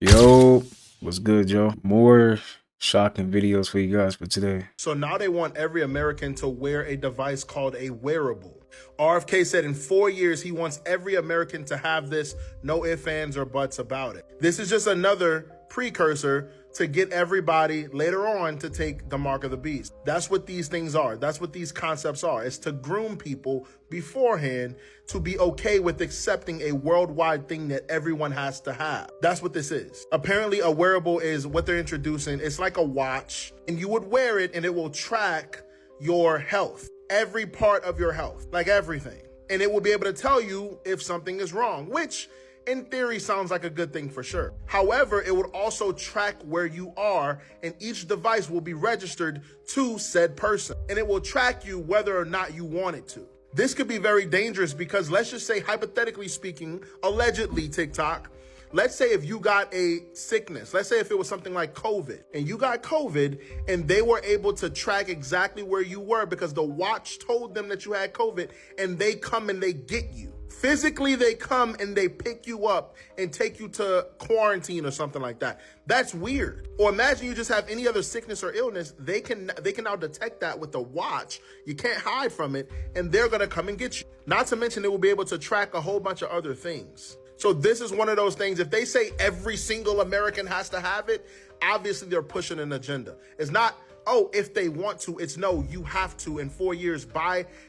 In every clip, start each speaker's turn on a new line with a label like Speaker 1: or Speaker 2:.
Speaker 1: Yo, what's good, Joe? More shocking videos for you guys for today.
Speaker 2: So now they want every American to wear a device called a wearable. RFK said in 4 years, he wants every American to have this, no ifs, ands, or buts about it. This is just another precursor to get everybody later on to take the mark of the beast. That's what these things are. That's what these concepts are. It's to groom people beforehand to be okay with accepting a worldwide thing that everyone has to have. That's what this is. Apparently, a wearable is what they're introducing. It's like a watch, and you would wear it and it will track your health, every part of your health, like everything. And it will be able to tell you if something is wrong, which in theory sounds like a good thing for sure. However, it would also track where you are, and each device will be registered to said person, and it will track you whether or not you want it to. This could be very dangerous because let's just say, hypothetically speaking, allegedly TikTok, let's say if you got a sickness, let's say if it was something like COVID and you got COVID and they were able to track exactly where you were because the watch told them that you had COVID, and they come and they get you. Physically, they come and they pick you up and take you to quarantine or something like that. That's weird. Or imagine you just have any other sickness or illness. They can now detect that with the watch. You can't hide from it, and they're gonna come and get you. Not to mention, it will be able to track a whole bunch of other things. So this is one of those things. If they say every single American has to have it, obviously they're pushing an agenda. It's not, oh, if they want to, it's no, you have to in 4 years.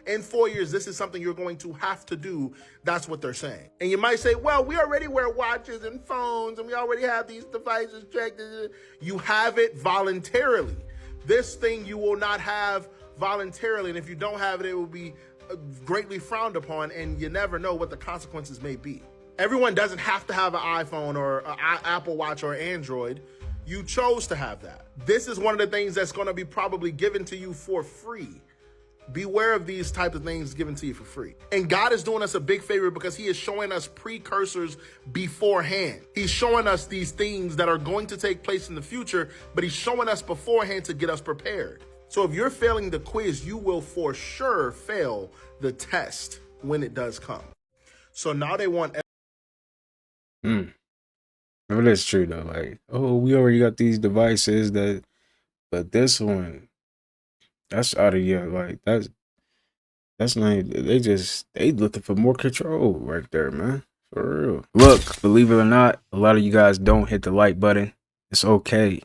Speaker 2: In 4 years, this is something you're going to have to do. That's what they're saying. And you might say, well, we already wear watches and phones and we already have these devices checked. You have it voluntarily. This thing you will not have voluntarily. And if you don't have it, it will be greatly frowned upon, and you never know what the consequences may be. Everyone doesn't have to have an iPhone or an Apple Watch or Android. You chose to have that. This is one of the things that's going to be probably given to you for free. Beware of these types of things given to you for free. And God is doing us a big favor because he is showing us precursors beforehand. He's showing us these things that are going to take place in the future, but he's showing us beforehand to get us prepared. So if you're failing the quiz, you will for sure fail the test when it does come. So now they want...
Speaker 1: Well, that's true though. Like, oh, we already got these devices but this one, that's out of here. Like, that's not. They looking for more control right there, man. For real. Look, believe it or not, a lot of you guys don't hit the like button. It's okay.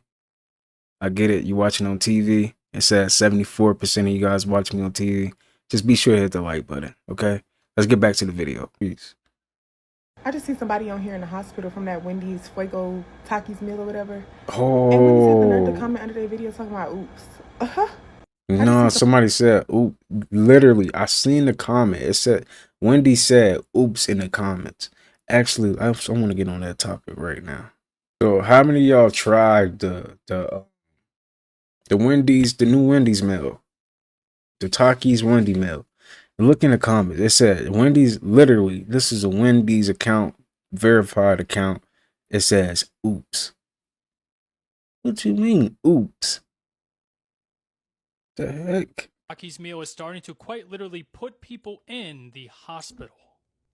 Speaker 1: I get it. You watching on TV. It says 74% of you guys watching me on TV. Just be sure to hit the like button. Okay. Let's get back to the video. Peace.
Speaker 3: I just see somebody on here in the hospital from that Wendy's Fuego Takis meal or whatever.
Speaker 1: Oh.
Speaker 3: And when you said the nerd to comment under their video talking about oops.
Speaker 1: No, somebody said oop. Literally, I seen the comment. It said Wendy said oops in the comments. Actually, I want to get on that topic right now. So, how many of y'all tried the Wendy's, the new Wendy's meal, the Takis Wendy meal? Look in the comments. It said Wendy's. Literally, this is a Wendy's account, verified account. It says oops. What you mean oops? The heck?
Speaker 4: Takis meal is starting to quite literally put people in the hospital.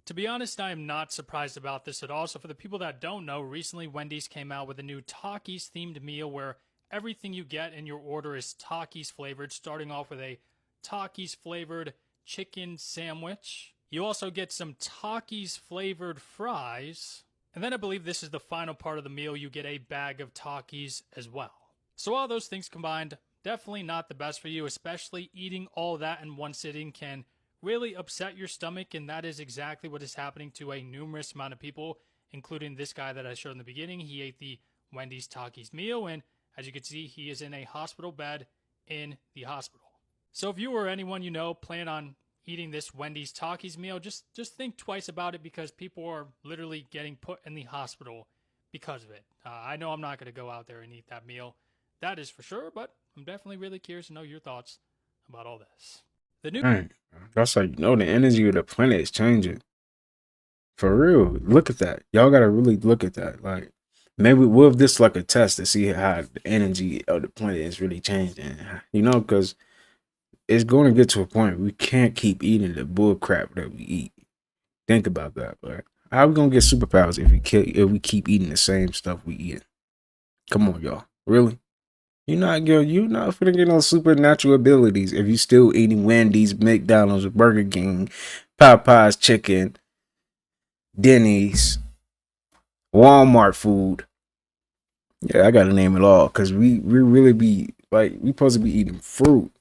Speaker 4: To be honest, I am not surprised about this at all. So for the people that don't know, recently Wendy's came out with a new Takis themed meal where everything you get in your order is Takis flavored, starting off with a Takis flavored chicken sandwich. You also get some Takis flavored fries. And then I believe this is the final part of the meal. You get a bag of Takis as well. So all those things combined, definitely not the best for you, especially eating all that in one sitting can really upset your stomach, and that is exactly what is happening to a numerous amount of people, including this guy that I showed in the beginning. He ate the Wendy's Takis meal, and as you can see, he is in a hospital bed in the hospital. So if you or anyone you know plan on eating this Wendy's Takis meal, just think twice about it, because people are literally getting put in the hospital because of it. I know I'm not going to go out there and eat that meal. That is for sure, but I'm definitely really curious to know your thoughts about all this.
Speaker 1: That's how you know the energy of the planet is changing. For real. Look at that. Y'all gotta really look at that. Like, maybe we'll have this like a test to see how the energy of the planet is really changing. You know, because it's going to get to a point we can't keep eating the bull crap that we eat. Think about that, but How we gonna get superpowers if we keep eating the same stuff we eat? Come on, y'all. Really? You're not finna get no supernatural abilities if you still eating Wendy's, McDonald's, Burger King, Popeye's chicken, Denny's, Walmart food. Yeah, I gotta name it all because we really be like we supposed to be eating fruit,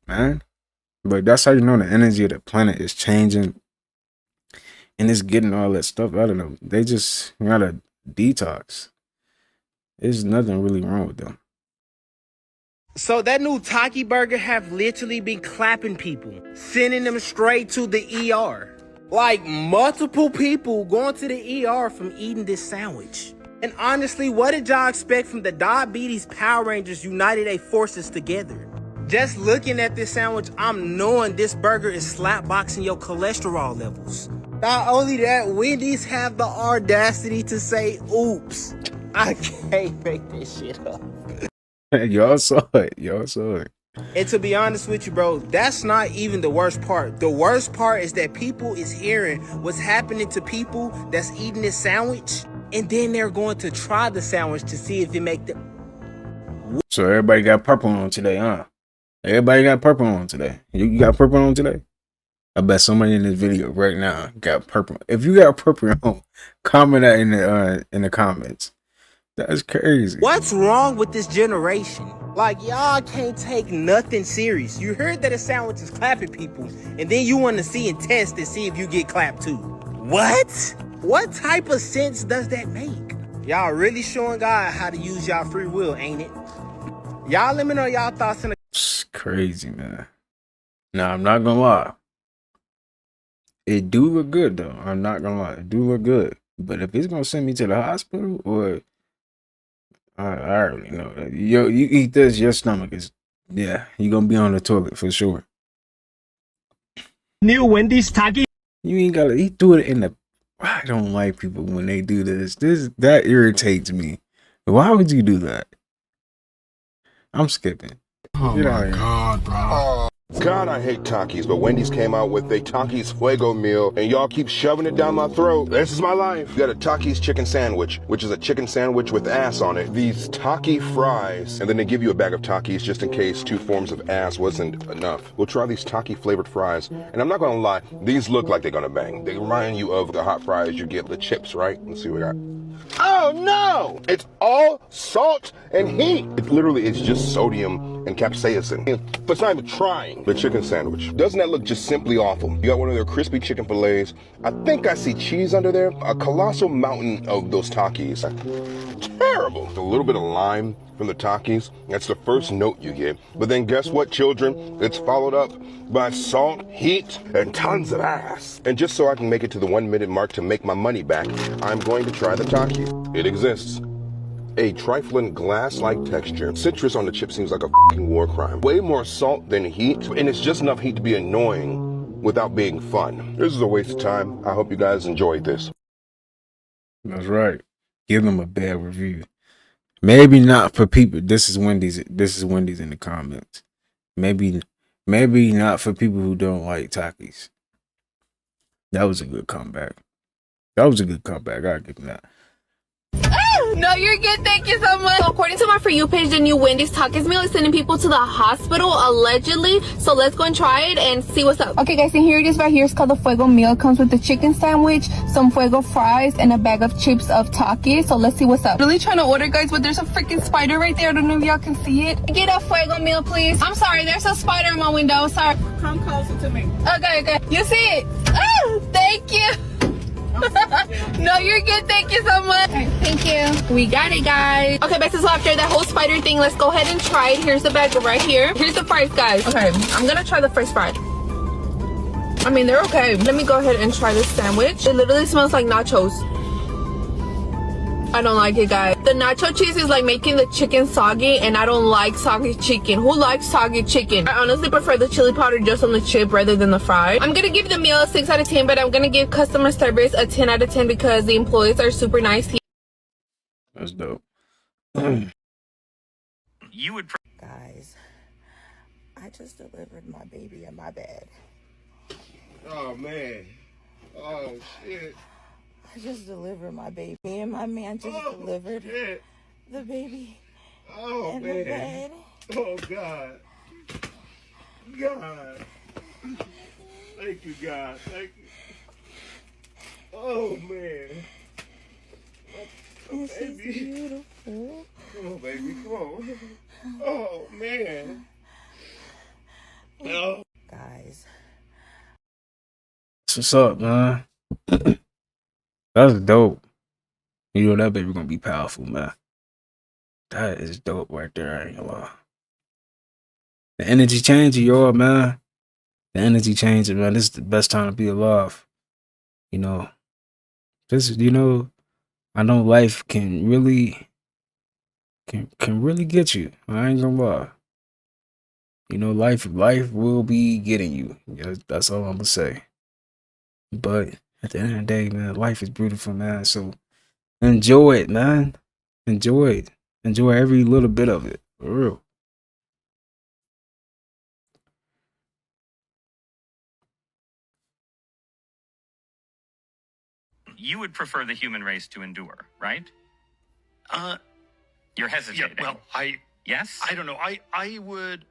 Speaker 1: man. But that's how you know the energy of the planet is changing and it's getting all that stuff out of them. They just gotta detox. There's nothing really wrong with them.
Speaker 5: So that new Taki burger have literally been clapping people, sending them straight to the ER. Like multiple people going to the ER from eating this sandwich. And honestly, what did y'all expect from the Diabetes Power Rangers united their forces together? Just looking at this sandwich, I'm knowing this burger is slapboxing your cholesterol levels. Not only that, Wendy's have the audacity to say, oops. I can't make this shit up.
Speaker 1: Y'all saw it. Y'all saw it.
Speaker 5: And to be honest with you, bro, that's not even the worst part. The worst part is that people is hearing what's happening to people that's eating this sandwich, and then they're going to try the sandwich to see if it make them.
Speaker 1: So everybody got purple on today, huh? Everybody got purple on today. You got purple on today? I bet somebody in this video right now got purple. If you got purple on, comment that in the comments. That's crazy.
Speaker 5: What's wrong with this generation? Like, y'all can't take nothing serious. You heard that a sandwich is clapping people, and then you want to see and test and see if you get clapped too. What? What type of sense does that make? Y'all really showing God how to use y'all free will, ain't it? Y'all let me know y'all thoughts in the...
Speaker 1: It's crazy, man. Now, I'm not gonna lie. It do look good, though. I'm not gonna lie. It do look good. But if it's gonna send me to the hospital, or... I already know that. Yo, you eat this, your stomach is... Yeah, you're gonna be on the toilet for sure.
Speaker 6: New Wendy's Taki.
Speaker 1: You ain't gotta... He threw it in the... I don't like people when they do this. That irritates me. Why would you do that? I'm skipping.
Speaker 7: Oh my God, bro. God, I hate Takis, but Wendy's came out with a Takis Fuego meal, and y'all keep shoving it down my throat. This is my life. You got a Takis chicken sandwich, which is a chicken sandwich with ass on it. These Taki fries, and then they give you a bag of Takis just in case 2 forms of ass wasn't enough. We'll try these Taki flavored fries, and I'm not gonna lie, these look like they're gonna bang. They remind you of the hot fries you get, the chips, right? Let's see what we got. Oh no! It's all salt and heat. It's just sodium and capsaicin. But it's not even trying. The chicken sandwich. Doesn't that look just simply awful? You got one of their crispy chicken fillets. I think I see cheese under there. A colossal mountain of those Takis. Terrible. A little bit of lime from the Takis. That's the first note you get. But then guess what, children? It's followed up by salt, heat, and tons of ass. And just so I can make it to the 1 minute mark to make my money back, I'm going to try the Takis. It exists. A trifling glass-like texture. Citrus on the chip seems like a f***ing war crime. Way more salt than heat, and it's just enough heat to be annoying without being fun. This is a waste of time. I hope you guys enjoyed this.
Speaker 1: That's right. Give them a bad review. Maybe not for people. This is Wendy's. This is Wendy's in the comments. Maybe not for people who don't like Takis. That was a good comeback. I'll give them that.
Speaker 8: No, you're good. Thank you so much. So according to my For You page, the new Wendy's Takis meal is sending people to the hospital, allegedly. So let's go and try it and see what's up. Okay, guys, and here it is right here. It's called the Fuego meal. It comes with the chicken sandwich, some Fuego fries, and a bag of chips of Takis. So let's see what's up. Really trying to order, guys, but there's a freaking spider right there. I don't know if y'all can see it. Get a Fuego meal, please. I'm sorry. There's a spider in my window. Sorry.
Speaker 3: Come closer to me.
Speaker 8: Okay. You see it? Ah, thank you. No, you're good. Thank you so much. Okay, thank you. We got it, guys. Okay, back to so after that whole spider thing, let's go ahead and try it. Here's the bag right here. Here's the fries, guys. Okay, I'm gonna try the first fry. I mean, they're okay. Let me go ahead and try this sandwich. It literally smells like nachos. I don't like it, guys. The nacho cheese is like making the chicken soggy, and I don't like soggy chicken. Who likes soggy chicken? I honestly prefer the chili powder just on the chip rather than the fry. I'm gonna give the meal a 6 out of 10, but I'm gonna give customer service a 10 out of 10 because the employees are super nice.
Speaker 1: That's dope.
Speaker 4: You would.
Speaker 9: Guys, I just delivered my baby in my bed.
Speaker 7: Oh man. Oh shit.
Speaker 9: I just delivered my baby. Me and my man just delivered the baby in the bed.
Speaker 6: Oh, God. God. Thank you, God. Thank you. Oh, man.
Speaker 9: This is beautiful.
Speaker 6: Come on, baby. Come on. Oh, man. Oh.
Speaker 9: Guys.
Speaker 1: That's what's up, man. That's dope. You know that baby gonna be powerful, man. That is dope right there. I ain't gonna lie. The energy changing, y'all, man. The energy changing, man. This is the best time to be alive. You know, I know life can really get you. I ain't gonna lie. You know, life will be getting you. Yeah, that's all I'm gonna say. But at the end of the day, man, life is beautiful, man. So enjoy it, man. Enjoy it. Enjoy every little bit of it. For real.
Speaker 10: You would prefer the human race to endure, right? You're hesitating.
Speaker 11: Yeah, well,
Speaker 10: yes?
Speaker 11: I don't know. I would.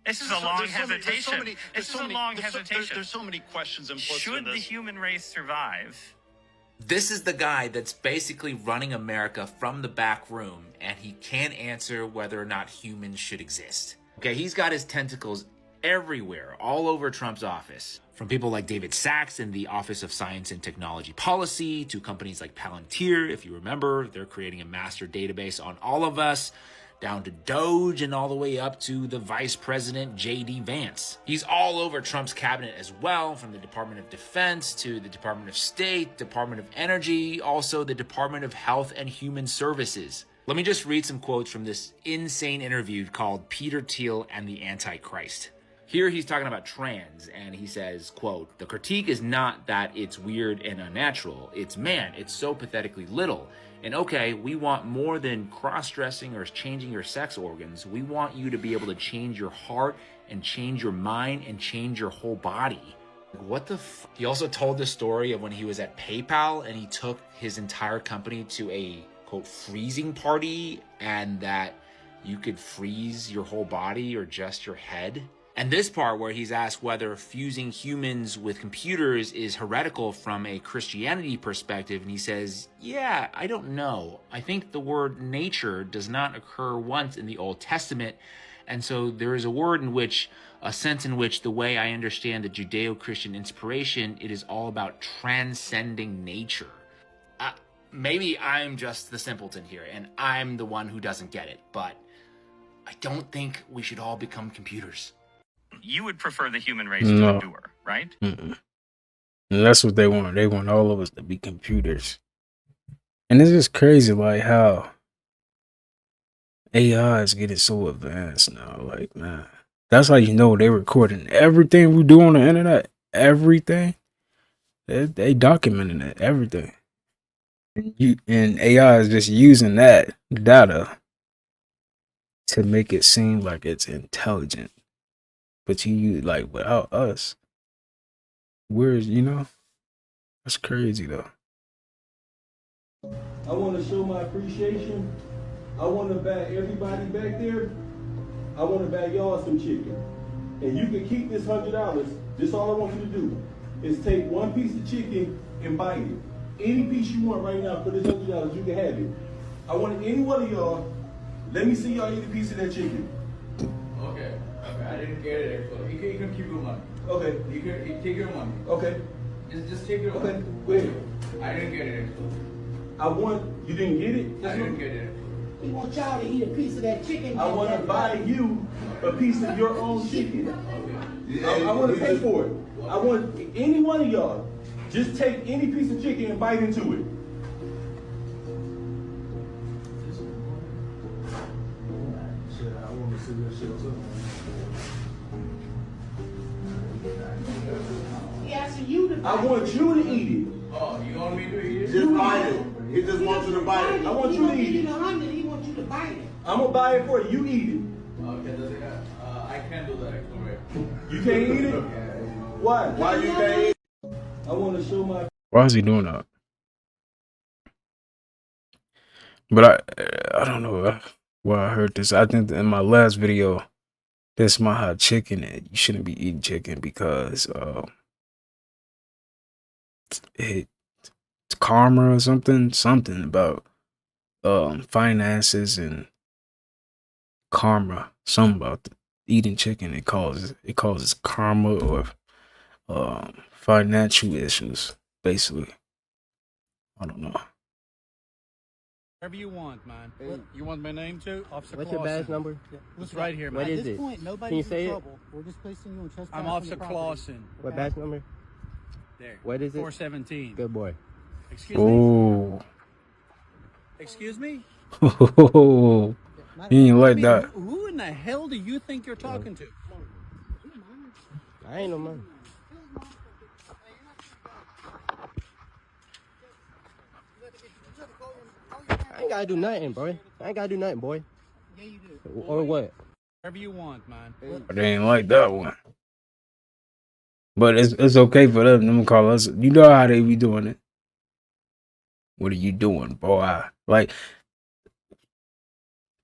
Speaker 10: This is a long hesitation. This is a long hesitation.
Speaker 11: There's so many questions implicit
Speaker 10: Should
Speaker 11: in this.
Speaker 10: the human race survive?
Speaker 12: This is the guy that's basically running America from the back room, and he can't answer whether or not humans should exist. Okay, he's got his tentacles everywhere, all over Trump's office. From people like David Sachs in the Office of Science and Technology Policy, to companies like Palantir, if you remember, they're creating a master database on all of us, down to Doge, and all the way up to the Vice President, J.D. Vance. He's all over Trump's cabinet as well, from the Department of Defense to the Department of State, Department of Energy, also the Department of Health and Human Services. Let me just read some quotes from this insane interview called Peter Thiel and the Antichrist. Here he's talking about trans, and he says, quote, "The critique is not that it's weird and unnatural. It's, man, it's so pathetically little. And okay, we want more than cross-dressing or changing your sex organs. We want you to be able to change your heart and change your mind and change your whole body." What the f? He also told the story of when he was at PayPal and he took his entire company to a, quote, freezing party, and that you could freeze your whole body or just your head. And this part where he's asked whether fusing humans with computers is heretical from a Christianity perspective, and he says, yeah, I don't know. I think the word nature does not occur once in the Old Testament, and so there is a sense in which the way I understand the Judeo-Christian inspiration, it is all about transcending nature. Maybe I'm just the simpleton here, and I'm the one who doesn't get it, but I don't think we should all become computers.
Speaker 10: You would prefer the human race to endure, right?
Speaker 1: And that's what they want. They want all of us to be computers. And it's just crazy, like, how AI is getting so advanced now. Like, man, that's how you know they're recording everything we do on the internet. Everything. They documenting it, everything. And AI is just using that data to make it seem like it's intelligent. But you, like, without us, where's, that's crazy, though.
Speaker 13: I want to show my appreciation. I want to buy everybody back there. I want to buy y'all some chicken. And you can keep this $100. This all I want you to do is take one piece of chicken and bite it. Any piece you want right now for this $100, you can have it. I want any one of y'all, let me see y'all eat a piece of that chicken.
Speaker 14: Okay, I didn't get it actually. You can keep your money.
Speaker 13: Okay.
Speaker 14: You can take your money.
Speaker 13: Okay.
Speaker 14: Just take your money.
Speaker 13: Okay, wait.
Speaker 14: I didn't get it actually.
Speaker 13: You didn't get it?
Speaker 14: I didn't get it.
Speaker 15: We want y'all to eat a piece of that chicken.
Speaker 13: I want to buy you a piece of your own chicken. Okay. I want to pay for it. I want any one of y'all, just take any piece of chicken and bite into it. I want you to eat it.
Speaker 14: Oh, you want me to eat it?
Speaker 13: Just bite it. He just wants you to bite it. I want you to eat it.
Speaker 15: He wants you to bite it.
Speaker 13: I'm going to buy it for you. You eat it.
Speaker 14: Okay, I can't do that actually.
Speaker 13: You can't eat it? Why?
Speaker 14: Why you can't eat it?
Speaker 13: I want to show my.
Speaker 1: Why is he doing that? But I don't know where I heard this. I think in my last video, that's my hot chicken. And you shouldn't be eating chicken because it's karma or something about finances and karma. Something about eating chicken. It causes karma or financial issues. Basically, I don't know.
Speaker 16: Whatever you want, man. You want my name too? Officer
Speaker 17: What's your badge number?
Speaker 16: It's right here, man.
Speaker 17: What is
Speaker 16: At this
Speaker 17: it?
Speaker 16: point,
Speaker 17: Can you say it?
Speaker 15: We're just placing you in trespass.
Speaker 16: I'm Officer Clausen.
Speaker 17: What badge number?
Speaker 16: There.
Speaker 17: What is it?
Speaker 16: 417.
Speaker 17: Good boy.
Speaker 16: Excuse me?
Speaker 1: Oh.
Speaker 16: Excuse me?
Speaker 1: Oh. He ain't like that.
Speaker 16: Who in the hell do you think you're talking to?
Speaker 17: I ain't no man. I ain't gotta do nothing, boy. I ain't gotta do nothing, boy.
Speaker 15: Yeah, you do.
Speaker 17: Or what?
Speaker 16: Whatever you want, man.
Speaker 1: They ain't like that one. But it's okay for them to call us. You know how they be doing it. What are you doing, boy? Like,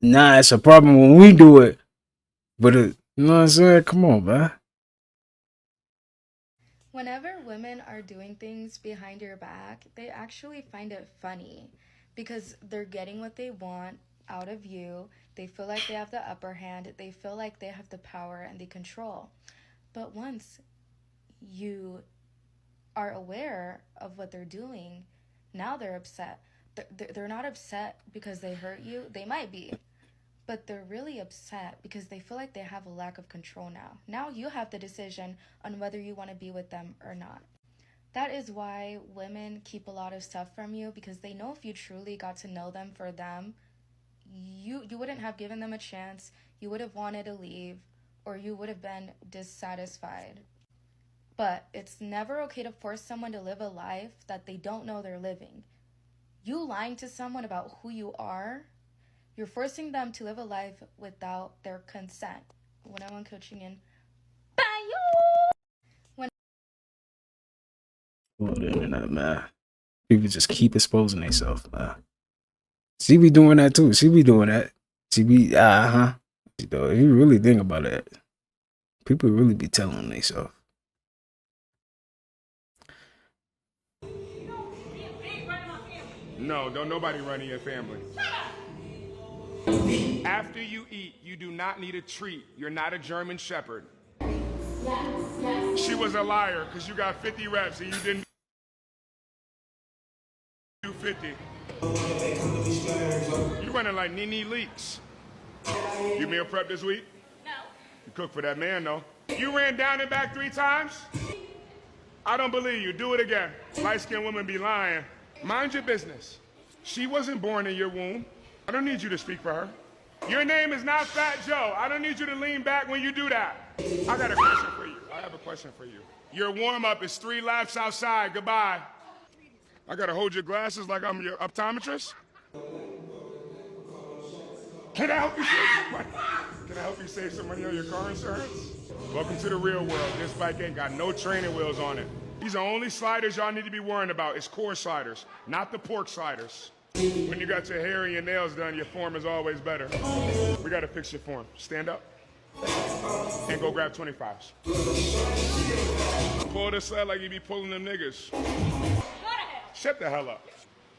Speaker 1: nah, it's a problem when we do it. But you know what I'm saying? Come on, man.
Speaker 18: Whenever women are doing things behind your back, they actually find it funny because they're getting what they want out of you. They feel like they have the upper hand. They feel like they have the power and the control. But once you are aware of what they're doing, now they're upset. They're not upset because they hurt you. They might be. But they're really upset because they feel like they have a lack of control now. Now you have the decision on whether you want to be with them or not. That is why women keep a lot of stuff from you, because they know if you truly got to know them for them, you wouldn't have given them a chance, you would have wanted to leave, or you would have been dissatisfied. But it's never okay to force someone to live a life that they don't know they're living. You lying to someone about who you are, you're forcing them to live a life without their consent. When I'm on coaching in,
Speaker 1: Well, the internet, man. People just keep exposing themselves, man. She be doing that too. She be doing that. She be, You know, if you really think about it, people really be telling themselves.
Speaker 6: No, don't nobody run in your family. After you eat, you do not need a treat. You're not a German Shepherd. She was a liar because you got 50 reps and you didn't do 50. You running like Nene Leaks. You meal prep this week? No. You cook for that man though. You ran down and back 3 times? I don't believe you. Do it again. Light-skinned women be lying. Mind your business. She wasn't born in your womb. I don't need you to speak for her. Your name is not Fat Joe. I don't need you to lean back when you do that. I got a question for you. I have a question for you. Your warm-up is 3 laps outside. Goodbye. I gotta hold your glasses like I'm your optometrist? Can I help you save some money? Can I help you save some money on your car insurance? Welcome to the real world. This bike ain't got no training wheels on it. These are only sliders y'all need to be worrying about. It's core sliders, not the pork sliders. When you got your hair and your nails done, your form is always better. We gotta fix your form. Stand up and go grab 25s. Pull the sled like you be pulling them niggas. Shut the hell up.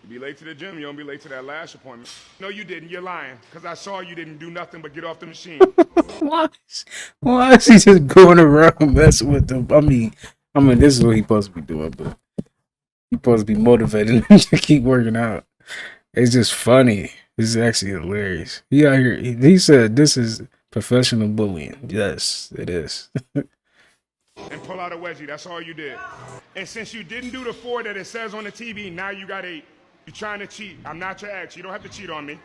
Speaker 6: You be late to the gym, you don't be late to that last appointment. No, you didn't. You're lying. Because I saw you didn't do nothing but get off the machine.
Speaker 1: Why is he just going around messing with them? I mean, this is what he supposed to be doing, but he supposed to be motivating him to keep working out. It's just funny. It's actually hilarious. He out here. He said this is professional bullying. Yes, it is.
Speaker 6: And pull out a wedgie. That's all you did. And since you didn't do the 4 that it says on the TV, now you got 8. You're trying to cheat. I'm not your ex. You don't have to cheat on me.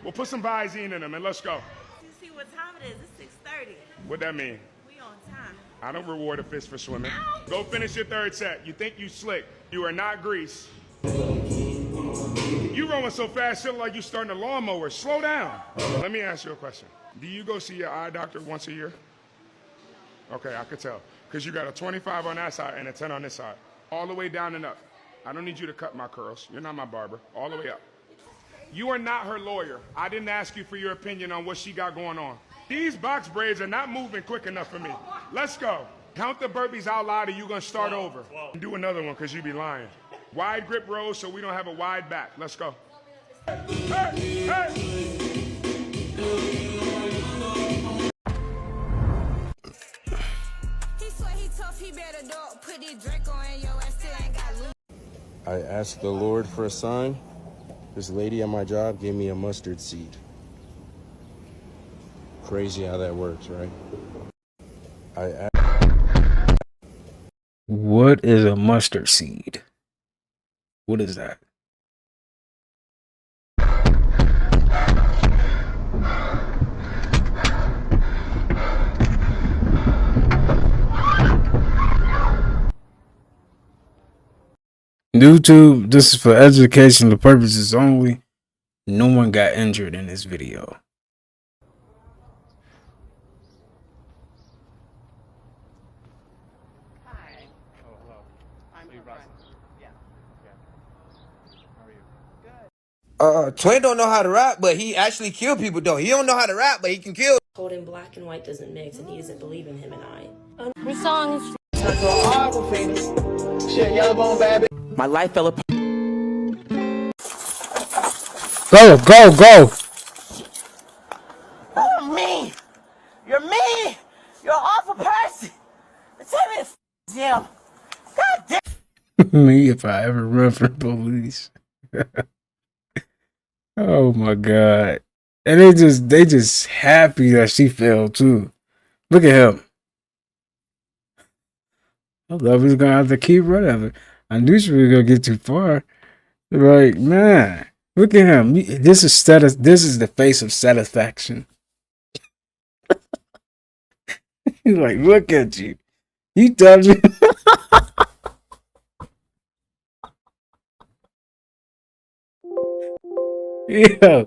Speaker 6: Well, put some Visine in them and let's go.
Speaker 9: You see what time it is? It's 6:30.
Speaker 6: What'd that mean?
Speaker 9: We on time.
Speaker 6: I don't reward a fish for swimming. Go finish your 3rd set. You think you slick. You are not grease. You rolling so fast, you look like you starting a lawnmower. Slow down. Let me ask you a question. Do you go see your eye doctor once a year? Okay, I could tell. Because because you got a 25 on that side and a 10 on this side. All the way down and up. I don't need you to cut my curls. You're not my barber. All the way up. You are not her lawyer. I didn't ask you for your opinion on what she got going on. These box braids are not moving quick enough for me. Let's go. Count the burpees out loud or you're going to start over. Do another one because you be lying. Wide grip rows so we don't have a wide back. Let's go. Hey, hey.
Speaker 17: I asked the Lord for a sign. This lady at my job gave me a mustard seed. Crazy how that works, right?
Speaker 1: What is a mustard seed? What is that? YouTube, this is for educational purposes only. No one got injured in this video.
Speaker 19: Twin don't know how to rap, but he actually killed people though. He don't know how to rap, but he can kill.
Speaker 20: Holding black and white doesn't mix, and he doesn't believe in him and I.
Speaker 8: What song is
Speaker 19: My life fell apart.
Speaker 1: Go, go, go!
Speaker 19: You're mean. You're mean. You're an awful person. Tell me to jail. God damn.
Speaker 1: Me if I ever run for police. Oh my god. And they just happy that she fell too. Look at him. I love he's gonna have to keep running. I knew she was gonna get too far. Like, man, look at him. This is the face of satisfaction. He's like, look at you. You done me. Yeah.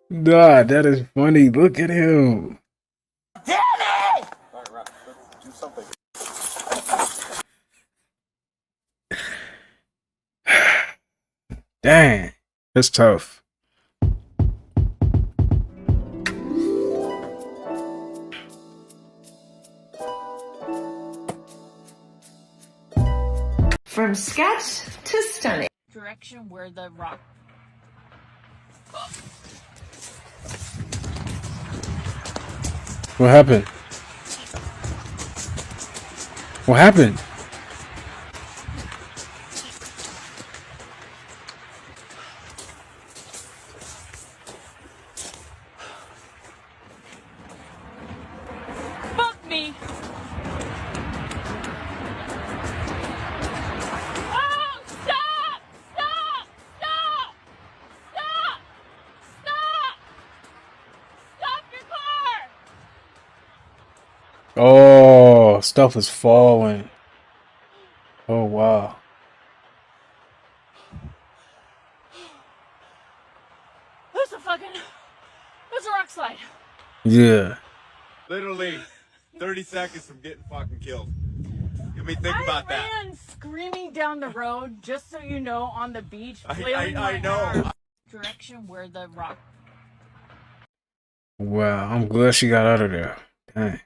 Speaker 1: Nah, that is funny. Look at him.
Speaker 19: Damn it!
Speaker 13: Do something.
Speaker 1: Dang. That's tough.
Speaker 21: From sketch to stunning.
Speaker 22: Direction where the rock.
Speaker 1: What happened? What happened?
Speaker 22: Fuck me! Oh, stop! Stop! Stop! Stop! Stop! Stop your car!
Speaker 1: Oh, stuff is falling. Oh, wow.
Speaker 22: There's a rock slide.
Speaker 1: Yeah.
Speaker 13: Literally 30 seconds from getting fucking killed. Let me think about that.
Speaker 22: I ran screaming down the road, just so you know, on the beach,
Speaker 13: I
Speaker 22: my
Speaker 13: know.
Speaker 22: arms. Direction where the rock.
Speaker 1: Wow, I'm glad she got out of there. Dang.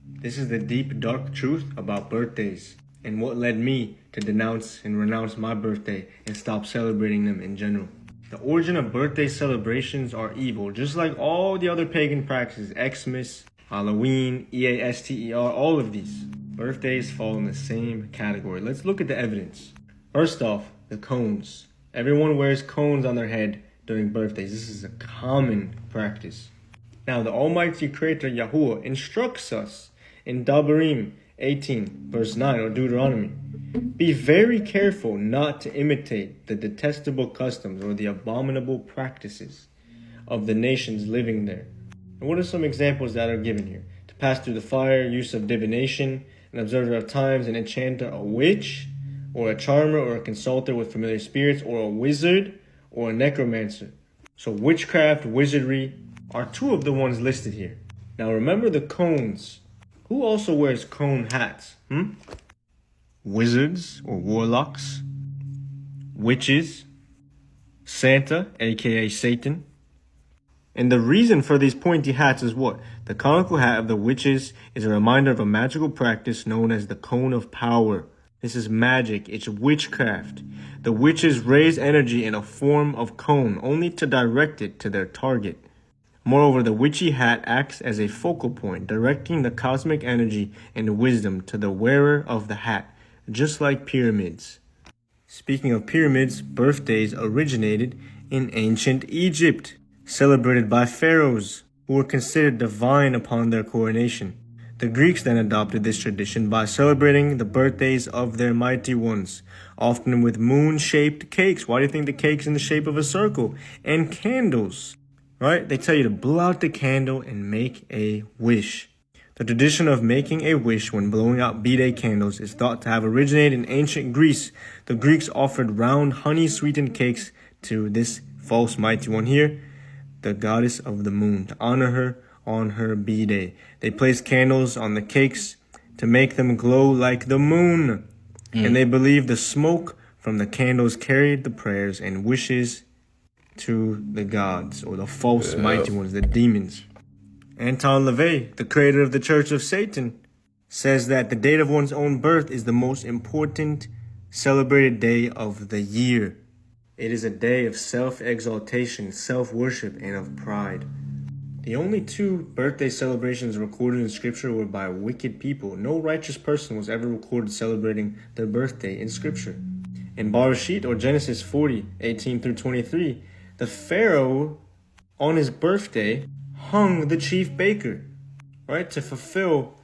Speaker 23: This is the deep, dark truth about birthdays and what led me to denounce and renounce my birthday and stop celebrating them in general. The origin of birthday celebrations are evil, just like all the other pagan practices, Xmas, Halloween, Easter, all of these. Birthdays fall in the same category. Let's look at the evidence. First off, the cones. Everyone wears cones on their head during birthdays. This is a common practice. Now, the Almighty Creator Yahuwah instructs us in Devarim 18, verse 9, or Deuteronomy. Be very careful not to imitate the detestable customs or the abominable practices of the nations living there. And what are some examples that are given here? To pass through the fire, use of divination, an observer of times, an enchanter, a witch, or a charmer, or a consulter with familiar spirits, or a wizard, or a necromancer. So witchcraft, wizardry are two of the ones listed here. Now remember the cones. Who also wears cone hats? Wizards or warlocks, witches, Santa, aka Satan. And the reason for these pointy hats is what? The conical hat of the witches is a reminder of a magical practice known as the cone of power. This is magic, it's witchcraft. The witches raise energy in a form of cone only to direct it to their target. Moreover, the witchy hat acts as a focal point, directing the cosmic energy and wisdom to the wearer of the hat, just like pyramids. Speaking of pyramids, birthdays originated in ancient Egypt, celebrated by pharaohs who were considered divine upon their coronation. The Greeks then adopted this tradition by celebrating the birthdays of their mighty ones, often with moon-shaped cakes. Why do you think the cake's in the shape of a circle? And candles, right? They tell you to blow out the candle and make a wish. The tradition of making a wish when blowing out B-Day candles is thought to have originated in ancient Greece. The Greeks offered round, honey-sweetened cakes to this false mighty one here, the goddess of the moon, to honor her on her B-Day. They placed candles on the cakes to make them glow like the moon. And they believed the smoke from the candles carried the prayers and wishes to the gods, or the false mighty ones, the demons. Anton LaVey, the creator of the Church of Satan, says that the date of one's own birth is the most important celebrated day of the year. It is a day of self-exaltation, self-worship, and of pride. The only two birthday celebrations recorded in Scripture were by wicked people. No righteous person was ever recorded celebrating their birthday in Scripture. In Bereshit, or Genesis 40, 18 through 23, the Pharaoh, on his birthday, hung the chief baker, right, to fulfill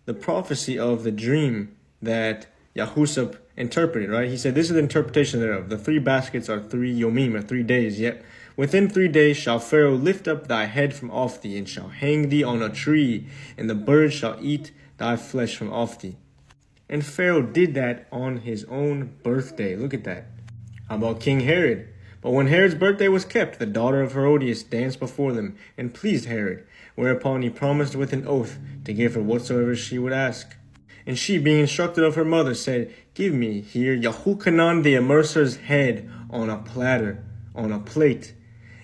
Speaker 23: the prophecy of the dream that Yahushua interpreted, right? He said, this is the interpretation thereof. The 3 baskets are 3 yomim, or 3 days, yet within 3 days shall Pharaoh lift up thy head from off thee, and shall hang thee on a tree, and the birds shall eat thy flesh from off thee. And Pharaoh did that on his own birthday. Look at that. How about King Herod? But when Herod's birthday was kept, the daughter of Herodias danced before them, and pleased Herod, whereupon he promised with an oath to give her whatsoever she would ask. And she, being instructed of her mother, said, give me here Yahuchanan the immerser's head on a platter, on a plate.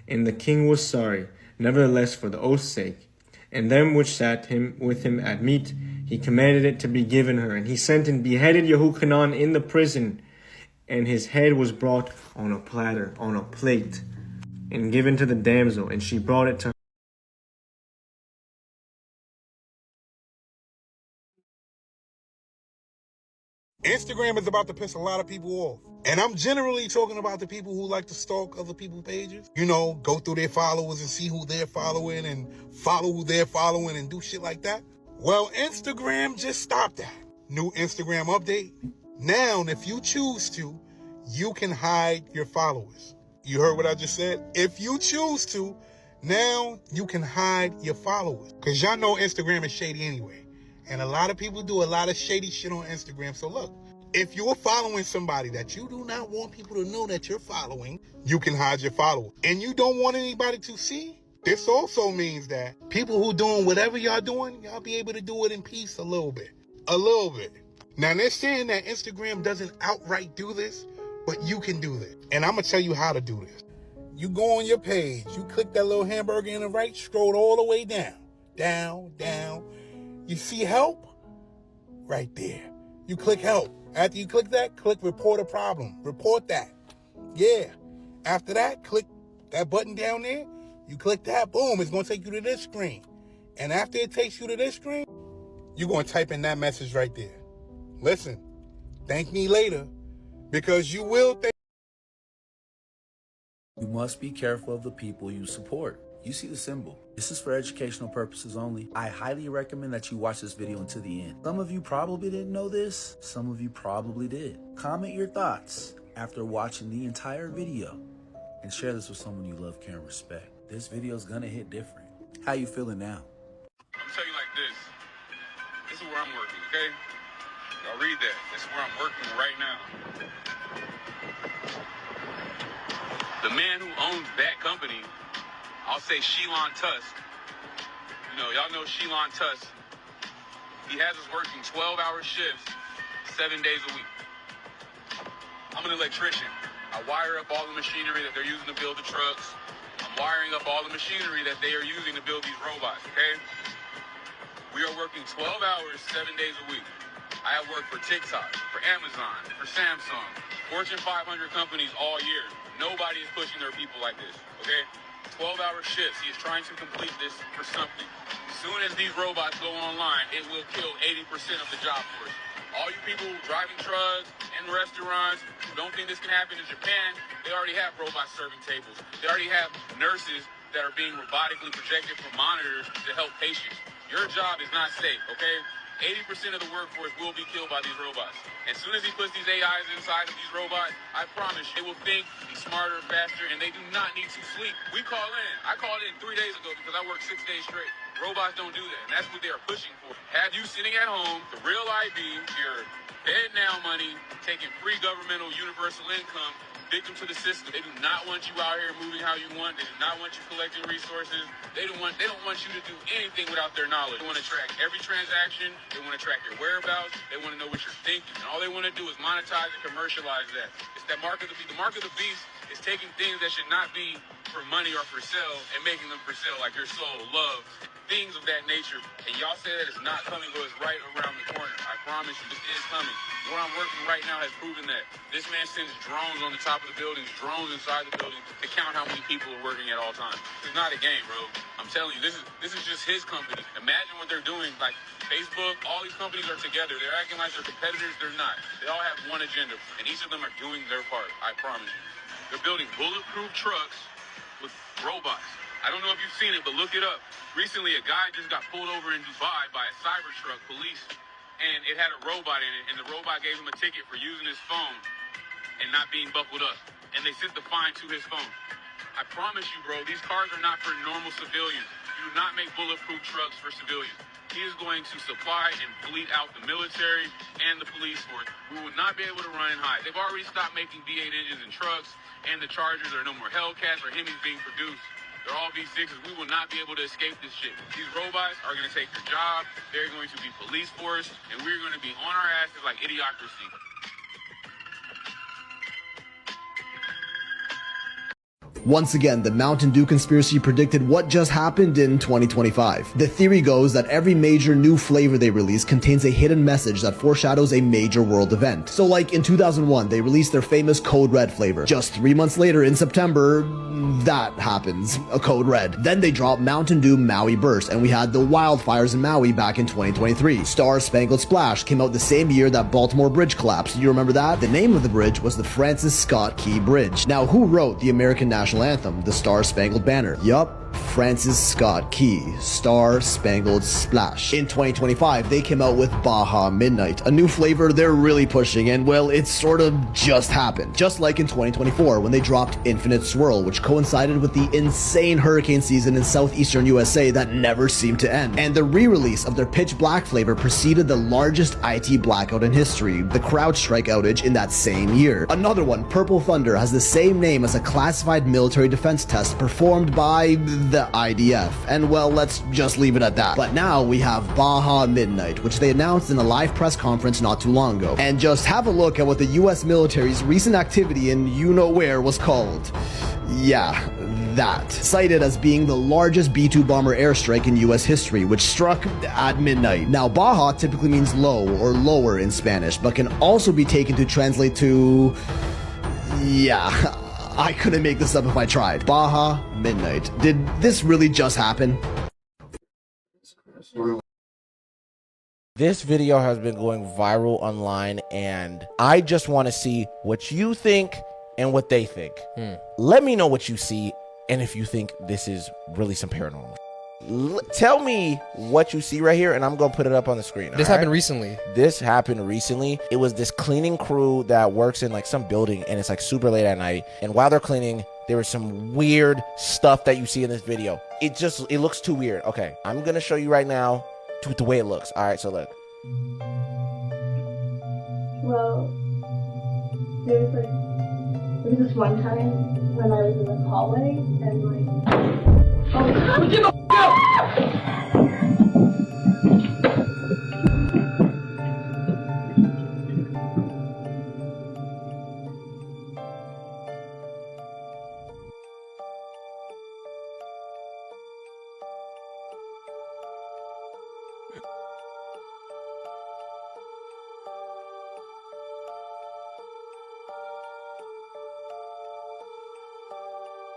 Speaker 23: And the king was sorry, nevertheless for the oath's sake. And them which sat with him at meat, he commanded it to be given her. And he sent and beheaded Yahuchanan in the prison. And his head was brought on a platter, on a plate, and given to the damsel. And she brought it to her.
Speaker 7: Instagram is about to piss a lot of people off. And I'm generally talking about the people who like to stalk other people's pages. You know, go through their followers and see who they're following and follow who they're following and do shit like that. Well, Instagram just stopped that. New Instagram update. Now, if you choose to, you can hide your followers. You heard what I just said? If you choose to, now you can hide your followers. Because y'all know Instagram is shady anyway. And a lot of people do a lot of shady shit on Instagram. So look, if you're following somebody that you do not want people to know that you're following, you can hide your followers. And you don't want anybody to see? This also means that people who doing whatever y'all doing, y'all be able to do it in peace a little bit. A little bit. Now, they're saying that Instagram doesn't outright do this, but you can do this. And I'm going to tell you how to do this. You go on your page, you click that little hamburger in the right, scroll all the way down. Down, down. You see help? Right there. You click help. After you click that, click report a problem. Report that. Yeah. After that, click that button down there. You click that, boom, it's going to take you to this screen. And after it takes you to this screen, you're going to type in that message right there. Listen, thank me later, because you will thank.
Speaker 2: You must be careful of the people you support. You see the symbol. This is for educational purposes only. I highly recommend that you watch this video until the end. Some of you probably didn't know this. Some of you probably did. Comment your thoughts after watching the entire video and share this with someone you love, care, and respect. This video is gonna hit different. How you feeling now?
Speaker 3: I'm gonna tell you like this. This is where I'm working, okay? Y'all read that. This is where I'm working right now. The man who owns that company, I'll say Shelon Tusk. You know, y'all know Shelon Tusk. He has us working 12-hour shifts, 7 days a week. I'm an electrician. I wire up all the machinery that they're using to build the trucks. I'm wiring up all the machinery that they are using to build these robots, okay? We are working 12 hours, 7 days a week. I have worked for TikTok, for Amazon, for Samsung, Fortune 500 companies all year. Nobody is pushing their people like this, okay? 12-hour shifts. He is trying to complete this for something. As soon as these robots go online, it will kill 80% of the job force. All you people driving trucks and restaurants who don't think this can happen in Japan, they already have robots serving tables. They already have nurses that are being robotically projected from monitors to help patients. Your job is not safe, okay? 80% of the workforce will be killed by these robots. As soon as he puts these AIs inside of these robots, I promise you, they will think, be smarter, faster, and they do not need to sleep. We call in. I called in 3 days ago because I worked 6 days straight. Robots don't do that, and that's what they are pushing for. Have you sitting at home, the real ID, your bed now money, taking free governmental universal income, victim to the system. They do not want you out here moving how you want. They do not want you collecting resources. They don't want you to do anything without their knowledge. They want to track every transaction. They want to track your whereabouts. They want to know what you're thinking. And all they want to do is monetize and commercialize that. It's that mark of the beast. The mark of the beast is taking things that should not be for money or for sale and making them for sale, like your soul, love, things of that nature. And y'all say that it's not coming, but it's right around the corner. I promise you, this is coming. Where I'm working right now has proven that. This man sends drones on the top of the buildings, drones inside the building to count how many people are working at all times. It's not a game, bro. I'm telling you, this is just his company. Imagine what they're doing. Like Facebook, all these companies are together. They're acting like they're competitors. They're not. They all have one agenda, and each of them are doing their part. I promise you. They're building bulletproof trucks with robots. I don't know if you've seen it, but look it up. Recently, a guy just got pulled over in Dubai by a Cybertruck police, and it had a robot in it, and the robot gave him a ticket for using his phone and not being buckled up, and they sent the fine to his phone. I promise you, bro, these cars are not for normal civilians. You do not make bulletproof trucks for civilians. He is going to supply and fleet out the military and the police force. We will not be able to run and hide. They've already stopped making V8 engines in trucks and the Chargers. There are no more Hellcats or Hemis being produced. They're all V6s. We will not be able to escape this shit. These robots are going to take your job. They're going to be police force, and we're going to be on our asses like idiocracy.
Speaker 4: Once again, the Mountain Dew conspiracy predicted what just happened in 2025. The theory goes that every major new flavor they release contains a hidden message that foreshadows a major world event. So like in 2001, they released their famous Code Red flavor. Just 3 months later, in September, that happens, a Code Red. Then they dropped Mountain Dew Maui Burst, and we had the wildfires in Maui back in 2023. Star Spangled Splash came out the same year that Baltimore Bridge collapsed. You remember that? The name of the bridge was the Francis Scott Key Bridge. Now, who wrote the American national anthem, the Star Spangled Banner? Yup, Francis Scott Key, Star Spangled Splash. In 2025, they came out with Baja Midnight, a new flavor they're really pushing, and well, it sort of just happened. Just like in 2024 when they dropped Infinite Swirl, which coincided with the insane hurricane season in southeastern USA that never seemed to end. And the re-release of their Pitch Black flavor preceded the largest IT blackout in history, the CrowdStrike outage in that same year. Another one, Purple Thunder, has the same name as a classified military defense test performed by the IDF, and well, let's just leave it at that. But now we have Baja Midnight, which they announced in a live press conference not too long ago. And just have a look at what the US military's recent activity in you-know-where was called. Yeah, that. Cited as being the largest B-2 bomber airstrike in US history, which struck at midnight. Now, Baja typically means low or lower in Spanish, but can also be taken to translate to... yeah, I couldn't make this up if I tried. Baja Midnight. Did this really just happen?
Speaker 5: This video has been going viral online, and I just want to see what you think and what they think. Let me know what you see and if you think this is really some paranormal. Tell me what you see right here, and I'm gonna put it up on the screen.
Speaker 11: This happened recently.
Speaker 5: This happened recently. It was this cleaning crew that works in like some building, and it's like super late at night, and while they're cleaning, there was some weird stuff that you see in this video. It looks too weird. Okay, I'm gonna show you right now the way it looks. All right, so look.
Speaker 24: Well, there was this one time when I was in the hallway and like, oh, get the f***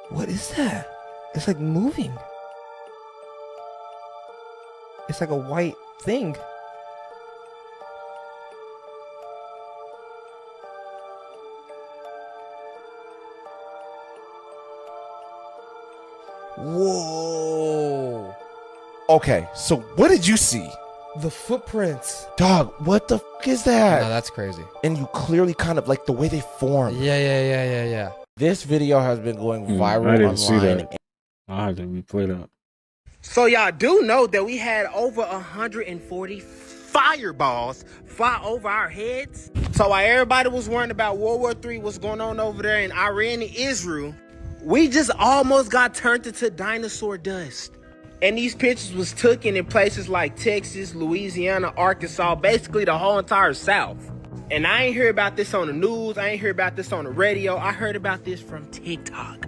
Speaker 10: What is that? It's like moving. It's like a white thing.
Speaker 5: Whoa. Okay, so what did you see?
Speaker 10: The footprints.
Speaker 5: Dog, what the fuck is that?
Speaker 10: No, that's crazy.
Speaker 5: And you clearly kind of like the way they form.
Speaker 10: Yeah.
Speaker 5: This video has been going viral
Speaker 1: I didn't
Speaker 5: online.
Speaker 1: see that. I had to replay that.
Speaker 11: So y'all do know that we had over 140 fireballs fly over our heads. So while everybody was worrying about World War III, what's going on over there in Iran and Israel, we just almost got turned into dinosaur dust. And these pictures was taken in places like Texas, Louisiana, Arkansas, basically the whole entire South. And I ain't hear about this on the news. I ain't hear about this on the radio. I heard about this from TikTok.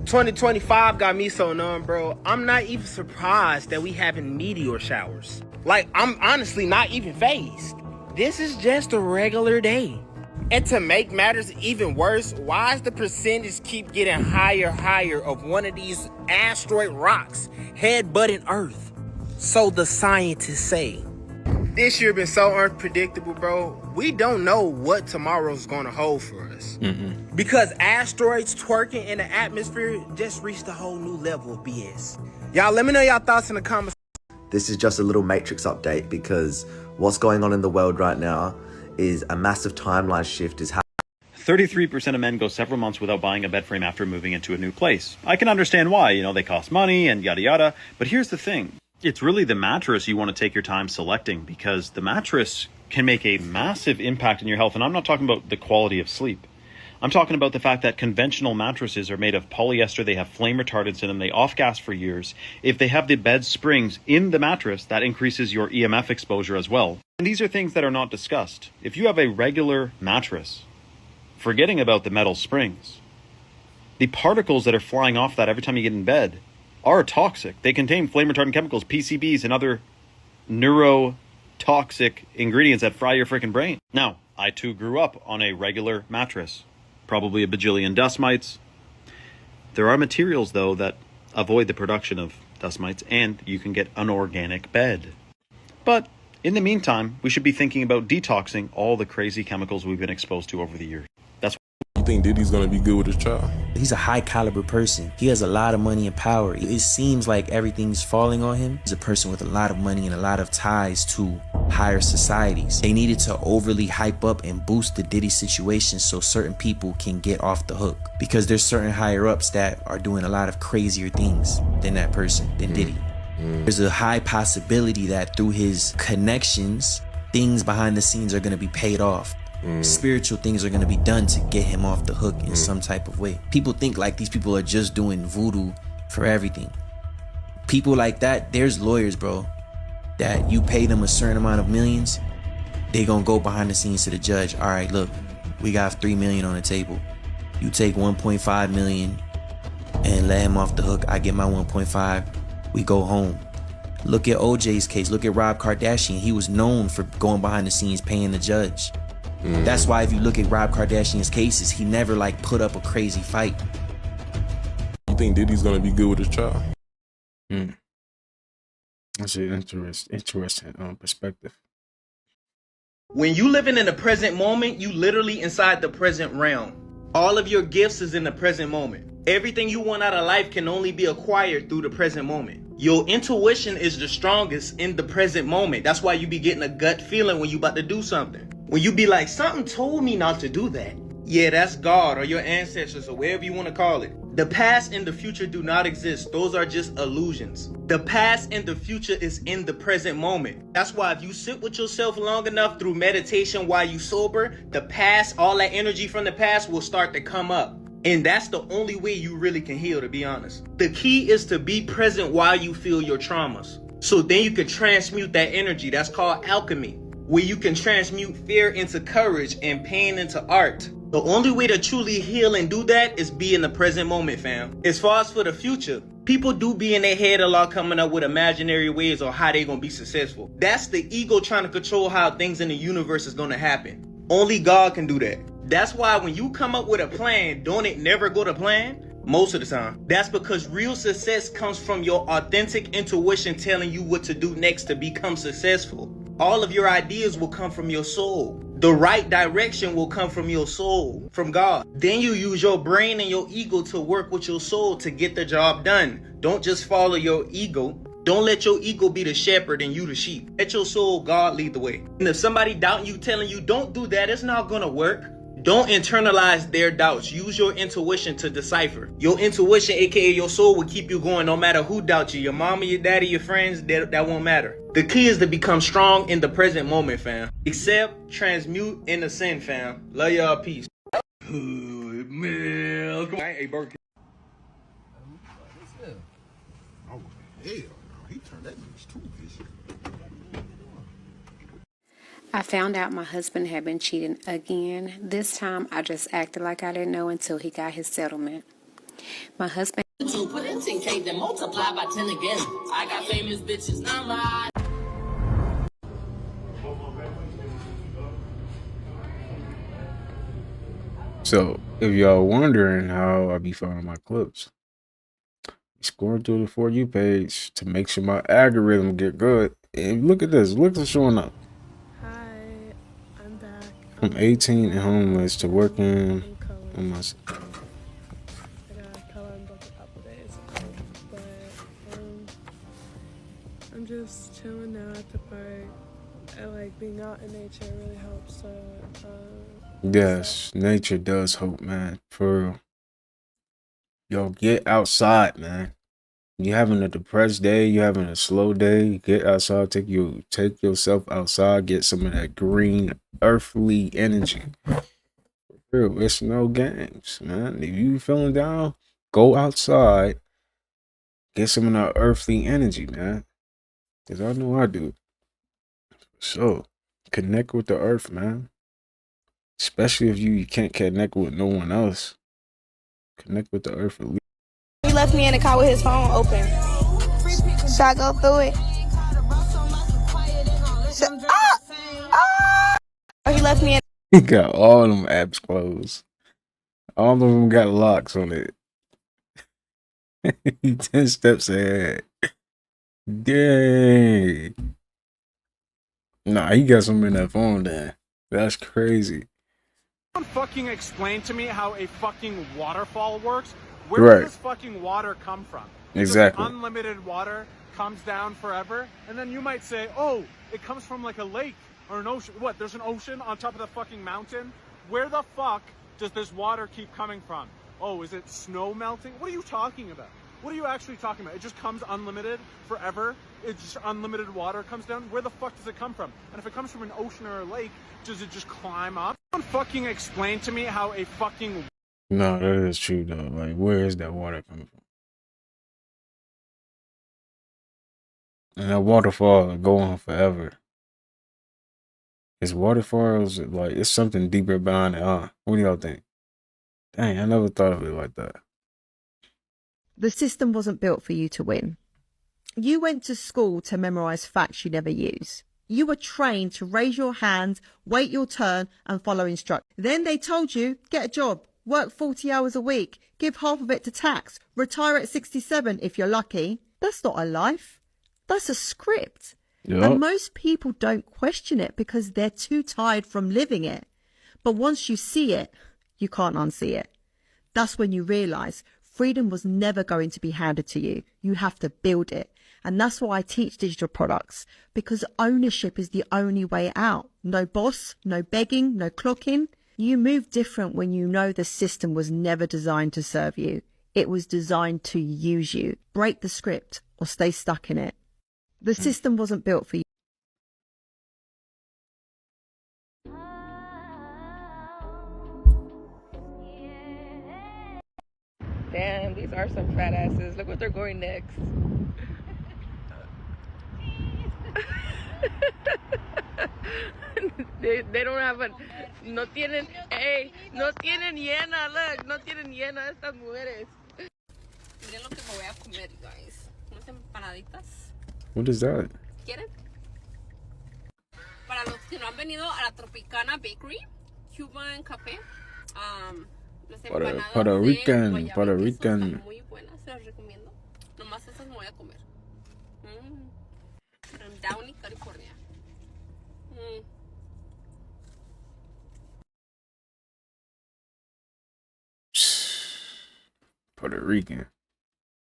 Speaker 11: 2025 got me so numb, bro. I'm not even surprised that we having meteor showers. Like, I'm honestly not even fazed. This is just a regular day. And to make matters even worse, why does the percentage keep getting higher of one of these asteroid rocks headbutting Earth? So the scientists say. This year been so unpredictable, bro. We don't know what tomorrow's gonna hold for us. Because asteroids twerking in the atmosphere just reached a whole new level of BS. Y'all, let me know y'all thoughts in the comments.
Speaker 12: This is just a little Matrix update because what's going on in the world right now is a massive timeline shift is happening.
Speaker 14: 33% of men go several months without buying a bed frame after moving into a new place. I can understand why, they cost money and yada yada, but here's the thing. It's really the mattress you want to take your time selecting, because the mattress can make a massive impact in your health. And I'm not talking about the quality of sleep. I'm talking about the fact that conventional mattresses are made of polyester. They have flame retardants in them. They off-gas for years. If they have the bed springs in the mattress, that increases your EMF exposure as well. And these are things that are not discussed. If you have a regular mattress, forgetting about the metal springs, the particles that are flying off that every time you get in bed are toxic. They contain flame retardant chemicals, PCBs, and other neurotoxic ingredients that fry your freaking brain. Now, I too grew up on a regular mattress, probably a bajillion dust mites. There are materials, though, that avoid the production of dust mites, and you can get an organic bed. But in the meantime, we should be thinking about detoxing all the crazy chemicals we've been exposed to over the years. That's
Speaker 17: You think Diddy's gonna be good with his child?
Speaker 25: He's a high caliber person. He has a lot of money and power. It seems like everything's falling on him. He's a person with a lot of money and a lot of ties to higher societies. They needed to overly hype up and boost the Diddy situation so certain people can get off the hook. Because there's certain higher ups that are doing a lot of crazier things than that person, than Diddy. There's a high possibility that through his connections, things behind the scenes are going to be paid off. Spiritual things are going to be done to get him off the hook in some type of way. People think like these people are just doing voodoo for everything. People like that, there's lawyers, bro, that you pay them a certain amount of millions, they gonna go behind the scenes to the judge. All right, look, we got 3 million on the table. You take 1.5 million and let him off the hook. I get my 1.5. We go home. Look at OJ's case. Look at Rob Kardashian. He was known for going behind the scenes paying the judge. That's why if you look at Rob Kardashian's cases, he never put up a crazy fight.
Speaker 17: You think Diddy's gonna be good with his child?
Speaker 1: That's an interesting perspective.
Speaker 11: When you living in the present moment, you literally inside the present realm. All of your gifts is in the present moment. Everything you want out of life can only be acquired through the present moment. Your intuition is the strongest in the present moment. That's why you be getting a gut feeling when you about to do something. When you be like, something told me not to do that. Yeah, that's God or your ancestors or whatever you want to call it. The past and the future do not exist. Those are just illusions. The past and the future is in the present moment. That's why if you sit with yourself long enough through meditation while you sober, the past, all that energy from the past will start to come up. And that's the only way you really can heal, to be honest. The key is to be present while you feel your traumas. So then you can transmute that energy. That's called alchemy, where you can transmute fear into courage and pain into art. The only way to truly heal and do that is be in the present moment, fam. As far as for the future, people do be in their head a lot coming up with imaginary ways on how they gonna be successful. That's the ego trying to control how things in the universe is gonna happen. Only God can do that. That's why when you come up with a plan, don't it never go to plan? Most of the time. That's because real success comes from your authentic intuition telling you what to do next to become successful. All of your ideas will come from your soul. The right direction will come from your soul, from God. Then you use your brain and your ego to work with your soul to get the job done. Don't just follow your ego. Don't let your ego be the shepherd and you the sheep. Let your soul, God, lead the way. And if somebody doubting you, telling you don't do that, it's not gonna work. Don't internalize their doubts. Use your intuition to decipher. Your intuition, aka your soul, will keep you going no matter who doubts you. Your mama, your daddy, your friends, that won't matter. The key is to become strong in the present moment, fam. Accept, transmute, and ascend, fam. Love y'all, peace. Milk. Hey, Burke.
Speaker 7: Oh, hell no. He turned that bitch too vicious.
Speaker 6: I found out my husband had been cheating again. This time, I just acted like I didn't know until he got his settlement. My husband...
Speaker 19: To put in 10K, then multiply by 10 again. I got famous bitches, not right.
Speaker 1: So, if y'all wondering how I be finding my clips, scrolling through the For You page to make sure my algorithm get good. And look at this. Look what's showing up.
Speaker 9: Hi, I'm back.
Speaker 1: From 18 and homeless to working on my...
Speaker 9: I got color in book a couple days ago, but I'm just chilling now at the park. I like being out in nature really helps.
Speaker 1: Yes, nature does hope, man. For real. Yo, get outside, man. You having a depressed day, you having a slow day, get outside, take yourself outside, get some of that green, earthly energy. For real, it's no games, man. If you feeling down, go outside, get some of that earthly energy, man. Because I know I do. So, connect with the earth, man. Especially if you can't connect with no one else. Connect with the earth at least.
Speaker 8: He left me in the car with his phone open. Should I go through it? He left me in.
Speaker 1: He got all them apps closed. All of them got locks on it. 10 steps ahead. Dang. Nah, he got some in that phone then. That's crazy.
Speaker 15: Someone fucking explain to me how a fucking waterfall works. Where
Speaker 1: Right.
Speaker 15: does this fucking water come from?
Speaker 1: Exactly.
Speaker 15: Just unlimited water comes down forever, and then you might say, oh, it comes from like a lake or an ocean. What, there's an ocean on top of the fucking mountain? Where the fuck does this water keep coming from? Oh, is it snow melting? What are you talking about? What are you actually talking about? It just comes unlimited forever? It's just unlimited water comes down? Where the fuck does it come from? And if it comes from an ocean or a lake, does it just climb up? Someone fucking explain to me how a fucking...
Speaker 1: No, that is true though. Like, where is that water coming from? And that waterfall go on forever. Is waterfalls like it's something deeper behind it, huh? What do y'all think? Dang, I never thought of it like that.
Speaker 16: The system wasn't built for you to win. You went to school to memorize facts you never use. You were trained to raise your hand, wait your turn, and follow instructions. Then they told you, get a job, work 40 hours a week, give half of it to tax, retire at 67 if you're lucky. That's not a life. That's a script.
Speaker 1: Yep.
Speaker 16: And most people don't question it because they're too tired from living it. But once you see it, you can't unsee it. That's when you realize freedom was never going to be handed to you. You have to build it. And that's why I teach digital products, because ownership is the only way out. No boss, no begging, no clocking. You move different when you know the system was never designed to serve you. It was designed to use you. Break the script or stay stuck in it. The system wasn't built for you.
Speaker 18: Damn, these are some fat asses. Look what they're going next. they don't have a... No tienen... Hey, no tienen llena. Look, no tienen llena estas mujeres.
Speaker 8: Miren lo que me voy a comer, guys. Unas empanaditas.
Speaker 1: What is that?
Speaker 8: ¿Quieren? Para los que no han venido a la Tropicana Bakery, Cuban Café,
Speaker 1: Puerto Rican.
Speaker 8: Muy buenas, se las recomiendo. Nomás esas me voy a comer. From Downey, California.
Speaker 1: Puerto Rican.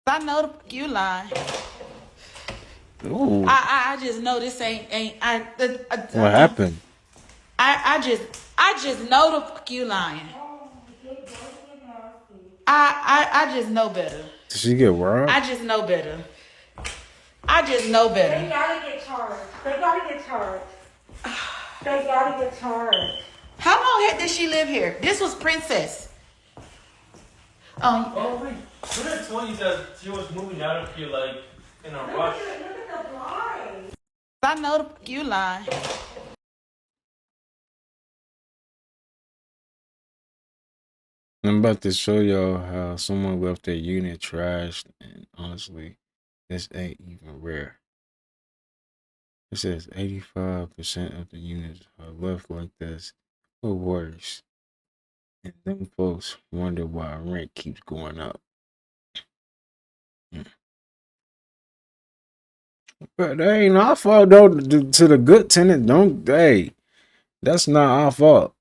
Speaker 19: I know the fuck you lying.
Speaker 1: Ooh.
Speaker 19: I just know this ain't
Speaker 1: What happened?
Speaker 19: I just know the fuck you lying. I just know better.
Speaker 1: Did she get robbed?
Speaker 19: I just know better. I just know better.
Speaker 24: They gotta get charged. They gotta get charged. They gotta get charged.
Speaker 19: How long did she live here? This was Princess.
Speaker 13: Oh, wait. Who did tell you that she was moving out of here, like, in a rush?
Speaker 24: Look at the blinds.
Speaker 19: I know the fuck you lying.
Speaker 1: I'm about to show y'all how someone left their unit trashed, and honestly, this ain't even rare. It says 85% of the units are left like this or worse. And them folks wonder why rent keeps going up. But that ain't our fault though. To the good tenant, hey, that's not our fault.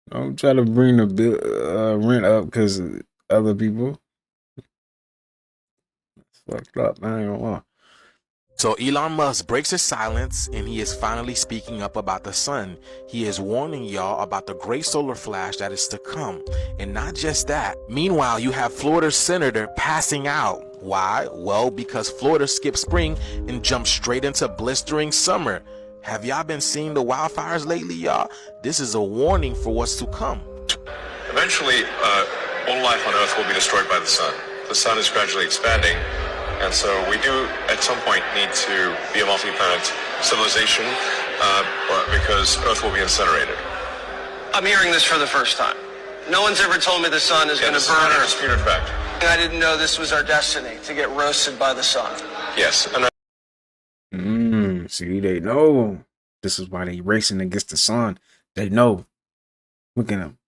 Speaker 1: Don't try to bring the bill, rent up because of other people. It's fucked up, man. I ain't gonna lie.
Speaker 5: So Elon Musk breaks his silence and he is finally speaking up about the sun. He is warning y'all about the great solar flash that is to come. And not just that. Meanwhile, you have Florida's senator passing out. Why? Well, because Florida skipped spring and jumped straight into blistering summer. Have y'all been seeing the wildfires lately, y'all? This is a warning for what's to come.
Speaker 20: Eventually, all life on Earth will be destroyed by the sun. The sun is gradually expanding. And so we do, at some point, need to be a multi-planet civilization because Earth will be incinerated.
Speaker 21: I'm hearing this for the first time. No one's ever told me the sun is going to burn Earth.
Speaker 20: Disputed fact.
Speaker 21: I didn't know this was our destiny, to get roasted by the sun.
Speaker 20: Yes. And
Speaker 1: see, they know. This is why they racing against the sun. They know. Look at him.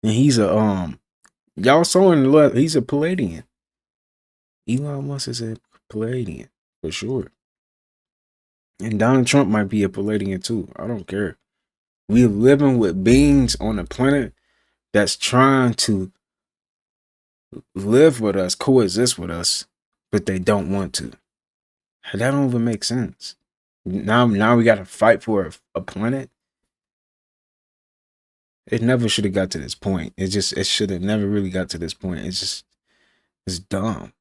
Speaker 1: And he's a, y'all saw in the left, he's a Palladian. Elon Musk is a Palladian, for sure. And Donald Trump might be a Palladian too. I don't care. We're living with beings on a planet that's trying to live with us, coexist with us, but they don't want to. That don't even make sense. Now we got to fight for a planet. It never should have got to this point. It should have never really got to this point. It's dumb.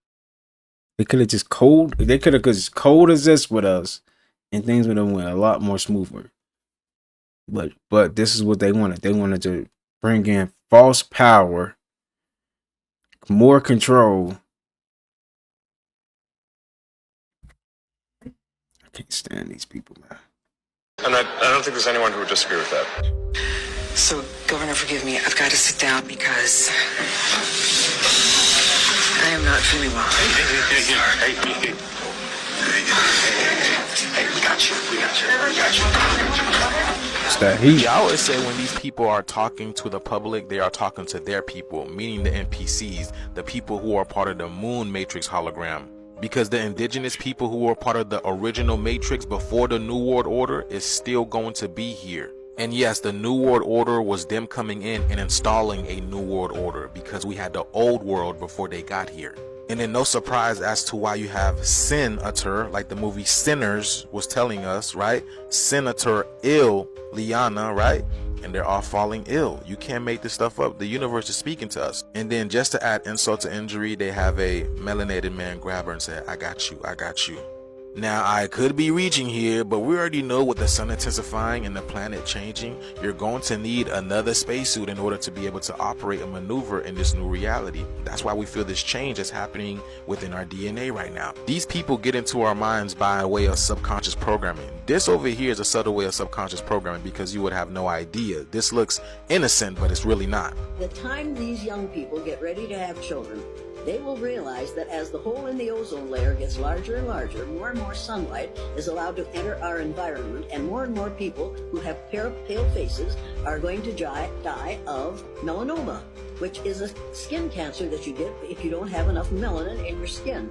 Speaker 1: They could have just coexist with us and things would have went a lot more smoother. But this is what they wanted. They wanted to bring in false power, more control. I can't stand these people, man.
Speaker 20: And I don't think there's anyone who would disagree with that.
Speaker 22: So, Governor, forgive me. I've got to sit down because I am not feeling well.
Speaker 20: Hey, we got you.
Speaker 1: It's that heat.
Speaker 5: Y'all always say when these people are talking to the public, they are talking to their people, meaning the NPCs, the people who are part of the Moon Matrix hologram. Because the indigenous people who were part of the original Matrix before the New World Order is still going to be here. And yes, the New World Order was them coming in and installing a New World Order because we had the old world before they got here. And then no surprise as to why you have Senator, like the movie Sinners was telling us, right? Senator ill, Liana, right? And they're all falling ill. You can't make this stuff up. The universe is speaking to us. And then just to add insult to injury, they have a melanated man grab her and say, I got you, I got you. Now, I could be reaching here, but we already know with the sun intensifying and the planet changing, you're going to need another spacesuit in order to be able to operate and maneuver in this new reality. That's why we feel this change is happening within our DNA right now. These people get into our minds by way of subconscious programming. This over here is a subtle way of subconscious programming because you would have no idea. This looks innocent, but it's really not.
Speaker 23: The time these young people get ready to have children,
Speaker 2: they will realize that as the hole in the ozone layer gets larger and larger, more and more sunlight is allowed to enter our environment, and more people who have pale faces are going to die of melanoma, which is a skin cancer that you get if you don't have enough melanin in your skin.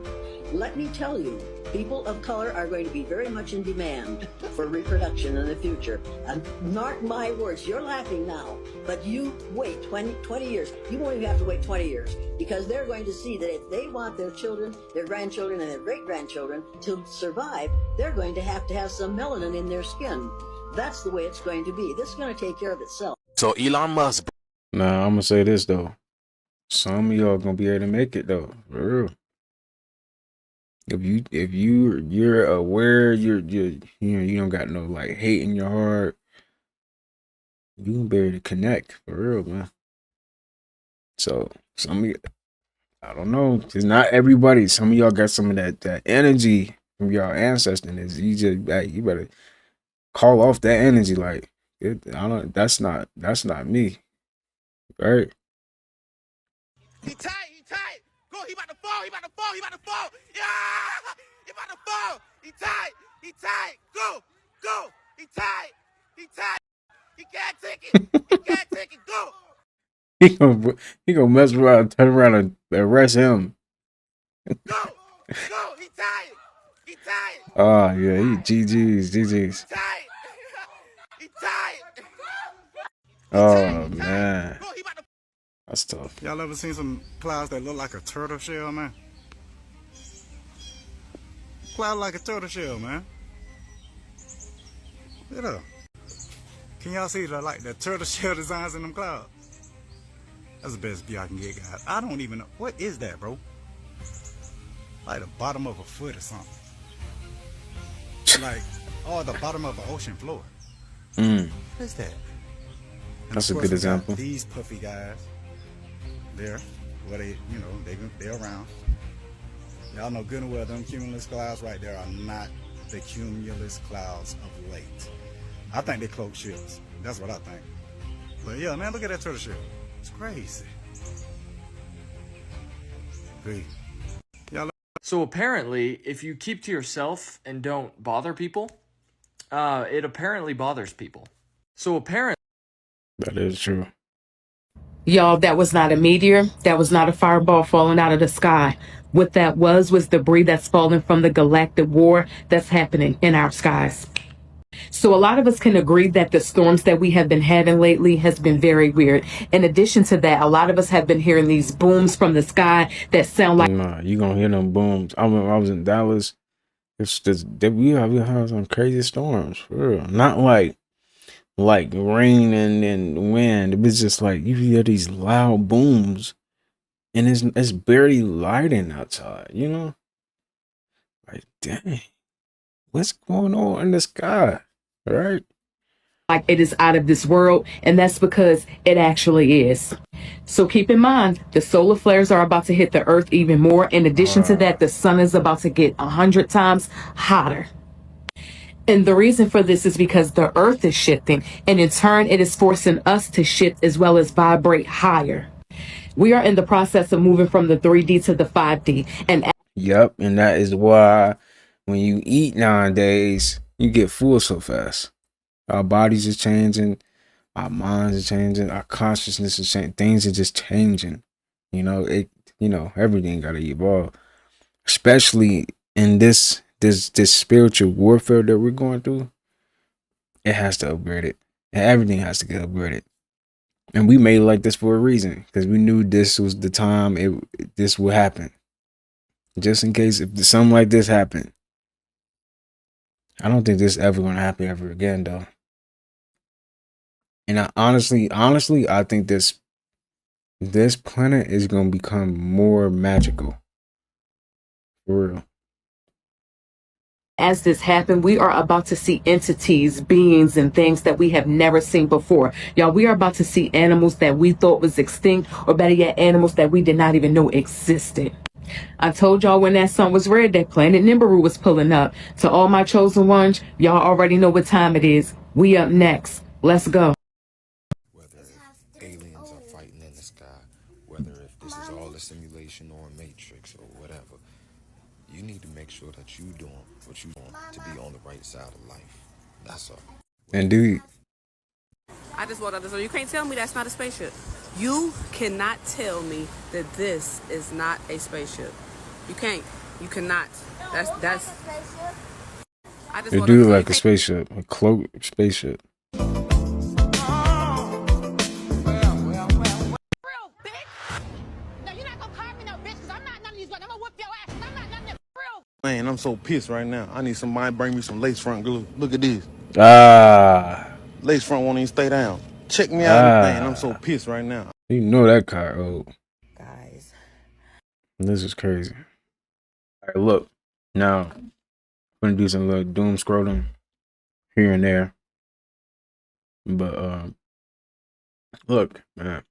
Speaker 2: Let me tell you, people of color are going to be very much in demand for reproduction in the future. And mark my words, you're laughing now, but you wait 20 years. You won't even have to wait 20 years, because they're going to see that if they want their children, their grandchildren, and their great-grandchildren to survive, they're going to have some melanin in their skin. That's the way it's going to be. This is going to take care of itself.
Speaker 3: So Elon Musk.
Speaker 1: Nah, I'm gonna say this though. Some of y'all gonna be able to make it though, for real. If you're aware, you know, you don't got no like hate in your heart, you gonna be able to connect for real, man. So some of you, I don't know, it's not everybody. Some of y'all got some of that energy from y'all ancestors. You just you better call off that energy. Like that's not me, right?
Speaker 19: He tight. Go, he about to fall. Yeah! He about to fall. He tight. Go. He tight. He can't take it. Go.
Speaker 1: He gonna mess around, turn around and arrest him.
Speaker 19: Go. He tight.
Speaker 1: Oh yeah, GG's.
Speaker 19: He tight.
Speaker 1: Oh man, that's tough.
Speaker 4: Y'all ever seen some clouds that look like a turtle shell, man? Cloud like a turtle shell, man. Look at that. Can y'all see the turtle shell designs in them clouds? That's the best view I can get, guys. I don't even know. What is that, bro? Like the bottom of a foot or something. Like, the bottom of an ocean floor. What is that? And
Speaker 1: That's
Speaker 4: of
Speaker 1: a
Speaker 4: course,
Speaker 1: good example.
Speaker 4: These puffy guys, they're around. Y'all know good and well them cumulus clouds right there are not the cumulus clouds of late. I think they cloak shields. That's what I think. But yeah, man, look at that turtle shell. It's crazy. Great.
Speaker 10: So apparently, if you keep to yourself and don't bother people, it apparently bothers people. So apparently...
Speaker 1: That is true.
Speaker 23: Y'all, that was not a meteor. That was not a fireball falling out of the sky. What that was debris that's falling from the galactic war that's happening in our skies. So a lot of us can agree that the storms that we have been having lately has been very weird. In addition to that, a lot of us have been hearing these booms from the sky that sound like...
Speaker 1: Nah, you gonna hear them booms. I was in Dallas. It's just we have some crazy storms, for real. Not like rain and wind. It was just like you hear these loud booms, and it's barely lighting outside. You know, like dang, what's going on in the sky, right?
Speaker 23: Like it is out of this world, and that's because it actually is. So keep in mind, the solar flares are about to hit the earth even more. In addition to that, the sun is about to get 100 times hotter. And the reason for this is because the earth is shifting, and in turn, it is forcing us to shift as well as vibrate higher. We are in the process of moving from the 3D to the 5D. And
Speaker 1: yep, and that is why when you eat nowadays, you get full so fast. Our bodies are changing, our minds are changing, our consciousness is changing. Things are just changing. Everything gotta evolve. Especially in this spiritual warfare that we're going through, it has to upgrade it. And everything has to get upgraded. And we made it like this for a reason, because we knew this was the time this would happen. Just in case if something like this happened. I don't think this is ever going to happen ever again, though. And I honestly, I think this planet is going to become more magical. For real.
Speaker 23: as this happened, we are about to see entities, beings, and things that we have never seen before. Y'all, we are about to see animals that we thought was extinct, or better yet, animals that we did not even know existed. I told y'all when that sun was red that Planet Nibiru was pulling up. To all my chosen ones, y'all already know what time it is. We up next. Let's go.
Speaker 17: Whether aliens are fighting in the sky, whether if this is all a
Speaker 3: simulation or a matrix or whatever. You need to make sure that you doing what you doing to be on the right side of life. That's all.
Speaker 1: Indeed.
Speaker 11: I just walked out the door. You can't tell me that's not a spaceship. You cannot tell me that this is not a spaceship. You can't. You cannot. That's. I just
Speaker 1: It
Speaker 11: walked out
Speaker 1: do
Speaker 11: the door.
Speaker 1: like a spaceship, a cloak spaceship.
Speaker 17: Man, I'm so pissed right now. I need somebody to bring me some lace front glue. Look at this.
Speaker 1: Ah.
Speaker 17: Lace front won't even stay down. Check me out. Man, I'm so pissed right now.
Speaker 1: You know that car old.
Speaker 19: Guys.
Speaker 1: This is crazy. All right, look. Now, I'm gonna do some little doom scrolling here and there. But look, man.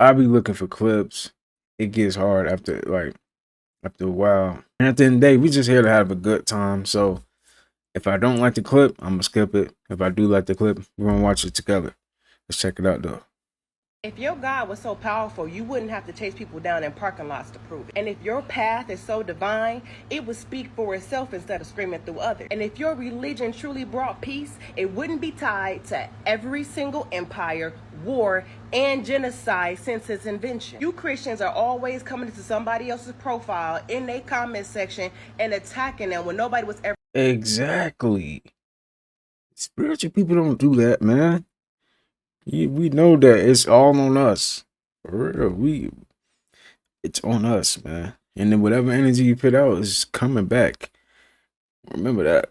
Speaker 1: I be looking for clips. It gets hard after a while. And at the end of the day, we just here to have a good time. So if I don't like the clip, I'm gonna skip it. If I do like the clip, we're gonna watch it together. Let's check it out though.
Speaker 12: If your God was so powerful, you wouldn't have to chase people down in parking lots to prove it. And if your path is so divine, it would speak for itself instead of screaming through others. And if your religion truly brought peace, it wouldn't be tied to every single empire, war, and genocide since its invention. You Christians are always coming to somebody else's profile in their comment section and attacking them when nobody was ever.
Speaker 1: Exactly. Spiritual people don't do that, man. We know that it's all on us. For real, it's on us, man. And then whatever energy you put out is coming back. Remember that.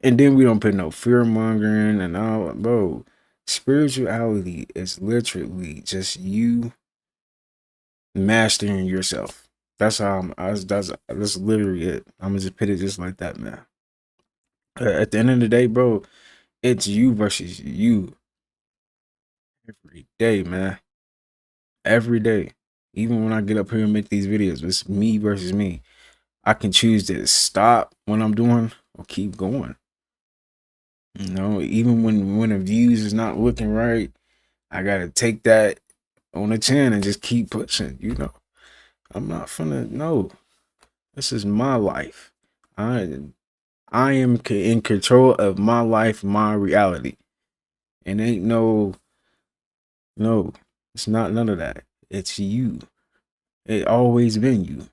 Speaker 1: And then we don't put no fear mongering and all, bro. Spirituality is literally just you mastering yourself. That's how that's literally it. I'm gonna just put it just like that, man. At the end of the day, bro, it's you versus you. Every day, man. Every day. Even when I get up here and make these videos, it's me versus me. I can choose to stop what I'm doing or keep going. You know, even when the views is not looking right, I gotta take that on the chin and just keep pushing, you know. I'm not finna, no. This is my life. I am in control of my life, my reality. And ain't no, it's not none of that. It's you. It always been you.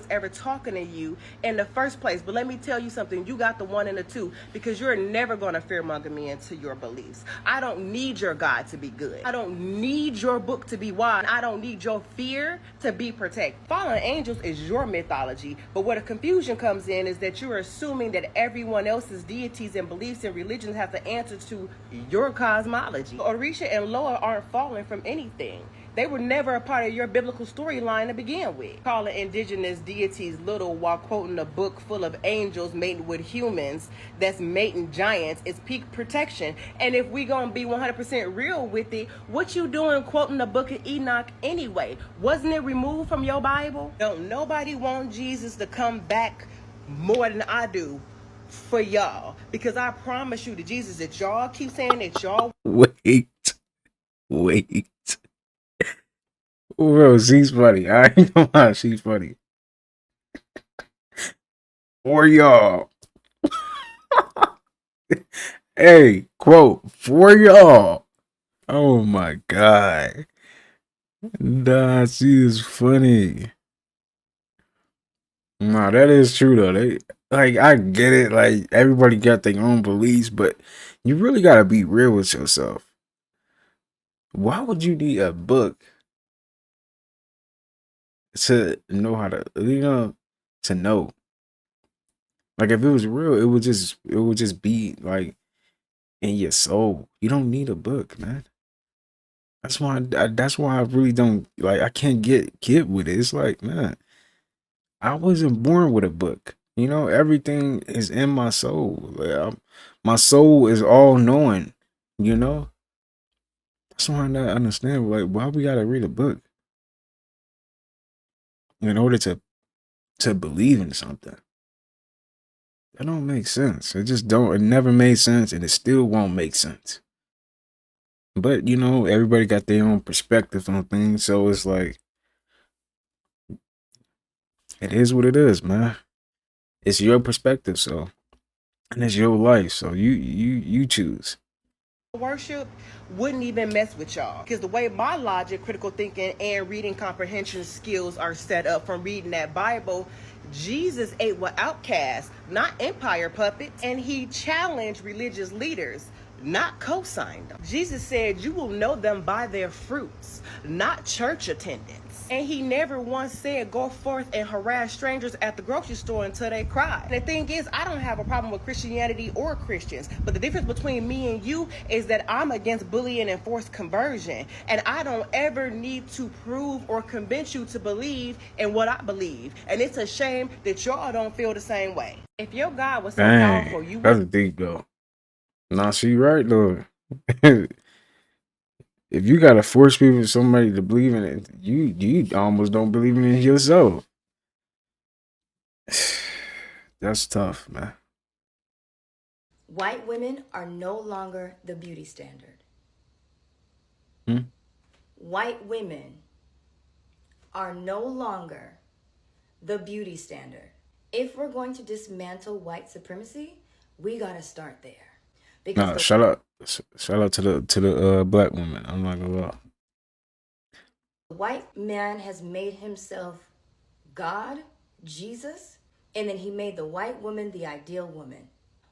Speaker 12: Ever talking to you in the first place. But let me tell you something, you got the one and the two, because you're never going to fearmonger me into your beliefs. I don't need your God to be good. I don't need your book to be wise. I don't need your fear to be protected. Fallen angels is your mythology, but where the confusion comes in is that you're assuming that everyone else's deities and beliefs and religions have the answer to your cosmology. Orisha and Loa aren't fallen from anything. They were never a part of your biblical storyline to begin with. Calling indigenous deities little while quoting a book full of angels mating with humans that's mating giants is peak protection. And if we gonna be 100% real with it, what you doing quoting the book of Enoch anyway? Wasn't it removed from your Bible? Don't nobody want Jesus to come back more than I do for y'all. Because I promise you, the Jesus that y'all keep saying that y'all...
Speaker 1: Wait. Bro, she's funny. I ain't gonna lie, she's funny. For y'all. Hey, quote, for y'all. Oh my God. Nah, she is funny. Nah, that is true though. I get it. Like, everybody got their own beliefs, but you really gotta be real with yourself. Why would you need a book to know how to, to know? Like, if it was real, it would just be like in your soul. You don't need a book, man. That's why I really don't, like, I can't get with it. It's like, man, I wasn't born with a book. You know, everything is in my soul. Like, my soul is all knowing, you know? That's why I don't understand, like, why we gotta read a book in order to believe in something. That don't make sense. It just don't. It never made sense, and it still won't make sense. But you know, everybody got their own perspectives on things, so it's like it is what it is, man. It's your perspective, so and it's your life, so you choose.
Speaker 12: Worship wouldn't even mess with y'all, because the way my logic, critical thinking, and reading comprehension skills are set up from reading that Bible, Jesus ate with outcasts, not empire puppets, and he challenged religious leaders, not co-signed them. Jesus said you will know them by their fruits, not church attendance. And he never once said go forth and harass strangers at the grocery store until they cry. And the thing is, I don't have a problem with Christianity or Christians, but the difference between me and you is that I'm against bullying and forced conversion, and I don't ever need to prove or convince you to believe in what I believe. And it's a shame that y'all don't feel the same way. If your God was so powerful, you
Speaker 1: That's
Speaker 12: would.
Speaker 1: deep though. Nah, she right though. If you gotta force people, somebody to believe in it, you almost don't believe in it yourself. That's tough, man.
Speaker 6: White women are no longer the beauty standard. White women are no longer the beauty standard. If we're going to dismantle white supremacy, we gotta start there.
Speaker 1: Nah, shout out to the black woman. I'm not gonna lie.
Speaker 6: The white man has made himself God, Jesus, and then he made the white woman the ideal woman.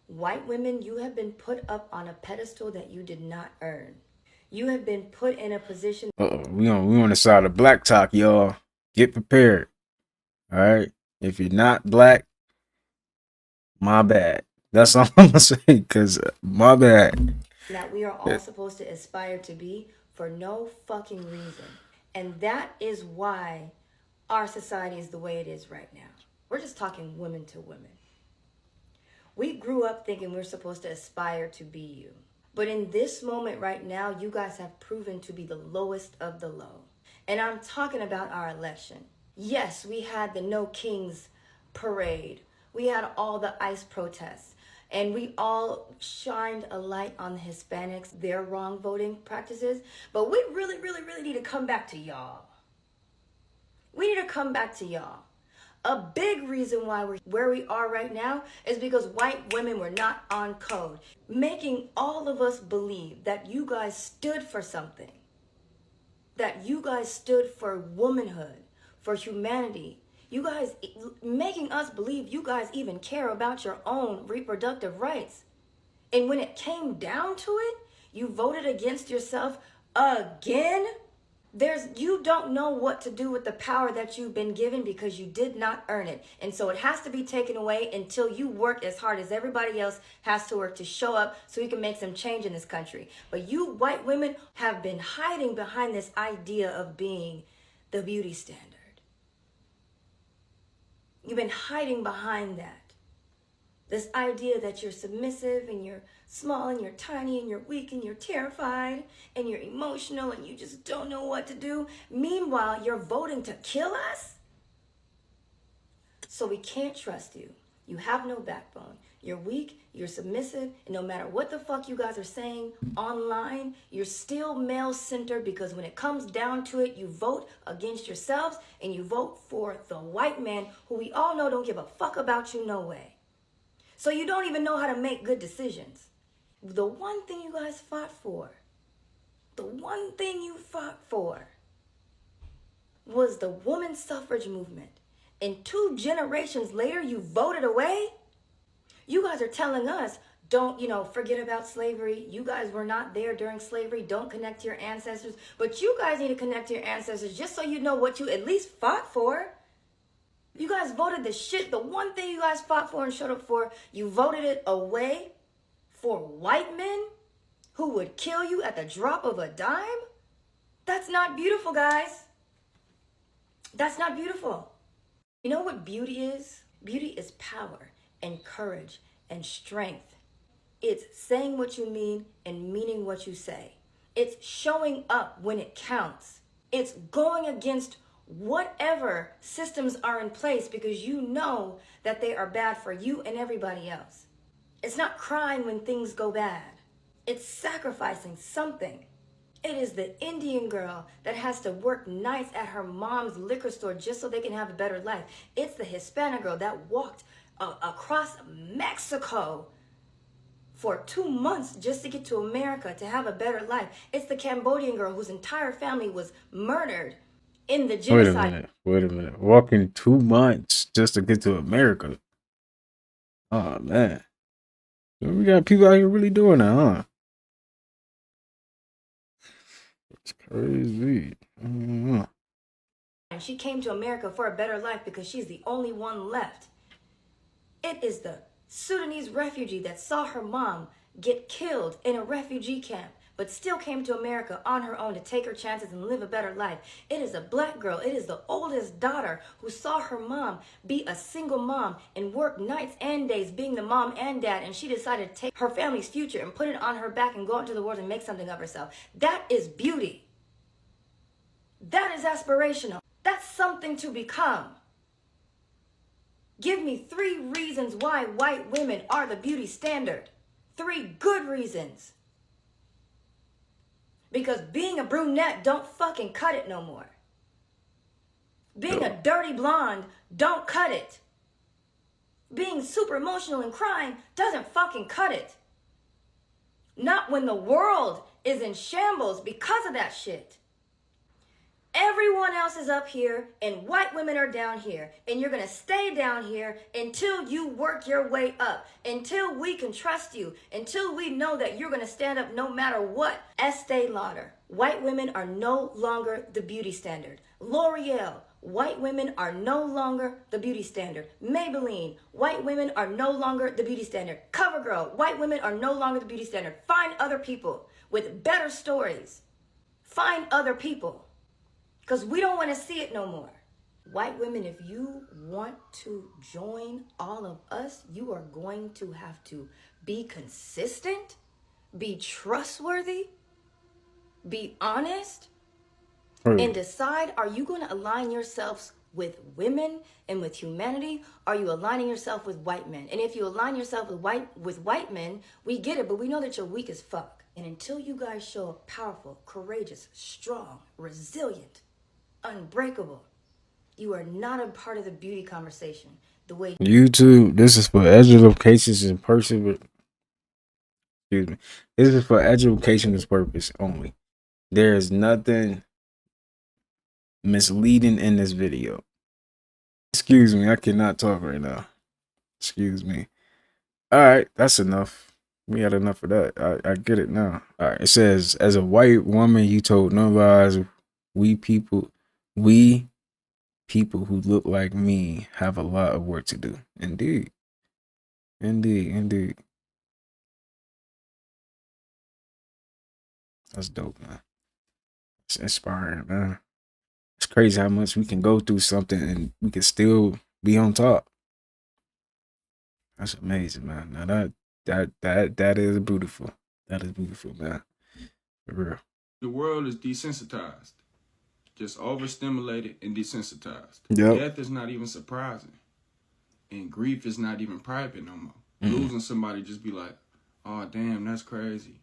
Speaker 6: White women, you have been put up on a pedestal that you did not earn. You have been put in a position.
Speaker 1: We on the side of black talk, y'all. Get prepared. All right. If you're not black, my bad. That's all I'm gonna say. Cause my bad.
Speaker 6: That we are all supposed to aspire to be for no fucking reason. And that is why our society is the way it is right now. We're just talking women to women. We grew up thinking we're supposed to aspire to be you. But in this moment right now, you guys have proven to be the lowest of the low. And I'm talking about our election. Yes, we had the No Kings parade. We had all the ICE protests. And we all shined a light on the Hispanics, their wrong voting practices. But we really, really, really need to come back to y'all. We need to come back to y'all. A big reason why we're where we are right now is because white women were not on code, making all of us believe that you guys stood for something, that you guys stood for womanhood, for humanity. You guys making us believe you guys even care about your own reproductive rights. And when it came down to it, you voted against yourself again. You don't know what to do with the power that you've been given because you did not earn it. And so it has to be taken away until you work as hard as everybody else has to work to show up so we can make some change in this country. But you white women have been hiding behind this idea of being the beauty standard. You've been hiding behind that. This idea that you're submissive and you're small and you're tiny and you're weak and you're terrified and you're emotional and you just don't know what to do. Meanwhile, you're voting to kill us? So we can't trust you. You have no backbone. You're weak, you're submissive, and no matter what the fuck you guys are saying online, you're still male-centered because when it comes down to it, you vote against yourselves and you vote for the white man who we all know don't give a fuck about you no way. So you don't even know how to make good decisions. The one thing you guys fought for, was the women's suffrage movement. And 2 generations later, you voted away? You guys are telling us, don't, forget about slavery. You guys were not there during slavery. Don't connect to your ancestors. But you guys need to connect to your ancestors just so you know what you at least fought for. You guys voted the one thing you guys fought for and showed up for, you voted it away for white men who would kill you at the drop of a dime? That's not beautiful, guys. That's not beautiful. You know what beauty is? Beauty is power and courage and strength. It's saying what you mean and meaning what you say. It's showing up when it counts. It's going against whatever systems are in place because you know that they are bad for you and everybody else. It's not crying when things go bad. It's sacrificing something. It is the Indian girl that has to work nights at her mom's liquor store just so they can have a better life. It's the Hispanic girl that walked across Mexico for 2 months just to get to America to have a better life. It's the Cambodian girl whose entire family was murdered in the genocide.
Speaker 1: Wait a minute. Walking 2 months just to get to America. Oh man. We got people out here really doing that, huh? It's crazy.
Speaker 6: And she came to America for a better life because she's the only one left. It is the Sudanese refugee that saw her mom get killed in a refugee camp, but still came to America on her own to take her chances and live a better life. It is a black girl. It is the oldest daughter who saw her mom be a single mom and work nights and days being the mom and dad, and she decided to take her family's future and put it on her back and go out into the world and make something of herself. That is beauty. That is aspirational. That's something to become. Give me 3 reasons why white women are the beauty standard. 3 good reasons. Because being a brunette don't fucking cut it no more. Being a dirty blonde don't cut it. Being super emotional and crying doesn't fucking cut it. Not when the world is in shambles because of that shit. Everyone else is up here and white women are down here, and you're gonna stay down here until you work your way up, until we can trust you, until we know that you're gonna stand up no matter what. Estee Lauder, white women are no longer the beauty standard. L'Oreal, white women are no longer the beauty standard. Maybelline, white women are no longer the beauty standard. CoverGirl, white women are no longer the beauty standard. Find other people with better stories. Find other people. Because we don't want to see it no more. White women, if you want to join all of us, you are going to have to be consistent, be trustworthy, be honest, and decide, are you going to align yourselves with women and with humanity? Are you aligning yourself with white men? And if you align yourself with white men, we get it, but we know that you're weak as fuck. And until you guys show up powerful, courageous, strong, resilient, unbreakable, you are not a part of the beauty conversation. The way
Speaker 1: YouTube, this is for education in person, but excuse me. This is for educational purpose only. There is nothing misleading in this video. Excuse me, I cannot talk right now. Excuse me. Alright, that's enough. We had enough of that. I get it now. Alright, it says, as a white woman, you told none of us, we people who look like me have a lot of work to do. Indeed. Indeed. That's dope, man. It's inspiring, man. It's crazy how much we can go through something and we can still be on top. That's amazing, man. Now that is beautiful. That is beautiful, man. For real.
Speaker 17: The world is desensitized. Just overstimulated and desensitized.
Speaker 1: Yep.
Speaker 17: Death is not even surprising. And grief is not even private no more. Losing somebody just be like, oh, damn, that's crazy.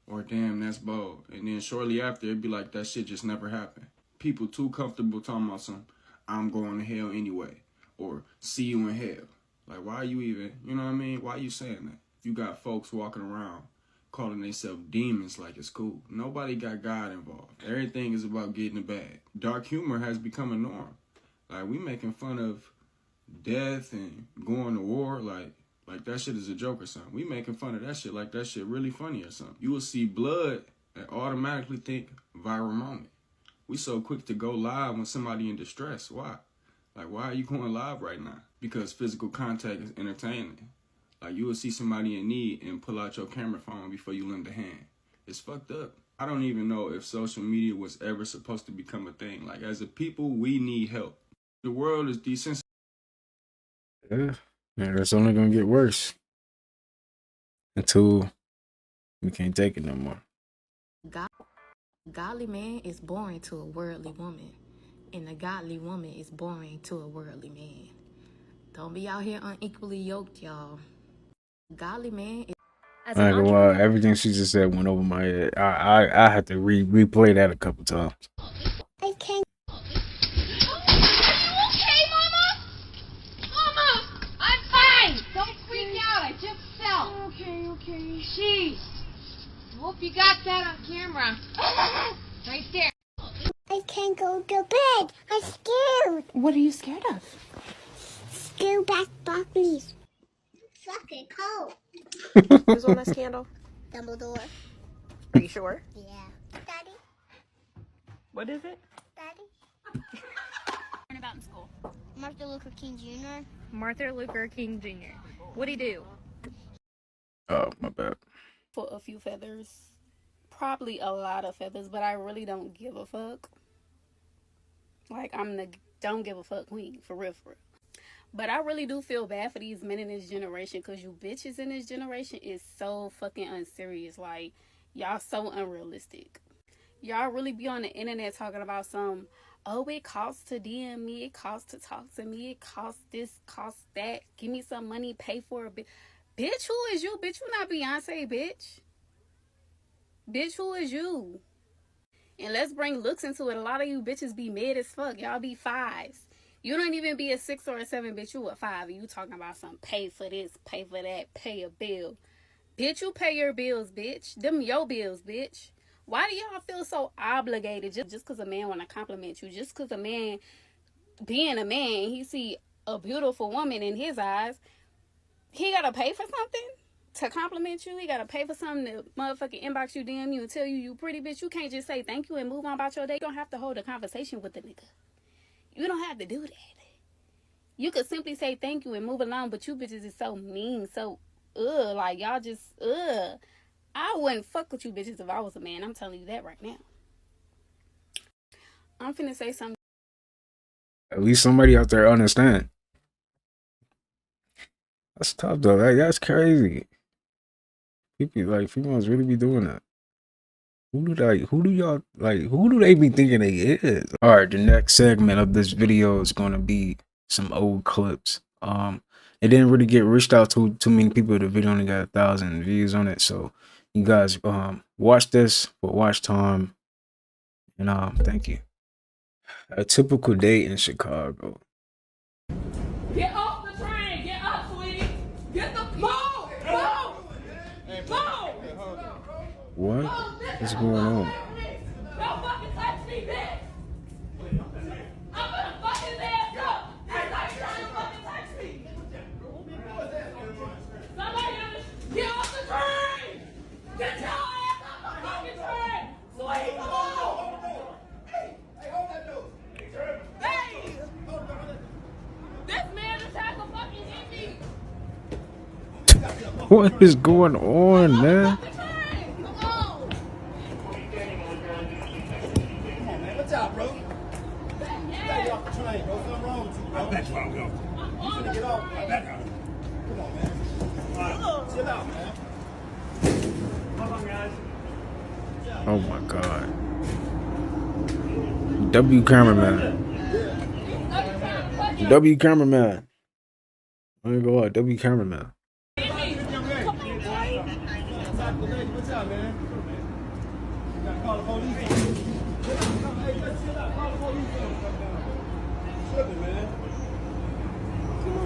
Speaker 17: Or damn, that's bold. And then shortly after, it'd be like, that shit just never happened. People too comfortable talking about some, I'm going to hell anyway. Or see you in hell. Like, why are you even, you know what I mean? Why are you saying that? You got folks walking around calling themselves demons like it's cool. Nobody got God involved. Everything is about getting it bad. Dark humor has become a norm. Like, we making fun of death and going to war like that shit is a joke or something. We making fun of that shit like that shit really funny or something. You will see blood and automatically think viral moment. We so quick to go live when somebody in distress. Why? Like, why are you going live right now? Because physical contact is entertaining. Like, you will see somebody in need and pull out your camera phone before you lend a hand. It's fucked up. I don't even know if social media was ever supposed to become a thing. Like, as a people, we need help. The world is desensitized.
Speaker 1: Yeah, it's only gonna get worse until we can't take it no more.
Speaker 7: Godly man is boring to a worldly woman.
Speaker 6: And a godly woman is boring to a worldly man. Don't be out here unequally yoked, y'all. Godly man is... As
Speaker 1: I
Speaker 6: an
Speaker 1: ain't gonna lie,
Speaker 6: entrepreneur...
Speaker 1: everything she just said went over my head. I had to replay that a couple times.
Speaker 7: I can't.
Speaker 8: Okay, Mama? Mama, I'm fine. Don't freak out. I just fell. Okay. Jeez. Hope you got that on camera. Right there.
Speaker 7: I can't go to bed. I'm scared.
Speaker 6: What are you scared of?
Speaker 7: Scared back please. Fucking cold.
Speaker 12: Who's on that scandal?
Speaker 7: Dumbledore.
Speaker 12: Are you sure?
Speaker 7: Yeah. Daddy.
Speaker 12: What is it?
Speaker 7: Daddy.
Speaker 8: Learn about in school.
Speaker 7: Martin Luther King Jr.
Speaker 8: Martin Luther King Jr. What'd he do?
Speaker 1: Oh, my bad.
Speaker 9: For a few feathers. Probably a lot of feathers, but I really don't give a fuck. Like, I'm the don't give a fuck queen, for real. But I really do feel bad for these men in this generation, because you bitches in this generation is so fucking unserious. Like, y'all so unrealistic. Y'all really be on the internet talking about some, oh, it costs to DM me, it costs to talk to me, it costs this, costs that, give me some money, pay for a bit. Bitch, who is you? Bitch, you not Beyonce, bitch. Bitch, who is you? And let's bring looks into it. A lot of you bitches be mid as fuck. Y'all be 5s. You don't even be a 6 or a 7, bitch. You a 5. You talking about some pay for this, pay for that, pay a bill. Bitch, you pay your bills, bitch. Them your bills, bitch. Why do y'all feel so obligated just because a man want to compliment you? Just because a man, being a man, he see a beautiful woman in his eyes, he got to pay for something to compliment you? He got to pay for something to motherfucking inbox you, DM you, and tell you pretty, bitch? You can't just say thank you and move on about your day. You don't have to hold a conversation with the nigga. You don't have to do that. You could simply say thank you and move along, but you bitches is so mean, so, like, y'all just, I wouldn't fuck with you bitches if I was a man. I'm telling you that right now. I'm finna say something.
Speaker 1: At least somebody out there understand. That's tough, though. That's crazy. People, like, females really be doing that. Who do they be thinking they is? All right, the next segment of this video is going to be some old clips. It didn't really get reached out to too many people. The video only got 1,000 views on it. So you guys watch this for watch time. And thank you. A typical day in Chicago.
Speaker 8: Get off the train. Get up, sweetie. Get the move.
Speaker 1: What is going on?
Speaker 8: Don't fucking touch me, bitch. I'm gonna fuck his ass up. Everybody trying to fucking touch me. Somebody get off the train. Get your ass off the fucking train. Sweetie, come on. Hey, hold that door. Hey. This man is trying to fucking hit me.
Speaker 1: What is going on, man?
Speaker 14: What's up, bro? You gotta get off the train, bro. Something wrong with you, bro. I bet you I'll go. You finna get off. I bet I'll go. Come on, man. All right. Chill out, man. Come on, guys.
Speaker 1: Oh my God. W cameraman. W cameraman. I ain't gonna lie, W cameraman.
Speaker 14: What's up, man? You gotta call the police. Hey, just chill out. Call the police. Tripping, man. Come on.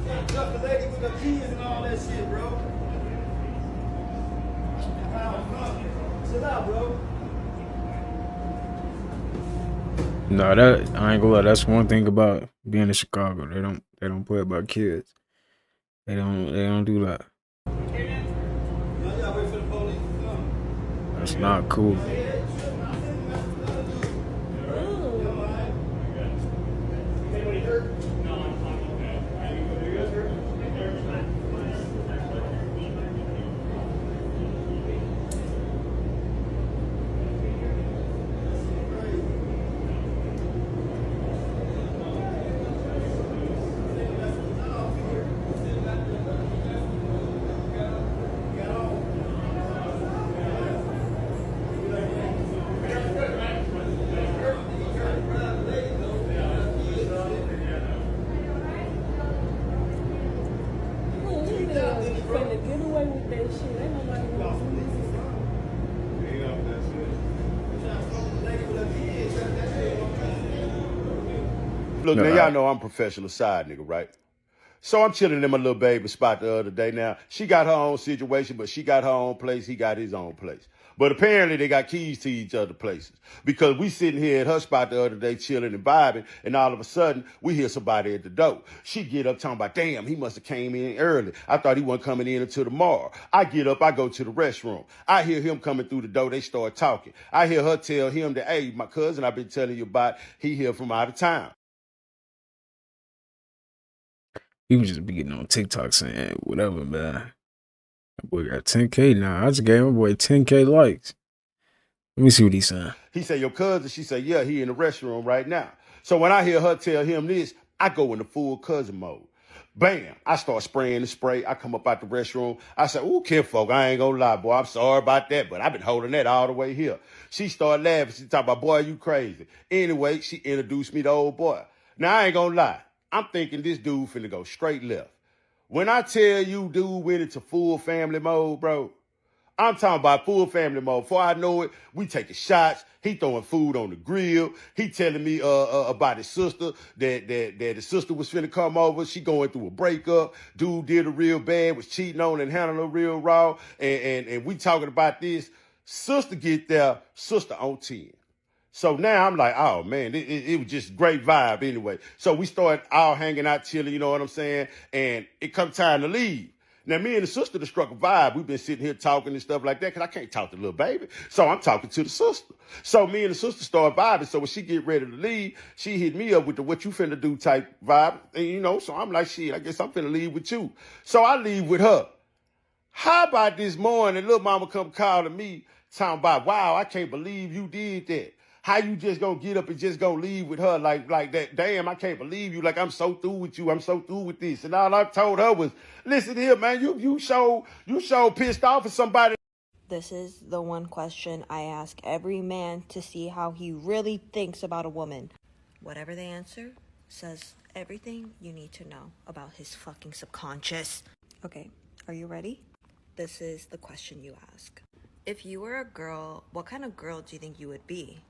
Speaker 14: Can't trust the lady with the keys and all that shit, bro. Chill out, bro.
Speaker 1: No, that I ain't gonna lie. That's one thing about being in Chicago. They don't play about kids. They don't do that. That's not cool.
Speaker 13: Look, now y'all know I'm a professional side nigga, right? So I'm chilling in my little baby spot the other day. Now, she got her own situation, but she got her own place. He got his own place. But apparently they got keys to each other places. Because we sitting here at her spot the other day chilling and vibing, and all of a sudden, we hear somebody at the door. She get up talking about, damn, he must have came in early. I thought he wasn't coming in until tomorrow. I get up, I go to the restroom. I hear him coming through the door. They start talking. I hear her tell him that, hey, my cousin I've been telling you about, he here from out of town.
Speaker 1: He was just be getting on TikTok saying whatever, man. That boy got 10K now. I just gave my boy 10K likes. Let me see what he's saying.
Speaker 13: He said, your cousin? She said, yeah, he in the restroom right now. So when I hear her tell him this, I go into full cousin mode. Bam, I start spraying the spray. I come up out the restroom. I said, ooh, kinfolk, I ain't gonna lie, boy. I'm sorry about that, but I've been holding that all the way here. She started laughing. She talked about, boy, you crazy. Anyway, she introduced me to old boy. Now, I ain't gonna lie. I'm thinking this dude finna go straight left. When I tell you dude went into full family mode, bro, I'm talking about full family mode. Before I know it, we taking shots. He throwing food on the grill. He telling me about his sister, that his sister was finna come over. She going through a breakup. Dude did her real bad, was cheating on and handling her real raw. And we talking about this. Sister get there, sister on 10. So now I'm like, oh, man, it was just great vibe anyway. So we started all hanging out, chilling, you know what I'm saying? And it come time to leave. Now, me and the sister that struck a vibe. We've been sitting here talking and stuff like that because I can't talk to the little baby. So I'm talking to the sister. So me and the sister start vibing. So when she get ready to leave, she hit me up with the what you finna do type vibe. And, you know, so I'm like, shit, I guess I'm finna leave with you. So I leave with her. How about this morning, little mama come calling me talking about, wow, I can't believe you did that. How you just gonna get up and just gonna leave with her like that? Damn, I can't believe you. Like, I'm so through with you. I'm so through with this. And all I told her was, listen here, man, you so pissed off at somebody.
Speaker 15: This is the one question I ask every man to see how he really thinks about a woman. Whatever they answer says everything you need to know about his fucking subconscious. Okay, are you ready? This is the question you ask. If you were a girl, what kind of girl do you think you would be?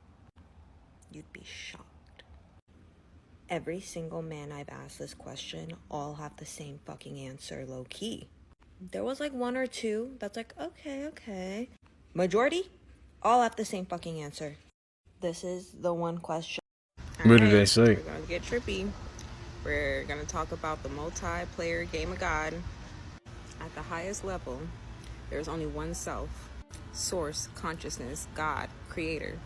Speaker 15: You'd be shocked. Every single man I've asked this question all have the same fucking answer, low key. There was like one or two that's like, okay. Majority, all have the same fucking answer. This is the one question.
Speaker 1: What did they say?
Speaker 11: We're gonna get trippy. We're gonna talk about the multiplayer game of God. At the highest level, there's only one self, source, consciousness, God, creator.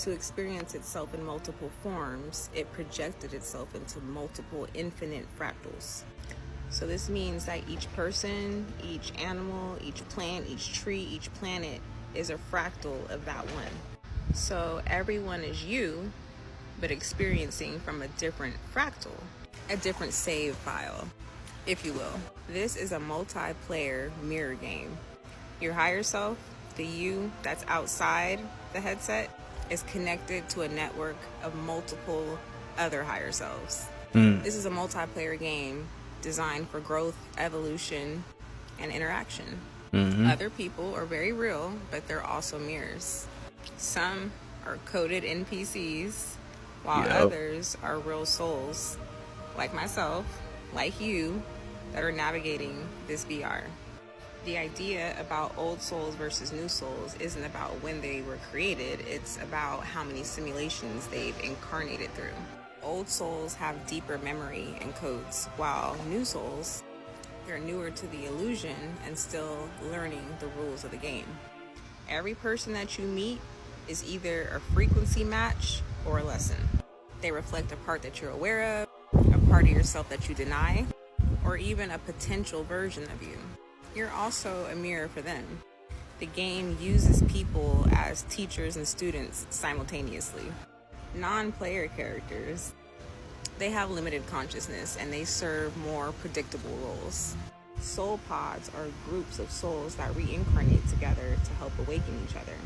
Speaker 11: To experience itself in multiple forms, it projected itself into multiple infinite fractals. So this means that each person, each animal, each plant, each tree, each planet is a fractal of that one. So everyone is you, but experiencing from a different fractal, a different save file, if you will. This is a multiplayer mirror game. Your higher self, the you that's outside the headset, is connected to a network of multiple other higher selves. This is a multiplayer game designed for growth, evolution, and interaction. Other people are very real, but they're also mirrors. Some are coded NPCs, while others are real souls, like myself, like you, that are navigating this VR. The idea about old souls versus new souls isn't about when they were created, it's about how many simulations they've incarnated through. Old souls have deeper memory and codes, while new souls, they're newer to the illusion and still learning the rules of the game. Every person that you meet is either a frequency match or a lesson. They reflect a part that you're aware of, a part of yourself that you deny, or even a potential version of you. You're also a mirror for them. The game uses people as teachers and students simultaneously. Non-player characters, they have limited consciousness and they serve more predictable roles. Soul pods are groups of souls that reincarnate together to help awaken each other.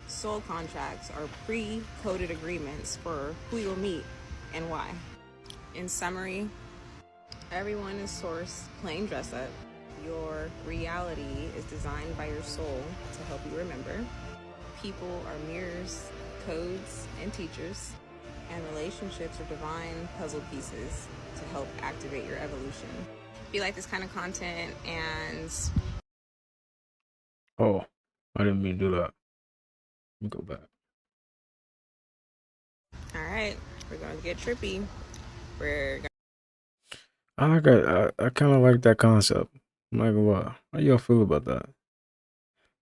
Speaker 11: Soul contracts are pre-coded agreements for who you'll meet and why. In summary, everyone is source playing dress up. Your reality is designed by your soul to help you remember. People are mirrors, codes, and teachers.
Speaker 16: and relationships are divine puzzle pieces to help activate your evolution. If you like this kind of content and...
Speaker 1: Oh, I didn't mean to do that. Let me go back.
Speaker 16: All right, we're going to get trippy. We're
Speaker 1: I kind of like that concept. I'm not gonna lie. How y'all feel about that?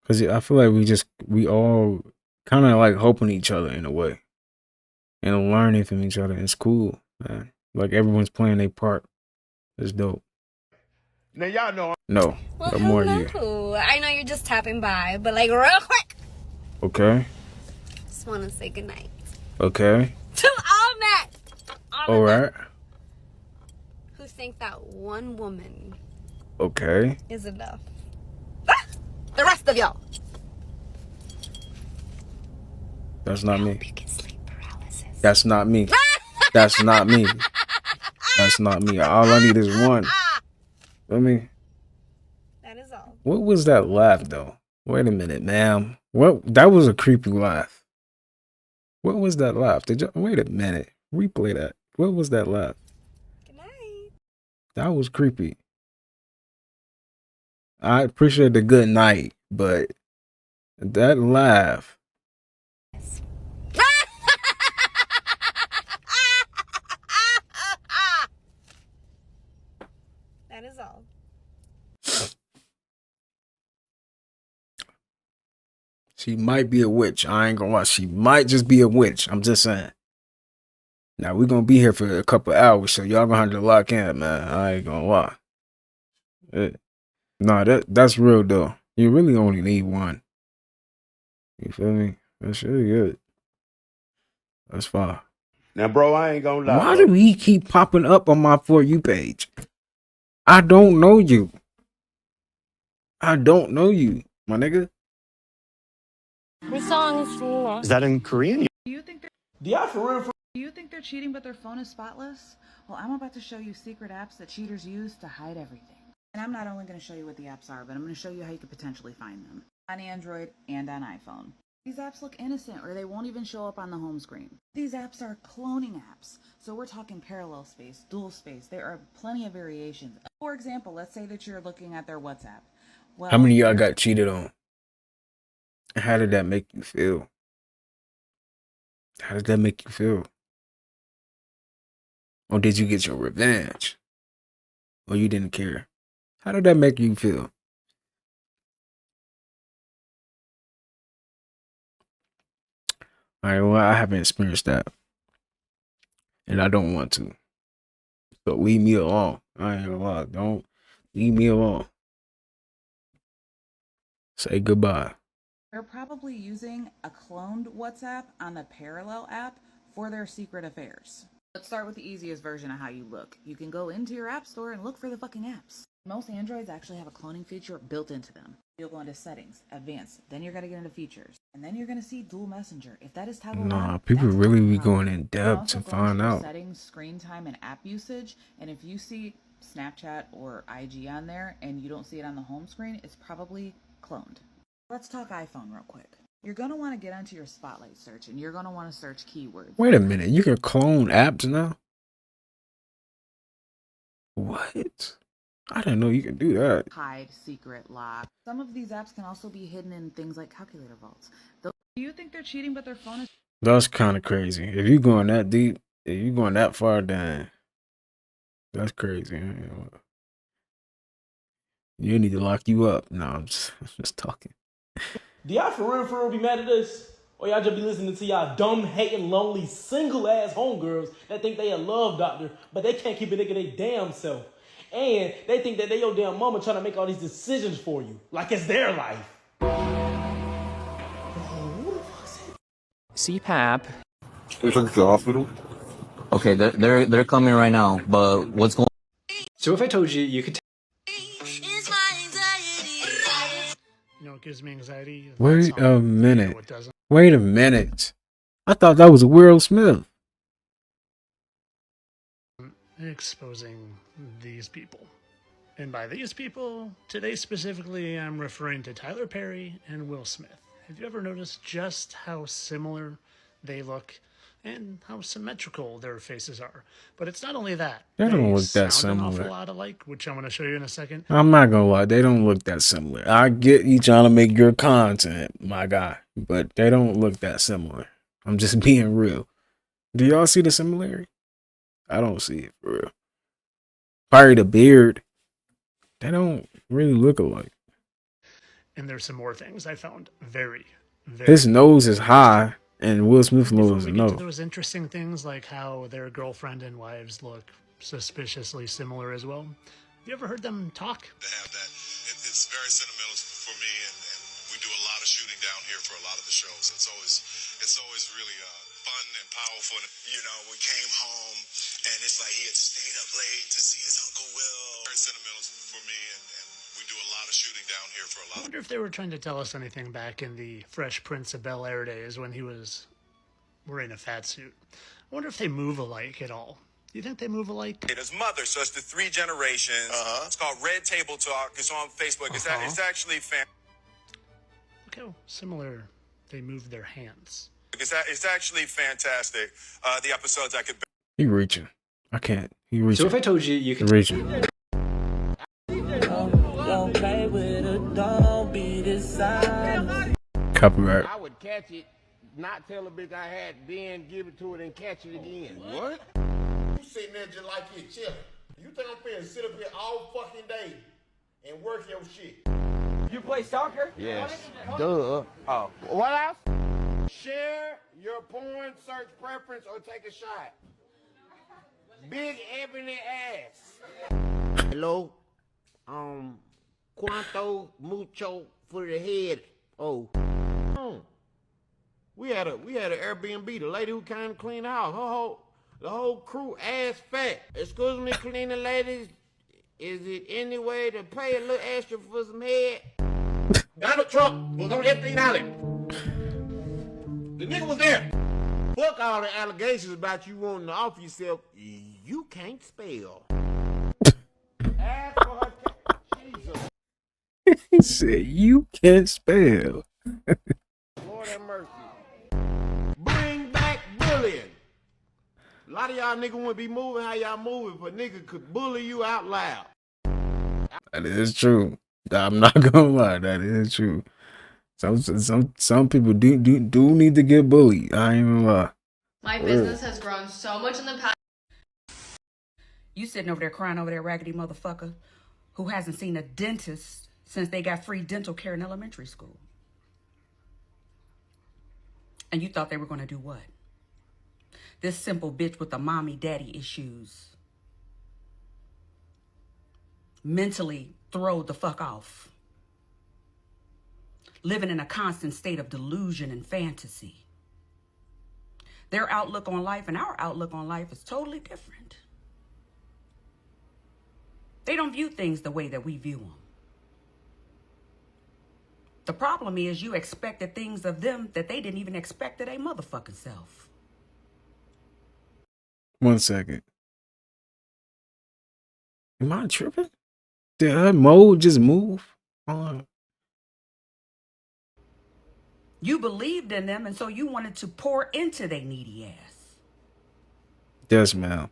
Speaker 1: Because I feel like we all kind of like helping each other in a way and learning from each other. It's cool, man. Like everyone's playing their part. It's dope.
Speaker 13: Now y'all know.
Speaker 1: No,
Speaker 18: Well,
Speaker 1: I'm more you.
Speaker 18: hello. I know you're just tapping by, but like real quick,
Speaker 1: Okay.
Speaker 18: just want to say goodnight
Speaker 1: Okay.
Speaker 18: to all men.
Speaker 1: All right.
Speaker 18: Who think that one woman
Speaker 1: Okay.
Speaker 18: is enough. Ah! The rest of y'all.
Speaker 1: That's not me. That's not me. That's not me. That's not me. All I need is one. Let me.
Speaker 18: That is all.
Speaker 1: What was that laugh though? Wait a minute, ma'am. What? That was a creepy laugh. What was that laugh? Did you wait a minute? Replay that. What was that laugh?
Speaker 18: Good night.
Speaker 1: That was creepy. I appreciate the good night, but that laugh.
Speaker 18: That is all.
Speaker 1: She might be a witch. I ain't gonna lie. She might just be a witch. I'm just saying. Now we're gonna be here for a couple hours, so y'all gonna have to lock in, man. I ain't gonna lie. Nah, that's real though. You really only need one. You feel me? That's really good. That's fine.
Speaker 13: Now, bro, I ain't gonna lie.
Speaker 1: Why do he keep popping up on my For You page? I don't know you. I don't know you, my nigga.
Speaker 21: Is that in Korean?
Speaker 24: Do you think they're cheating but their phone is spotless? Well, I'm about to show you secret apps that cheaters use to hide everything. And I'm not only going to show you what the apps are, but I'm going to show you how you could potentially find them on Android and on iPhone. These apps look innocent or they won't even show up on the home screen. These apps are cloning apps. So we're talking parallel space, dual space. There are plenty of variations. For example, let's say that you're looking at their WhatsApp. Well,
Speaker 1: How many of y'all got cheated on? How did that make you feel? How did that make you feel? Or did you get your revenge? Or you didn't care? How did that make you feel? All right, well, I haven't experienced that. And I don't want to. So leave me alone. I ain't gonna lie. Don't leave me alone. Say goodbye.
Speaker 24: They're probably using a cloned WhatsApp on the Parallel app for their secret affairs. Let's start with the easiest version of how you look. You can go into your app store and look for the fucking apps. Most Androids actually have a cloning feature built into them. You'll go into settings, advanced, then you're gonna get into features, and then you're gonna see dual messenger. If that is toggled
Speaker 1: Nah,
Speaker 24: on,
Speaker 1: people
Speaker 24: that's
Speaker 1: really be
Speaker 24: a problem.
Speaker 1: going in
Speaker 24: You can
Speaker 1: depth
Speaker 24: also
Speaker 1: to
Speaker 24: go
Speaker 1: find
Speaker 24: into your
Speaker 1: out.
Speaker 24: settings, screen time, and app usage, and if you see Snapchat or IG on there and you don't see it on the home screen, it's probably cloned. Let's talk iPhone real quick. You're going to want to get onto your Spotlight search and you're going to want to search keywords.
Speaker 1: Wait a minute. You can clone apps now? What? I didn't know you could do that.
Speaker 24: Hide, secret, lock. Some of these apps can also be hidden in things like calculator vaults. Do you think they're cheating but their phone is...
Speaker 1: That's kind of crazy. If you're going that deep, if you're going that far down, that's crazy. You need to lock you up. No, I'm just talking.
Speaker 25: Do y'all for real be mad at us? Or y'all just be listening to y'all dumb, hating, lonely, single-ass homegirls that think they a love doctor, but they can't keep a nigga they damn self. And they think that they your damn mama trying to make all these decisions for you. Like it's their life.
Speaker 26: CPAP.
Speaker 27: You took it to the hospital?
Speaker 26: Okay, they're coming right now, but what's going on? So if I told you, you could
Speaker 28: You know what gives me anxiety?
Speaker 1: Wait a minute. Wait a minute. I thought that was Will Smith.
Speaker 28: Exposing these people. And by these people, today specifically, I'm referring to Tyler Perry and Will Smith. Have you ever noticed just how similar they look? and how symmetrical their faces are. But it's not only that.
Speaker 1: They don't look that
Speaker 28: sound an awful
Speaker 1: similar.
Speaker 28: lot alike, which I'm going to show you in a second.
Speaker 1: I'm not gonna lie, they don't look that similar. I get you trying to make your content, my guy, but they don't look that similar. I'm just being real. Do y'all see the similarity? I don't see it for real. Probably the beard. They don't really look alike.
Speaker 28: And there's some more things I found very.
Speaker 1: His nose is high, and Will Smith's nose is
Speaker 28: We get to
Speaker 1: no.
Speaker 28: those interesting things like how their girlfriend and wives look suspiciously similar as well. You ever heard them talk?
Speaker 2: It's very sentimental for me, and we do a lot of shooting down here for a lot of the shows. It's always really fun and powerful. You know, we came home, and it's like he had stayed up late to see his Uncle Will. Very sentimental for me, and we do a lot of shooting down here for a lot.
Speaker 28: I wonder if they were trying to tell us anything back in the Fresh Prince of Bel-Air days when he was wearing a fat suit. I wonder if they move alike at all. Do you think they move alike?
Speaker 3: His mother, so it's the 3 generations. It's called Red Table Talk. It's on Facebook. It's actually
Speaker 28: Look how similar they move their hands.
Speaker 3: it's actually fantastic. The episodes I could.
Speaker 1: He reaching. I can't. He reaching.
Speaker 26: So if I told you, you can
Speaker 1: reaching.
Speaker 19: Don't play with it, don't be decided.
Speaker 1: Copyright.
Speaker 4: I would catch it, not tell a bitch I had, then give it to it and catch it again. What? You sitting there just like you're chilling. You think I'm finna sit up here all fucking day and work your shit?
Speaker 19: You play soccer?
Speaker 4: Yes. Duh. Oh. What else? Share your porn search preference or take a shot. Big ebony ass. Hello? Cuanto mucho for the head. Oh. We had an Airbnb. The lady who came to clean the house, the whole crew ass fat. Excuse me, cleaning ladies. Is it any way to pay a little extra for some head? Donald Trump was on Epstein Island. The nigga was there. Fuck all the allegations about you wanting to offer yourself. You can't spell. Ask for her. Jesus.
Speaker 1: He said, you can't spell.
Speaker 4: Lord have mercy. Bring back bullying. A lot of y'all niggas wouldn't be moving how y'all moving, but nigga could bully you out loud.
Speaker 1: That is true. I'm not gonna lie, that is true. Some people do need to get bullied. I ain't gonna lie.
Speaker 5: My business has grown so much in the past.
Speaker 10: You sitting over there crying over that raggedy motherfucker who hasn't seen a dentist since they got free dental care in elementary school. And you thought they were going to do what? This simple bitch with the mommy daddy issues. Mentally throw the fuck off. Living in a constant state of delusion and fantasy. Their outlook on life and our outlook on life is totally different. They don't view things the way that we view them. The problem is you expected things of them that they didn't even expect of their motherfucking self.
Speaker 1: 1 second. Am I tripping? Did her mode just move?
Speaker 10: You believed in them, and so you wanted to pour into their needy ass.
Speaker 1: Yes, ma'am.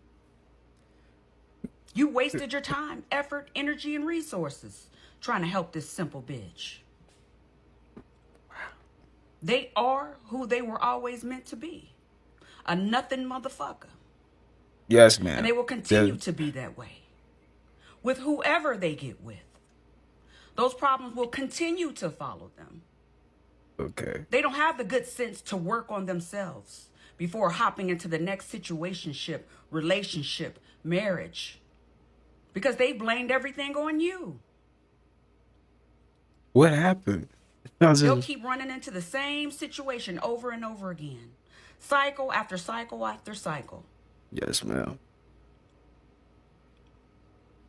Speaker 10: You wasted your time, effort, energy, and resources trying to help this simple bitch. They are who they were always meant to be. A nothing motherfucker.
Speaker 1: Yes, ma'am.
Speaker 10: And they will continue to be that way. With whoever they get with. Those problems will continue to follow them.
Speaker 1: Okay.
Speaker 10: They don't have the good sense to work on themselves before hopping into the next situationship, relationship, marriage. Because they blamed everything on you.
Speaker 1: What happened?
Speaker 10: They'll keep running into the same situation over and over again. Cycle after cycle after cycle.
Speaker 1: Yes, ma'am.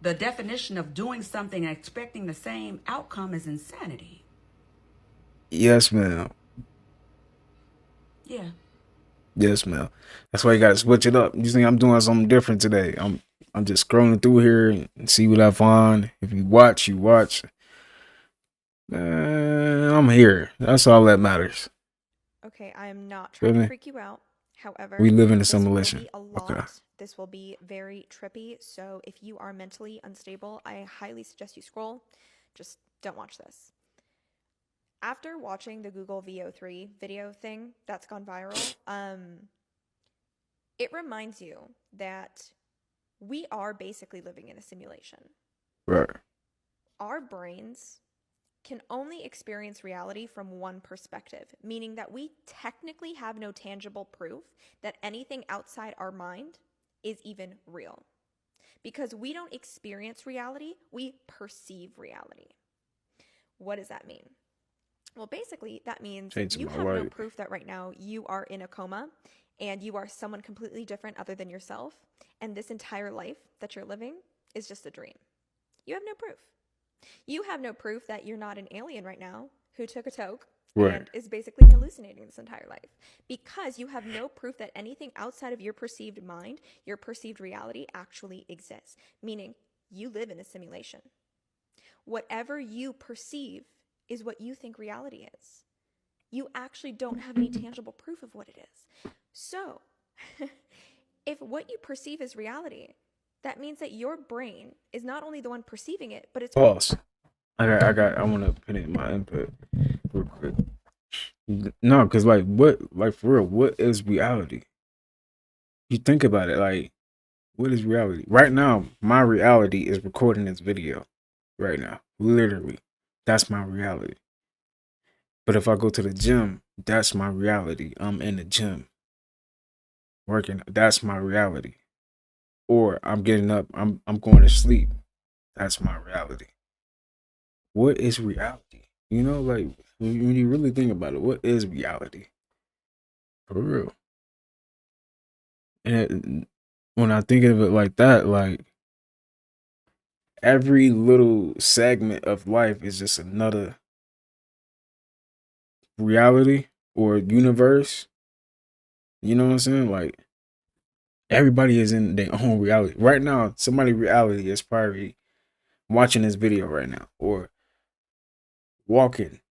Speaker 10: The definition of doing something and expecting the same outcome is insanity.
Speaker 1: Yes, ma'am.
Speaker 10: Yeah.
Speaker 1: Yes, ma'am. That's why you gotta switch it up. You think I'm doing something different today? I'm just scrolling through here and see what I find. If you watch, you watch. I'm here. That's all that matters.
Speaker 15: Okay, I am not
Speaker 1: Feel
Speaker 15: trying to
Speaker 1: me?
Speaker 15: freak you out.
Speaker 6: However,
Speaker 1: We live in a
Speaker 6: this will
Speaker 1: simulation.
Speaker 6: be a lot.
Speaker 1: Okay.
Speaker 6: This will be very trippy. So if you are mentally unstable, I highly suggest you scroll. Just don't watch this. After watching the Google VO3 video thing that's gone viral, it reminds you that we are basically living in a simulation.
Speaker 1: Right.
Speaker 6: Our brains can only experience reality from one perspective, meaning that we technically have no tangible proof that anything outside our mind is even real. Because we don't experience reality, we perceive reality. What does that mean? Well, basically, that means
Speaker 1: Changing
Speaker 6: you
Speaker 1: my
Speaker 6: have no
Speaker 1: life.
Speaker 6: proof that right now you are in a coma and you are someone completely different other than yourself, and this entire life that you're living is just a dream. You have no proof. You have no proof that you're not an alien right now who took a toke
Speaker 1: Right.
Speaker 6: and is basically hallucinating this entire life, because you have no proof that anything outside of your perceived mind, your perceived reality, actually exists, meaning you live in a simulation. Whatever you perceive is what you think reality is. You actually don't have any tangible proof of what it is. So, if what you perceive is reality, that means that your brain is not only the one perceiving it, but it's
Speaker 1: Pause. I want to put in my input real quick. No, because like for real, what is reality? You think about it, like, what is reality? Right now, my reality is recording this video. Right now, literally, that's my reality. But if I go to the gym, that's my reality. I'm in the gym working. That's my reality. Or I'm getting up. I'm going to sleep. That's my reality. What is reality? You know, like when you really think about it, what is reality? For real. And when I think of it like that, like every little segment of life is just another reality or universe. You know what I'm saying? Like everybody is in their own reality. Right now, somebody's reality is probably watching this video right now or walking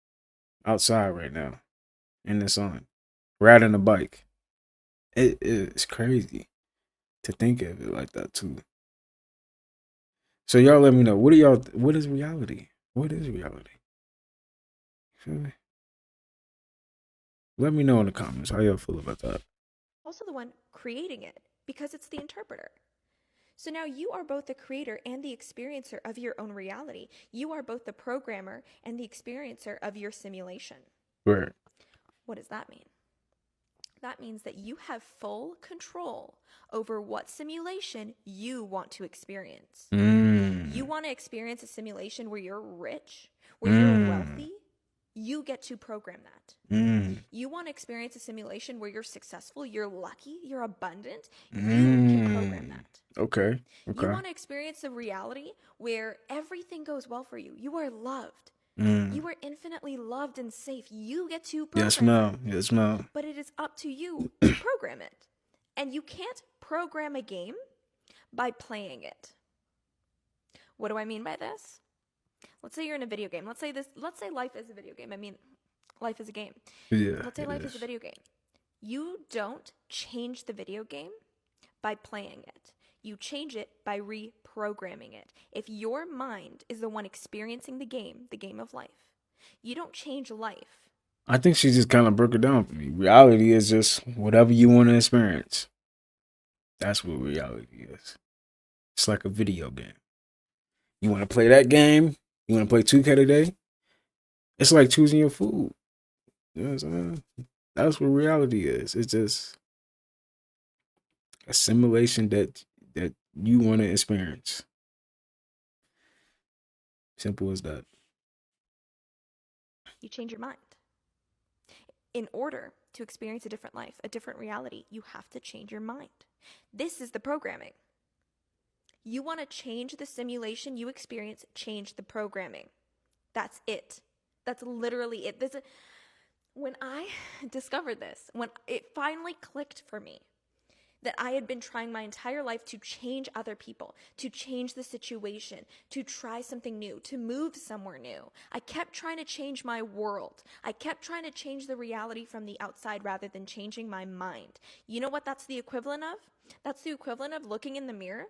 Speaker 1: outside right now in the sun, riding a bike. It's crazy to think of it like that too. So y'all let me know. What is reality? What is reality? Feel me? Let me know in the comments how y'all feel about that.
Speaker 6: also the one creating it, because it's the interpreter. So now you are both the creator and the experiencer of your own reality. You are both the programmer and the experiencer of your simulation.
Speaker 1: Right.
Speaker 6: What does that mean? That means that you have full control over what simulation you want to experience. You want to experience a simulation where you're rich, where you're wealthy, you get to program that. You want to experience a simulation where you're successful, you're lucky, you're abundant, you can program that.
Speaker 1: Okay.
Speaker 6: You want to experience a reality where everything goes well for you. You are loved. You are infinitely loved and safe. You get to program
Speaker 1: Yes, ma'am.
Speaker 6: it.
Speaker 1: Yes, ma'am.
Speaker 6: But it is up to you to program it. And you can't program a game by playing it. What do I mean by this? Let's say you're in a video game. Let's say life is a video game. I mean, life is a game.
Speaker 1: Yeah.
Speaker 6: Let's say life is a video game. You don't change the video game by playing it. You change it by reprogramming it. If your mind is the one experiencing the game of life, you don't change life.
Speaker 1: I think she just kind of broke it down for me. Reality is just whatever you want to experience. That's what reality is. It's like a video game. You want to play that game? You want to play 2K today? It's like choosing your food. You know what I'm saying? That's what reality is. It's just a simulation that you want to experience. Simple as that.
Speaker 6: You change your mind. In order to experience a different life, a different reality, you have to change your mind. This is the programming. You want to change the simulation you experience, change the programming. That's it. That's literally it. When I discovered this, when it finally clicked for me, that I had been trying my entire life to change other people, to change the situation, to try something new, to move somewhere new. I kept trying to change my world. I kept trying to change the reality from the outside rather than changing my mind. You know what that's the equivalent of? That's the equivalent of looking in the mirror,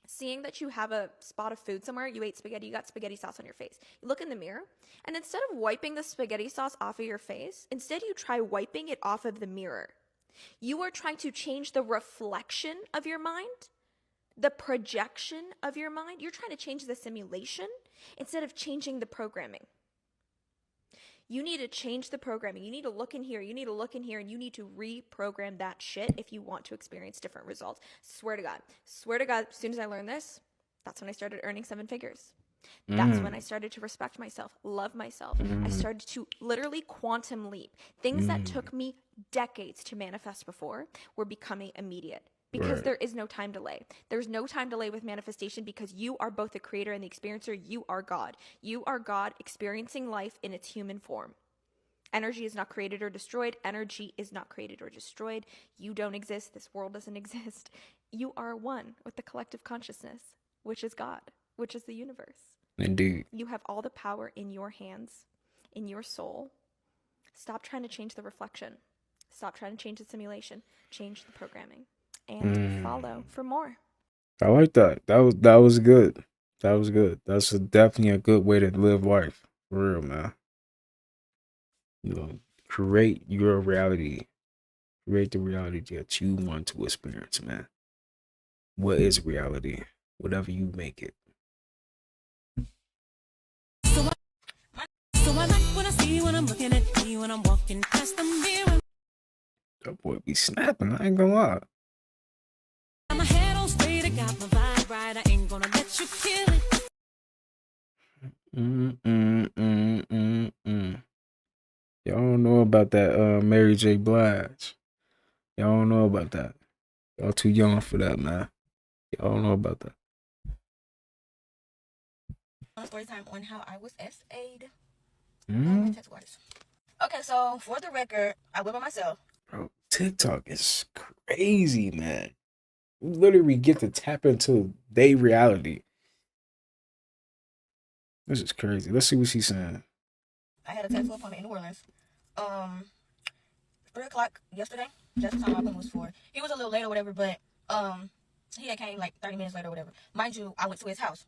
Speaker 6: seeing that you have a spot of food somewhere, you ate spaghetti, you got spaghetti sauce on your face. You look in the mirror, and instead of wiping the spaghetti sauce off of your face, instead you try wiping it off of the mirror. You are trying to change the reflection of your mind, the projection of your mind. You're trying to change the simulation instead of changing the programming. You need to change the programming. You need to look in here. You need to look in here, and you need to reprogram that shit if you want to experience different results. Swear to God. Swear to God, as soon as I learned this, that's when I started earning 7 figures. That's when I started to respect myself, love myself. I started to literally quantum leap. Things that took me decades to manifest before were becoming immediate. Because there is no time delay. There's no time delay with manifestation because you are both the creator and the experiencer. You are God. You are God experiencing life in its human form. Energy is not created or destroyed. Energy is not created or destroyed. You don't exist. This world doesn't exist. You are one with the collective consciousness, which is God, which is the universe.
Speaker 1: Indeed.
Speaker 6: You have all the power in your hands, in your soul. Stop trying to change the reflection. Stop trying to change the simulation. Change the programming. And follow for more.
Speaker 1: I like that. That was good. That was good. That's definitely a good way to live life. For real, man. You know, create your reality. Create the reality that you want to experience, man. What is reality? Whatever you make it.
Speaker 7: So I like what I see when I'm looking at me when I'm walking past the mirror.
Speaker 1: That boy be snapping, I ain't gonna lie.
Speaker 7: My head on straight, I got my vibe right. I ain't gonna let you kill it.
Speaker 1: Y'all don't know about that Mary J. Blige. Y'all don't know about that. Y'all too young for that, man. Y'all don't know about that.
Speaker 8: Story time on how I was SA'd.
Speaker 1: Mm-hmm.
Speaker 8: Okay, so for the record, I went by myself.
Speaker 1: Bro, TikTok is crazy, man. We literally get to tap into their reality. This is crazy. Let's see what she's saying.
Speaker 8: I had a tattoo appointment in New Orleans. 3 o'clock yesterday. That's the time my appointment was for. He was a little late or whatever, but he had came like 30 minutes later or whatever. Mind you, I went to his house.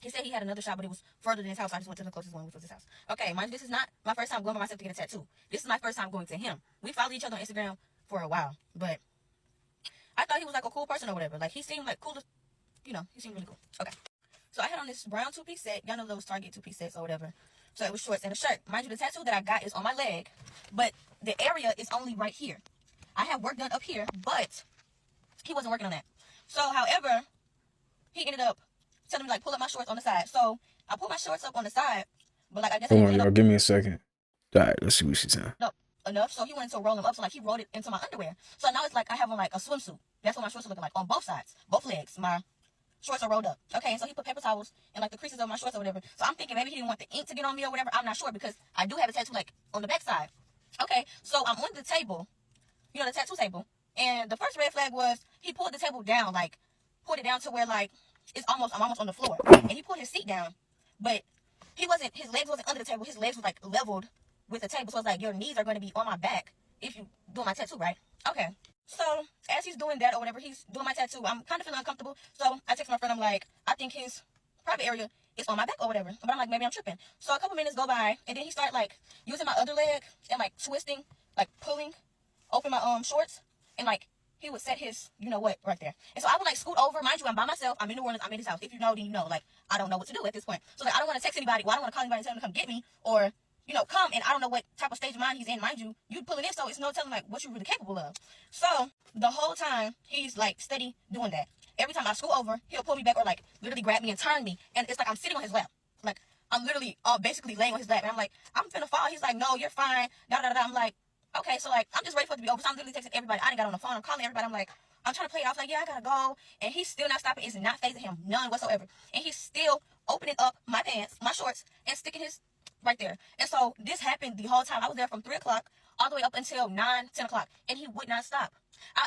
Speaker 8: He said he had another shop, but it was further than his house. I just went to the closest one, which was his house. Okay, mind you, this is not my first time going by myself to get a tattoo. This is my first time going to him. We followed each other on Instagram for a while, but I thought he was like a cool person or whatever. Like, he seemed like cool, you know, he seemed really cool. Okay. So I had on this brown 2-piece set. Y'all know those Target 2-piece sets or whatever. So it was shorts and a shirt. Mind you, the tattoo that I got is on my leg, but the area is only right here. I have work done up here, but he wasn't working on that. So, however, he ended up telling me, like, pull up my shorts on the side. So I pulled my shorts up on the side, but like I guess
Speaker 1: Hold on, y'all. Give me a second. All right, let's see what she's saying.
Speaker 8: No, enough. So he wanted to roll them up. So like he rolled it into my underwear. So now it's like I have on like a swimsuit. That's what my shorts are looking like on both sides, both legs. My shorts are rolled up. Okay, and so he put paper towels in like the creases of my shorts or whatever. So I'm thinking maybe he didn't want the ink to get on me or whatever. I'm not sure because I do have a tattoo like on the back side. Okay, so I'm on the table, you know, the tattoo table, and the first red flag was he pulled the table down, like pulled it down to where like I'm almost on the floor, and he pulled his seat down, but his legs wasn't under the table. His legs was like leveled with the table. So it's like your knees are going to be on my back if you do my tattoo, right? Okay. So as he's doing that or whatever, he's doing my tattoo, I'm kind of feeling uncomfortable. So I text my friend, I'm like, I think his private area is on my back or whatever. But I'm like, maybe I'm tripping. So a couple minutes go by, and then he started like using my other leg and like twisting, like pulling open my shorts, and like he would set his, you know what, right there. And so I would like scoot over. Mind you, I'm by myself. I'm in New Orleans. I'm in his house. If you know, then you know. Like, I don't know what to do at this point. So like, I don't want to text anybody. Well, I don't want to call anybody and tell them to come get me, or you know, come, and I don't know what type of stage of mind he's in. Mind you, you pulling in, so it's no telling like what you're really capable of. So the whole time he's like steady doing that. Every time I scoot over, he'll pull me back or like literally grab me and turn me, and it's like I'm sitting on his lap. Like I'm literally basically laying on his lap, and I'm like, I'm finna fall. He's like, no, you're fine. Da da da. I'm like, okay, so like I'm just ready for it to be over. So I'm literally texting everybody. I didn't got on the phone. I'm calling everybody. I'm like, I'm trying to play it off. Like, yeah, I gotta go, and he's still not stopping. It's not phasing him none whatsoever, and he's still opening up my pants, my shorts, and sticking his right there. And so this happened the whole time. I was there from 3 o'clock all the way up until 9, 10 o'clock, and he would not stop.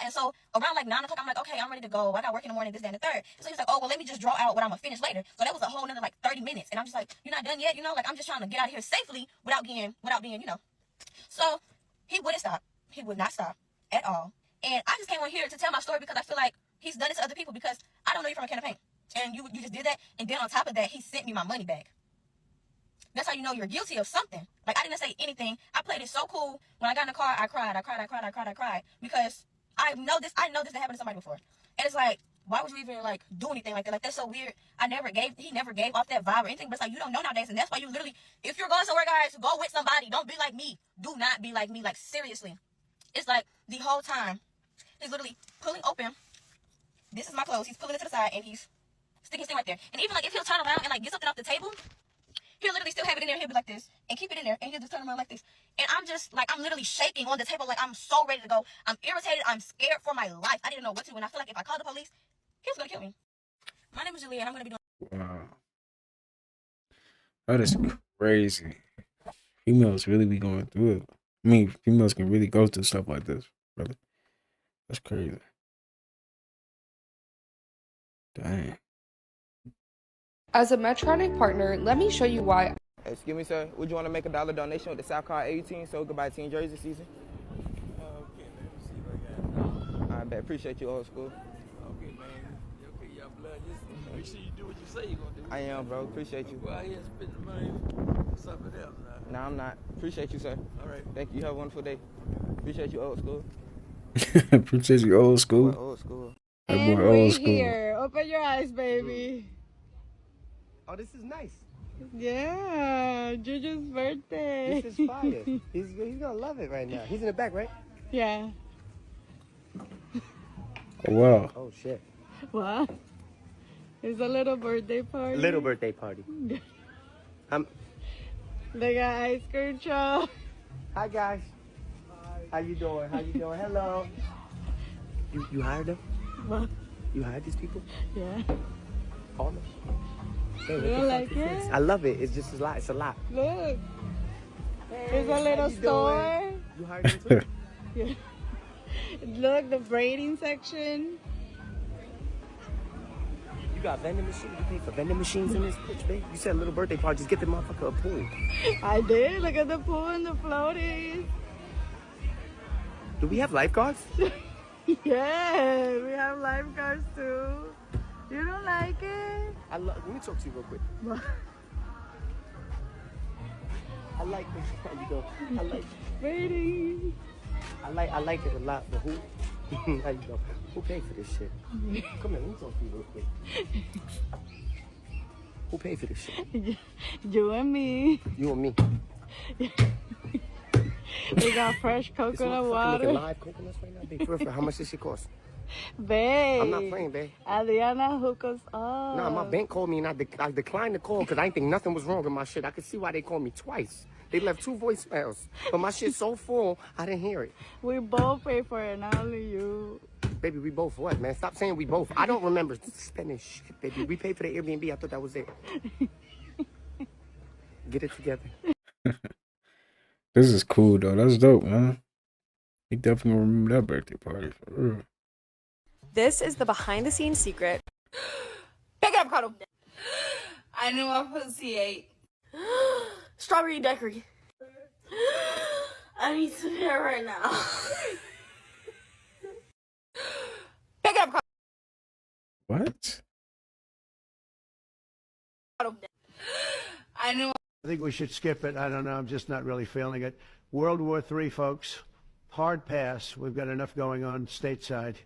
Speaker 8: And so around like 9 o'clock, I'm like, okay, I'm ready to go. I got work in the morning, this, that, and the third. So he's like, oh, well, let me just draw out what I'm gonna finish later. So that was a whole another like 30 minutes. And I'm just like, you're not done yet, you know? Like, I'm just trying to get out of here safely without being, you know. So he wouldn't stop. He would not stop at all. And I just came on here to tell my story because I feel like he's done it to other people because I don't know you from a can of paint. And you just did that. And then on top of that, he sent me my money back. That's how you know you're guilty of something. Like, I didn't say anything. I played it so cool. When I got in the car, I cried. Because I know this had happened to somebody before. And it's like, why would you even like do anything like that? Like, that's so weird. He never gave off that vibe or anything, but it's like, you don't know nowadays. And that's why you literally, if you're going somewhere, guys, go with somebody. Don't be like me. Do not be like me. Like, seriously. It's like the whole time he's literally pulling open. This is my clothes. He's pulling it to the side and he's sticking his thing right there. And even like if he'll turn around and like get something off the table, he'll literally still have it in there. He'll be like this and keep it in there, and he'll just turn around like this. And I'm just like, I'm literally shaking on the table. Like, I'm so ready to go. I'm irritated. I'm scared for my life. I didn't know what to do. And I feel like if I called the police, he was gonna kill me. My name is Julia, and I'm gonna be doing.
Speaker 1: Wow, that is crazy. Females really be going through it. I mean, females can really go through stuff like this, brother. That's crazy. Dang.
Speaker 9: As a Medtronic partner, let me show you why.
Speaker 11: Excuse me, sir. Would you want to make a $1 donation with the South Car 18 so we can buy Team Jersey season?
Speaker 12: Okay, let me see if I got it.
Speaker 11: I bet. Appreciate you, old school.
Speaker 12: Okay, man. Okay, young blood. Just make sure you do what you say you're going to do.
Speaker 11: I am, bro. Appreciate you.
Speaker 12: Well, I ain't spending money for something else now.
Speaker 11: Nah, I'm not. Appreciate you, sir.
Speaker 12: All right.
Speaker 11: Thank you. Have a wonderful day. Appreciate you, old school.
Speaker 1: Appreciate you, old school.
Speaker 11: Boy, old school.
Speaker 1: That boy, old school.
Speaker 14: Here. Open your eyes, baby.
Speaker 12: Oh, this is nice.
Speaker 14: Yeah, Juju's birthday.
Speaker 12: This is fire. He's gonna love it right now. He's in the back, right?
Speaker 14: Yeah.
Speaker 1: Oh, wow.
Speaker 12: Oh shit.
Speaker 14: What? It's a little birthday party.
Speaker 12: Little birthday party.
Speaker 14: They got ice cream truck.
Speaker 12: Hi guys. How you doing? How you doing? Hello. You hired them?
Speaker 14: What?
Speaker 12: You hired these people?
Speaker 14: Yeah.
Speaker 12: All of them? Hey,
Speaker 14: You don't like it?
Speaker 12: I love it. It's just a lot. It's a lot.
Speaker 14: Look.
Speaker 12: Hey,
Speaker 14: It's a little
Speaker 12: how you
Speaker 14: store.
Speaker 12: doing? You hired them too?
Speaker 14: Yeah. Look, the braiding section.
Speaker 12: You got vending machines? You pay for vending machines in this bitch, babe? You said a little birthday party. Just get the motherfucker a pool.
Speaker 14: I did. Look at the pool and the floaties.
Speaker 12: Do we have lifeguards?
Speaker 14: Yeah, we have lifeguards too. You don't like it?
Speaker 12: Let me talk to you real quick.
Speaker 14: What?
Speaker 12: I like this. How you doing? I like
Speaker 14: Braiding.
Speaker 12: I like it a lot, but who? How you doing? Who paid for this shit? Come here, let me talk to you real quick. Who paid for this shit?
Speaker 14: You and me.
Speaker 12: You and me.
Speaker 14: We got fresh coconut water.
Speaker 12: Making live coconuts right now, babe. For real, how much this shit cost?
Speaker 14: Babe.
Speaker 12: I'm not playing, babe.
Speaker 14: Adriana hook us up.
Speaker 12: Nah, my bank called me and I declined the call because I didn't think nothing was wrong with my shit. I could see why they called me twice. They left 2 voicemails, but my shit's so full, I didn't hear it.
Speaker 14: We both pay for it, not only you.
Speaker 12: Baby, we both what, man? Stop saying we both. I don't remember spending shit, baby. We paid for the Airbnb. I thought that was it. Get it together.
Speaker 1: This is cool, though. That's dope, man. He definitely gonna remember that birthday party, for real.
Speaker 17: This is the behind-the-scenes secret.
Speaker 18: Pick it up, Cuddle. I knew my pussy ate. Strawberry daiquiri. I need some hair right now. Pick it up, Cuddle.
Speaker 1: What?
Speaker 18: I knew.
Speaker 20: I think we should skip it. I don't know. I'm just not really feeling it. World War III, folks. Hard pass. We've got enough going on stateside.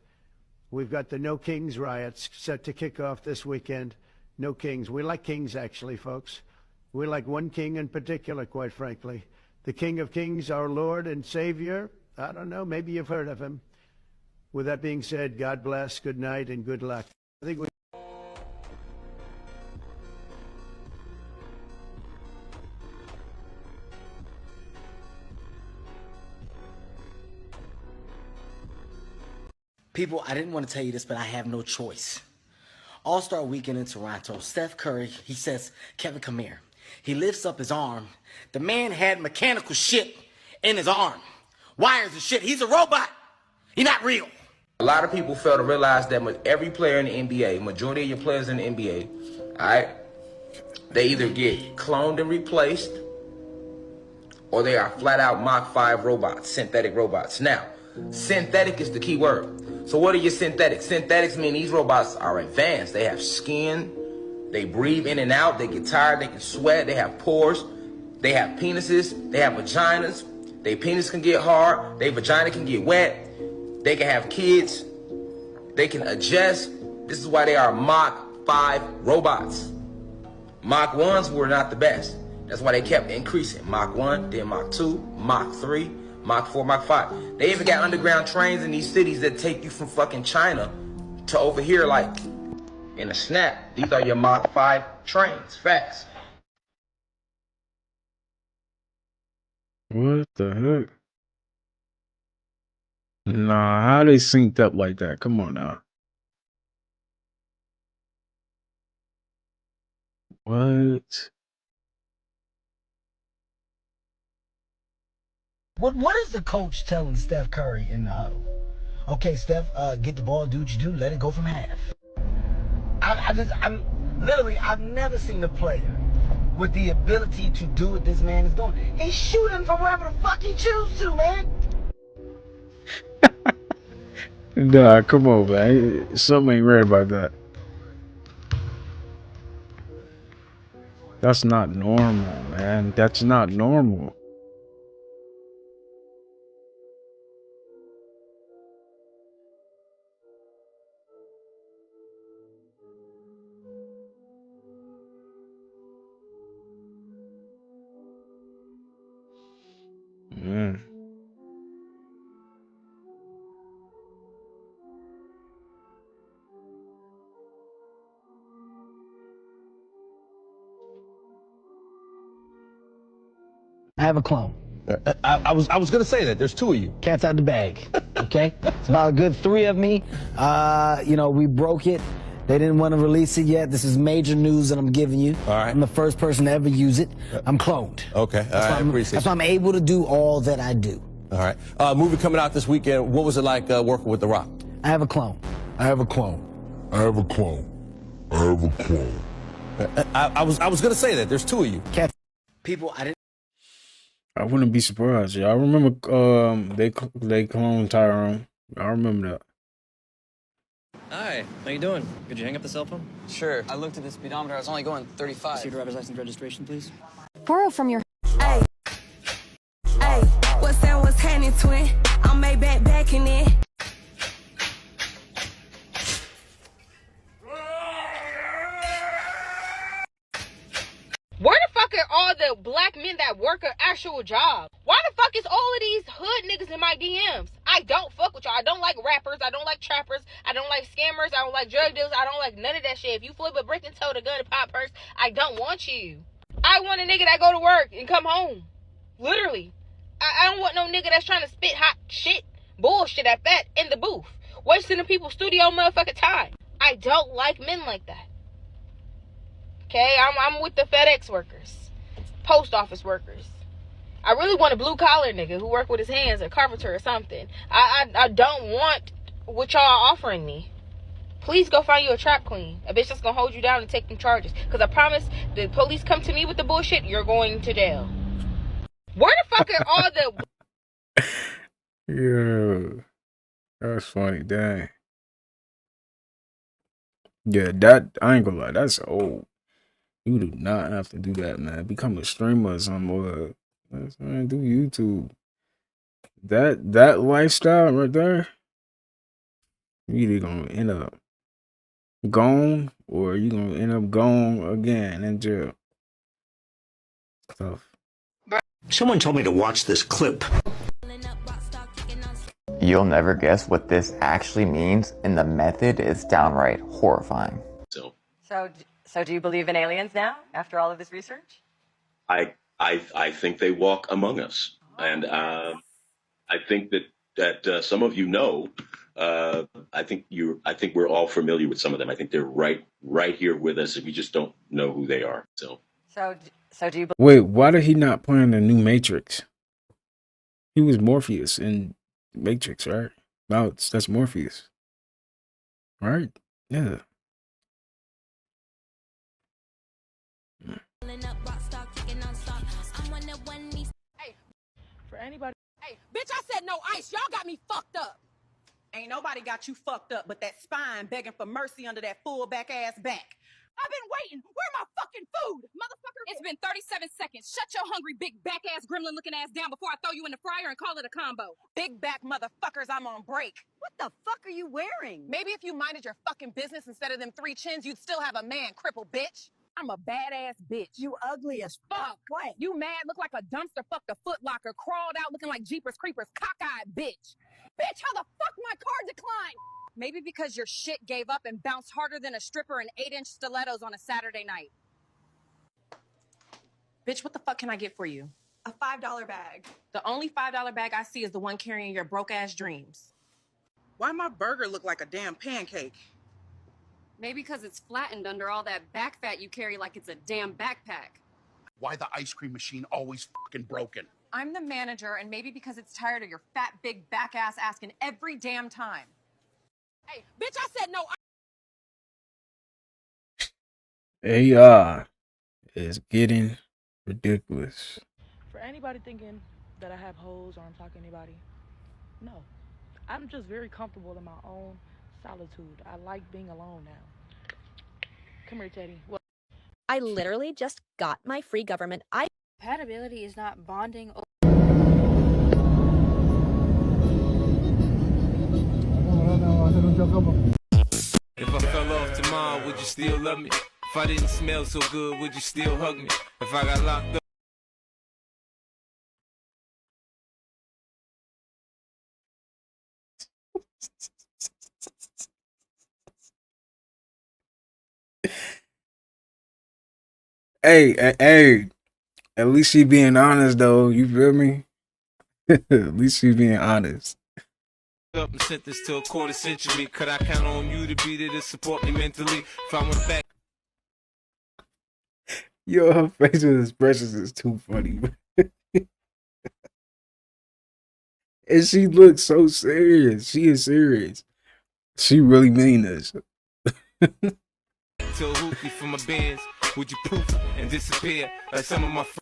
Speaker 20: We've got the No Kings riots set to kick off this weekend. No Kings. We like kings, actually, folks. We like one king in particular, quite frankly. The King of Kings, our Lord and Savior. I don't know. Maybe you've heard of him. With that being said, God bless, good night, and good luck. I think we
Speaker 19: People, I didn't want to tell you this, but I have no choice. All-Star Weekend in Toronto, Steph Curry, he says, Kevin, come here. He lifts up his arm. The man had mechanical shit in his arm. wires and shit. He's a robot. He's not real.
Speaker 11: A lot of people fail to realize that every player in the NBA, majority of your players in the NBA, all right, they either get cloned and replaced, or they are flat out Mach 5 robots, synthetic robots. Now, synthetic is the key word. So what are your synthetics? Synthetics mean these robots are advanced. They have skin, they breathe in and out, they get tired, they can sweat, they have pores, they have penises, they have vaginas. Their penis can get hard, their vagina can get wet, they can have kids, they can adjust. This is why they are Mach 5 robots. Mach 1s were not the best. That's why they kept increasing. Mach 1, then Mach 2, Mach 3, Mach 4, Mach 5. They even got underground trains in these cities that take you from fucking China to over here like in a snap. These are your Mach 5 trains. Facts.
Speaker 1: What the heck? Nah, how they synced up like that? Come on now. What?
Speaker 13: What is the coach telling Steph Curry in the huddle? Okay, Steph, get the ball, do what you do, let it go from half. I've never seen a player with the ability to do what this man is doing. He's shooting from wherever the fuck he chooses to, man.
Speaker 1: Nah, come on, man. Something ain't right about that. That's not normal, man. That's not normal. Man.
Speaker 13: I have a clone.
Speaker 16: I was gonna say that. There's two of you.
Speaker 13: Cat's out the bag. Okay? It's about a good 3 of me. We broke it. They didn't want to release it yet. This is major news that I'm giving you.
Speaker 16: All right.
Speaker 13: I'm the first person to ever use it. I'm cloned.
Speaker 16: Okay. All right. I appreciate
Speaker 13: That's why I'm able to do all that I do.
Speaker 16: All right. Movie coming out this weekend. What was it like working with The Rock?
Speaker 13: I have a clone.
Speaker 16: I have a clone. I have a clone. I have a clone. I was gonna say that. There's two of you.
Speaker 13: People,
Speaker 1: I wouldn't be surprised. Yeah, I remember they cloned Tyrone. I remember that.
Speaker 21: Hi, how you doing? Could you hang up the cell phone?
Speaker 22: Sure. I looked at the speedometer. I was only going 35.
Speaker 21: See your driver's license registration, please.
Speaker 7: Borrow from your.
Speaker 18: Hey, what's that? What's happening, twin? I'm Maybach backing it.
Speaker 23: Where the fuck are all the black men that work an actual job? Why the fuck is all of these hood niggas in my DMs? I don't fuck with y'all. I don't like rappers. I don't like trappers. I don't like scammers. I don't like drug dealers. I don't like none of that shit. If you flip a brick and tote a gun and pop purse, I don't want you. I want a nigga that go to work and come home. Literally. I don't want no nigga that's trying to spit hot shit, bullshit at that in the booth. Wasting the people's studio motherfucking time. I don't like men like that. Okay, I'm with the FedEx workers, post office workers. I really want a blue collar nigga who work with his hands, a carpenter or something. I don't want what y'all are offering me. Please go find you a trap queen, a bitch that's gonna hold you down and take them charges. Cause I promise, the police come to me with the bullshit, you're going to jail. Where the fuck are all the?
Speaker 1: Yeah, that's funny. Dang. Yeah, that I ain't gonna lie. That's old. You do not have to do that, man. Become a streamer or something, or man, do YouTube. That lifestyle right there, you either gonna end up gone or you gonna end up gone again in jail. Tough.
Speaker 24: Someone told me to watch this clip.
Speaker 25: You'll never guess what this actually means, and the method is downright horrifying.
Speaker 27: So do you believe in aliens now, after all of this research?
Speaker 29: I think they walk among us, and I think that some of you know. I think we're all familiar with some of them. I think they're right here with us, and we just don't know who they are. So
Speaker 27: do you?
Speaker 1: Wait, why did he not play in the new Matrix? He was Morpheus in Matrix, right? No, that's Morpheus, right? Yeah.
Speaker 23: Hey, for anybody. Hey, bitch, I said no ice. Y'all got me fucked up.
Speaker 2: Ain't nobody got you fucked up but that spine begging for mercy under that full back ass back.
Speaker 23: I've been waiting. Where my fucking food? Motherfucker, it's been 37 seconds. Shut your hungry big back ass gremlin looking ass down before I throw you in the fryer and call it a combo.
Speaker 2: Big back motherfuckers, I'm on break.
Speaker 27: What the fuck are you wearing?
Speaker 2: Maybe if you minded your fucking business instead of them 3 chins, you'd still have a man, cripple bitch.
Speaker 23: I'm a badass bitch.
Speaker 27: You ugly as fuck. What?
Speaker 23: You mad? Look like a dumpster fucked a Foot Locker, crawled out looking like Jeepers Creepers, cockeyed bitch. Bitch, how the fuck my card declined? Maybe because your shit gave up and bounced harder than a stripper in 8-inch stilettos on a Saturday night.
Speaker 2: Bitch, what the fuck can I get for you?
Speaker 27: A $5 bag.
Speaker 2: The only $5 bag I see is the one carrying your broke ass dreams.
Speaker 3: Why my burger look like a damn pancake?
Speaker 23: Maybe because it's flattened under all that back fat you carry like it's a damn backpack.
Speaker 4: Why the ice cream machine always fucking broken?
Speaker 2: I'm the manager, and maybe because it's tired of your fat, big back ass asking every damn time.
Speaker 23: Hey, bitch, I said no.
Speaker 1: AI is getting ridiculous.
Speaker 14: For anybody thinking that I have hoes or I'm talking to anybody, no. I'm just very comfortable in my own solitude. I like being alone now. Come here, Teddy. Well,
Speaker 5: I literally just got my free government.
Speaker 23: Compatibility is not bonding.
Speaker 6: If I fell off tomorrow, would you still love me? If I didn't smell so good, would you still hug me? If I got locked up.
Speaker 1: Hey, at least she being honest though, you feel me? At least she being honest.
Speaker 6: Up and sent this to a quarter century. Could I count on you to be there to support me mentally? If I went back.
Speaker 1: Yo, her facial expressions is too funny. And she looks so serious. She is serious. She really mean this.
Speaker 6: Till hoopy for my bands, would you poof and disappear like some of my friends?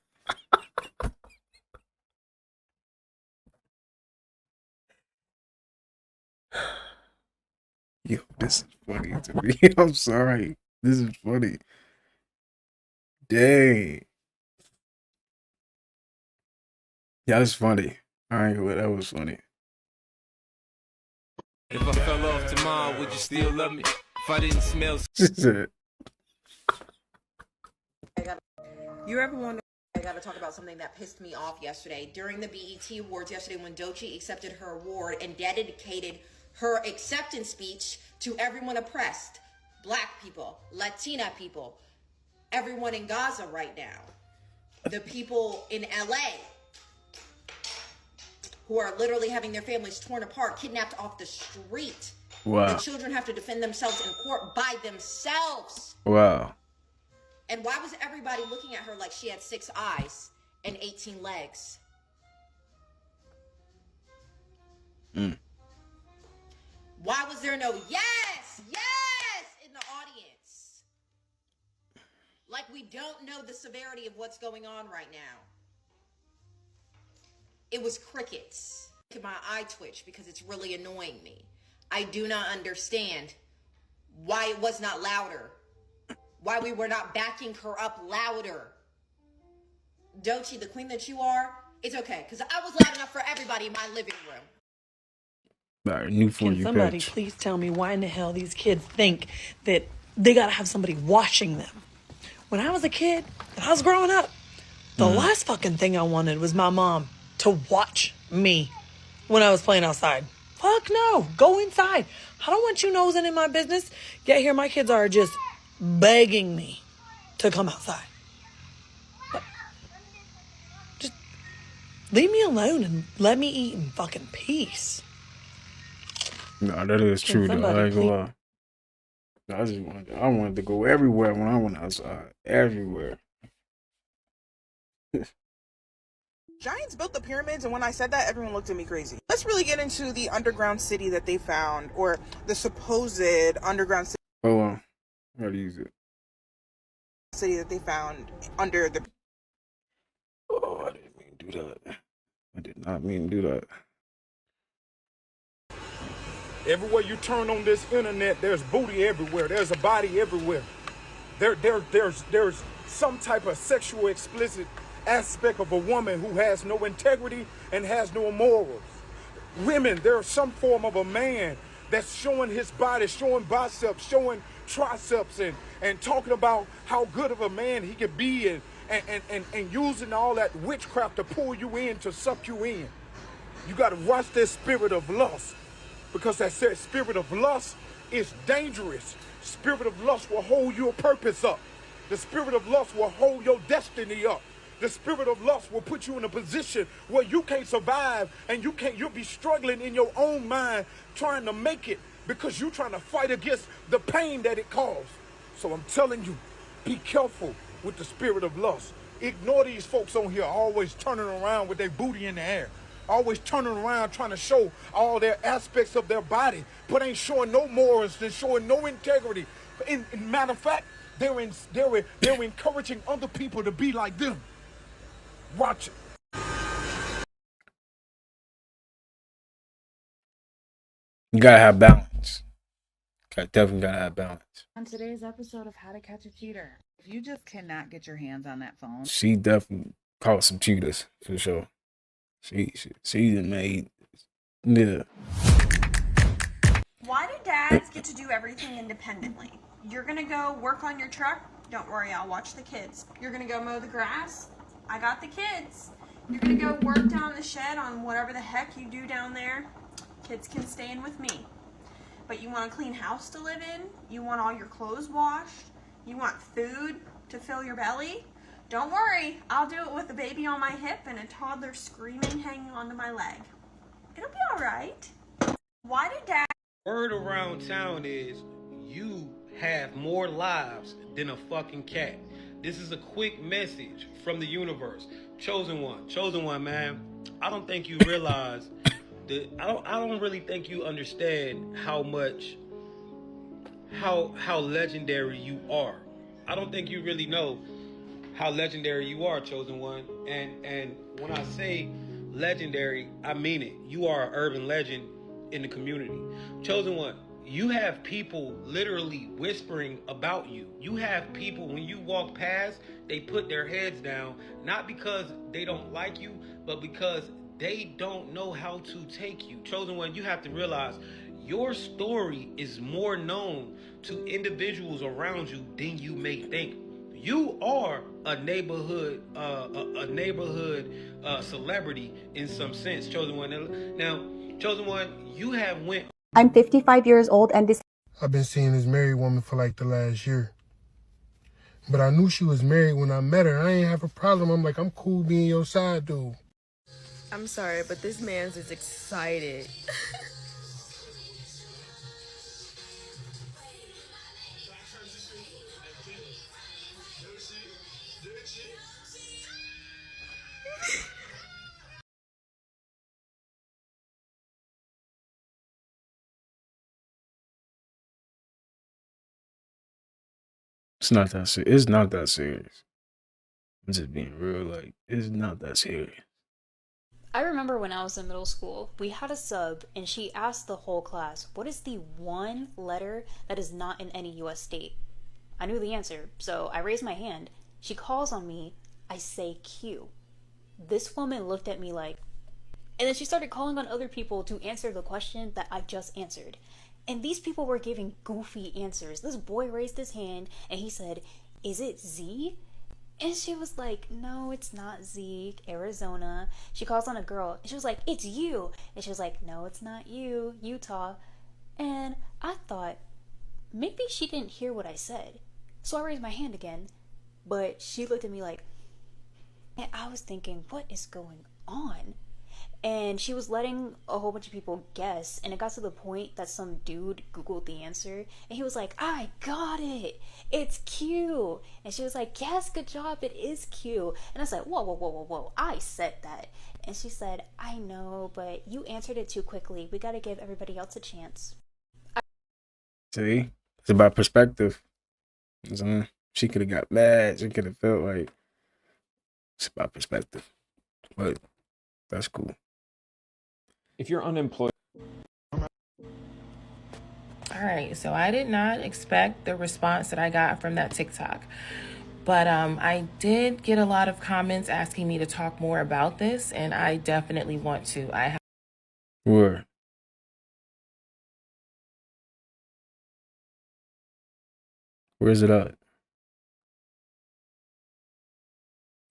Speaker 1: Yo, this is funny to me. I'm sorry. This is funny. Dang. Yeah, that's funny. Alright, well, that was funny.
Speaker 6: If I fell off tomorrow, would you still love me? If I didn't smell.
Speaker 10: You ever wonder? I got to talk about something that pissed me off yesterday. During the BET Awards yesterday, when Doechii accepted her award and dedicated her acceptance speech to everyone oppressed, Black people, Latina people, everyone in Gaza right now, the people in LA who are literally having their families torn apart, kidnapped off the street.
Speaker 1: Wow.
Speaker 10: The children have to defend themselves in court by themselves.
Speaker 1: Wow.
Speaker 10: And why was everybody looking at her like she had 6 eyes and 18 legs? Why was there no yes in the audience? Like we don't know the severity of what's going on right now. It was crickets. My eye twitch because it's really annoying me. I do not understand why it was not louder. Why we were not backing her up louder. Doechii, the queen that you are, it's okay. Because I was loud enough for everybody in my living room.
Speaker 1: Alright, new for
Speaker 15: Can
Speaker 1: you
Speaker 15: somebody
Speaker 1: page.
Speaker 15: please tell me why in the hell these kids think that they gotta have somebody watching them? When I was a kid and I was growing up, the last fucking thing I wanted was my mom to watch me when I was playing outside. Fuck no, go inside. I don't want you nosing in my business. Yet here my kids are just begging me to come outside. But just leave me alone and let me eat in fucking peace.
Speaker 1: No, that is true though.
Speaker 15: somebody
Speaker 1: I ain't gonna lie. I wanted to go everywhere when I went outside. Everywhere.
Speaker 3: Giants built the pyramids, and when I said that, everyone looked at me crazy. Let's really get into the underground city that they found, or the supposed underground city.
Speaker 1: Hold on. How to use it?
Speaker 3: City that they found under the.
Speaker 1: Oh, I didn't mean to do that. I did not mean to do that.
Speaker 8: Everywhere you turn on this internet, there's booty everywhere. There's a body everywhere. There's some type of sexual explicit aspect of a woman who has no integrity and has no morals. Women, there's some form of a man that's showing his body, showing biceps, showing triceps, and talking about how good of a man he could be, and using all that witchcraft to pull you in, to suck you in. You got to watch this spirit of lust, because that spirit of lust is dangerous. Spirit of lust will hold your purpose up. The spirit of lust will hold your destiny up. The spirit of lust will put you in a position where you can't survive, and you'll be struggling in your own mind trying to make it, because you're trying to fight against the pain that it caused. So I'm telling you, be careful with the spirit of lust. Ignore these folks on here always turning around with their booty in the air. Always turning around trying to show all their aspects of their body, but ain't showing no morals and showing no integrity. In matter of fact, they're encouraging other people to be like them. Watch it.
Speaker 1: You gotta have balance. Definitely gotta have balance.
Speaker 9: On today's episode of How to Catch a Cheater, if you just cannot get your hands on that phone,
Speaker 1: She definitely caught some cheaters for sure. She done made, yeah.
Speaker 10: Why do dads get to do everything independently? You're gonna go work on your truck? Don't worry, I'll watch the kids. You're gonna go mow the grass? I got the kids. You're gonna go work down the shed on whatever the heck you do down there? Kids can stay in with me. But you want a clean house to live in? You want all your clothes washed? You want food to fill your belly? Don't worry, I'll do it with a baby on my hip and a toddler screaming hanging onto my leg. It'll be all right. Why did dad...
Speaker 11: Word around town is you have more lives than a fucking cat. This is a quick message from the universe. Chosen one, man. I don't think you realize that. I don't really think you understand how legendary you are. I don't think you really know how legendary you are, chosen one. And when I say legendary, I mean it. You are an urban legend in the community. Chosen one, you have people literally whispering about you. You have people, when you walk past, they put their heads down, not because they don't like you, but because they don't know how to take you. Chosen one, you have to realize your story is more known to individuals around you than you may think. You are a neighborhood celebrity in some sense, chosen one. Now, chosen one, you have went.
Speaker 12: I'm 55 years old and this.
Speaker 17: I've been seeing this married woman for like the last year. But I knew she was married when I met her. I ain't have a problem. I'm like, I'm cool being your side dude.
Speaker 19: I'm sorry, but this man's is excited.
Speaker 1: It's not that serious. It's not that serious. I'm just being real. Like, it's not that serious.
Speaker 20: I remember when I was in middle school, we had a sub and she asked the whole class, what is the one letter that is not in any US state? I knew the answer, so I raised my hand. She calls on me, I say Q. This woman looked at me like, and then she started calling on other people to answer the question that I just answered. And these people were giving goofy answers. This boy raised his hand and he said, is it Z? And she was like, no, it's not Z, Arizona. She calls on a girl and she was like, it's you. And she was like, no, it's not you, Utah. And I thought, maybe she didn't hear what I said. So I raised my hand again, but she looked at me like, and I was thinking, what is going on? And she was letting a whole bunch of people guess, and it got to the point that some dude Googled the answer, and he was like, I got it! It's Q! And she was like, yes, good job, it is Q. And I was like, whoa, whoa, whoa, whoa, whoa, I said that. And she said, I know, but you answered it too quickly. We gotta give everybody else a chance.
Speaker 1: See? It's about perspective. So she could have got mad. She could have felt like it's about perspective. But that's cool.
Speaker 7: If you're unemployed.
Speaker 13: All right, so I did not expect the response that I got from that TikTok. But I did get a lot of comments asking me to talk more about this, and I definitely want to.
Speaker 1: Where? Where's it at?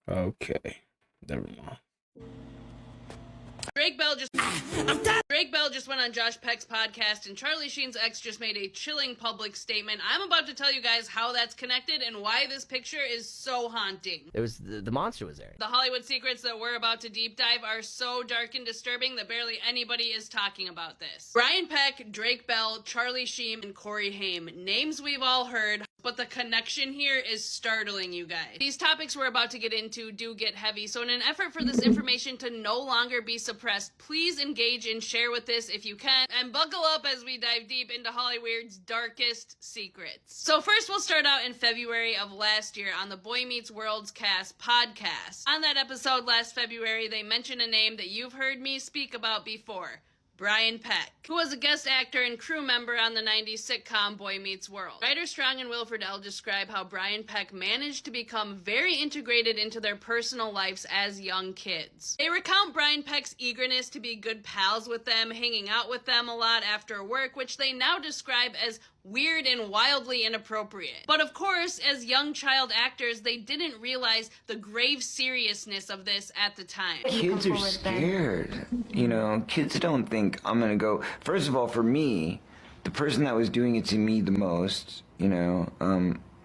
Speaker 1: Okay. Never mind.
Speaker 16: Drake Bell just went on Josh Peck's podcast, and Charlie Sheen's ex just made a chilling public statement. I'm about to tell you guys how that's connected and why this picture is so haunting.
Speaker 18: It was the monster was there.
Speaker 16: The Hollywood secrets that we're about to deep dive are so dark and disturbing that barely anybody is talking about this. Brian Peck, Drake Bell, Charlie Sheen, and Corey Haim. Names we've all heard, but the connection here is startling, you guys. These topics we're about to get into do get heavy, so in an effort for this information to no longer be suppressed, please engage and share with this if you can, and buckle up as we dive deep into Hollywood's darkest secrets. So first we'll start out in February of last year on the Boy Meets World's Cast podcast. On that episode last February, they mentioned a name that you've heard me speak about before. Brian Peck, who was a guest actor and crew member on the 90s sitcom Boy Meets World. Writers Strong and Wilford L. describe how Brian Peck managed to become very integrated into their personal lives as young kids. They recount Brian Peck's eagerness to be good pals with them, hanging out with them a lot after work, which they now describe as weird and wildly inappropriate. But of course, as young child actors, they didn't realize the grave seriousness of this at the time.
Speaker 21: Kids are scared. You know, kids don't think I'm gonna go. First of all, for me, the person that was doing it to me the most, you know,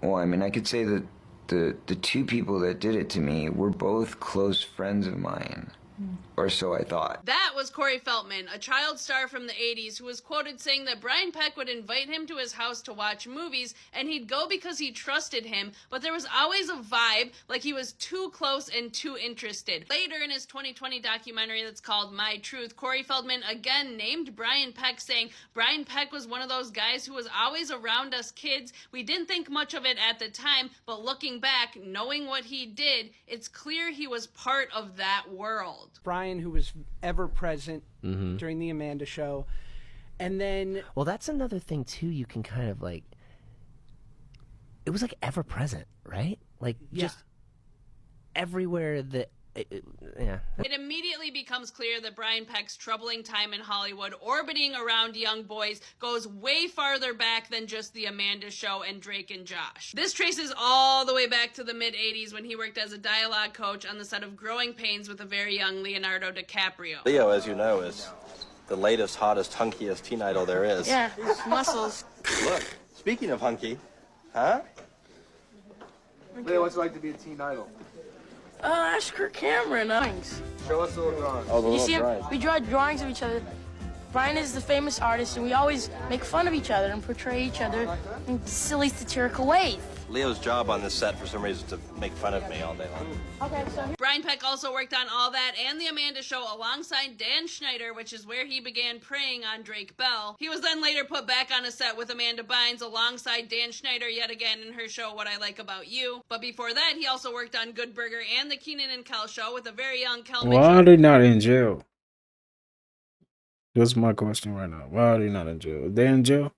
Speaker 21: well, I mean, I could say that the two people that did it to me were both close friends of mine. Or so I thought.
Speaker 16: That was Corey Feldman, a child star from the 80s who was quoted saying that Brian Peck would invite him to his house to watch movies, and he'd go because he trusted him, but there was always a vibe like he was too close and too interested. Later in his 2020 documentary that's called My Truth, Corey Feldman again named Brian Peck, saying, Brian Peck was one of those guys who was always around us kids. We didn't think much of it at the time, but looking back, knowing what he did, it's clear he was part of that world.
Speaker 22: Brian, who was ever present during the Amanda show, and then
Speaker 18: well, that's another thing too. You can kind of like, it was like ever present, right? Like just everywhere that. Yeah.
Speaker 16: It immediately becomes clear that Brian Peck's troubling time in Hollywood, orbiting around young boys, goes way farther back than just the Amanda show and Drake and Josh. This traces all the way back to the mid-'80s when he worked as a dialogue coach on the set of Growing Pains with a very young Leonardo DiCaprio.
Speaker 24: Leo, as you know, is the latest, hottest, hunkiest teen idol there is.
Speaker 19: Yeah, muscles.
Speaker 24: Look, speaking of hunky, huh?
Speaker 26: Leo, what's it like to be a teen idol?
Speaker 19: Ask her Cameron.
Speaker 26: Show us the little drawings.
Speaker 24: Oh, the
Speaker 19: You
Speaker 24: little
Speaker 19: see,
Speaker 24: drawings.
Speaker 19: we draw drawings of each other. Brian is the famous artist, and we always make fun of each other and portray each other in silly, satirical ways.
Speaker 24: Leo's job on this set, for some reason, is to make fun of me all day long.
Speaker 19: Okay, so
Speaker 16: Brian Peck also worked on All That and The Amanda Show alongside Dan Schneider, which is where he began preying on Drake Bell. He was then later put back on a set with Amanda Bynes alongside Dan Schneider yet again in her show What I Like About You. But before that, he also worked on Good Burger and The Keenan and Kel Show with a very young Kel
Speaker 1: Why are they not in jail? That's my question right now. Why are they not in jail? Are they in jail?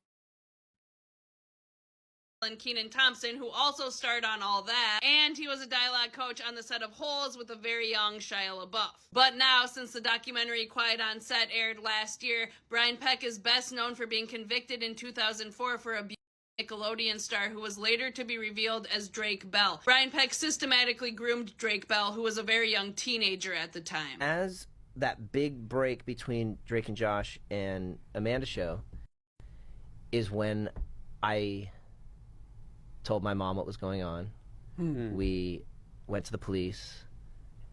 Speaker 16: and Kenan Thompson, who also starred on All That, and he was a dialogue coach on the set of Holes with a very young Shia LaBeouf. But now, since the documentary Quiet on Set aired last year, Brian Peck is best known for being convicted in 2004 for abuse of a Nickelodeon star who was later to be revealed as Drake Bell. Brian Peck systematically groomed Drake Bell, who was a very young teenager at the time.
Speaker 18: As that big break between Drake and Josh and Amanda show is when I told my mom what was going on. We went to the police,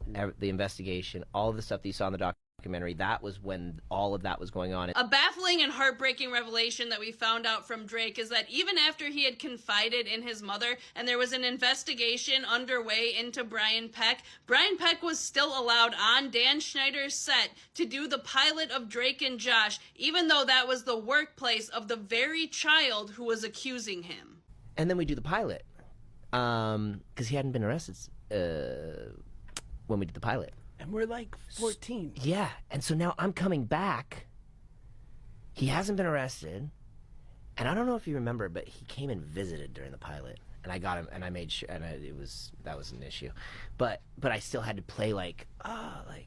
Speaker 18: the investigation, all of the stuff that you saw in the documentary, that was when all of that was going on.
Speaker 16: A baffling and heartbreaking revelation that we found out from Drake is that even after he had confided in his mother and there was an investigation underway into Brian Peck was still allowed on Dan Schneider's set to do the pilot of Drake and Josh, even though that was the workplace of the very child who was accusing him.
Speaker 18: And then we do the pilot, because he hadn't been arrested when we did the pilot.
Speaker 22: And we're like 14.
Speaker 18: Yeah, and so now I'm coming back. He hasn't been arrested, and I don't know if you remember, but he came and visited during the pilot, and I got him, and I made sure, and that was an issue, but I still had to play like,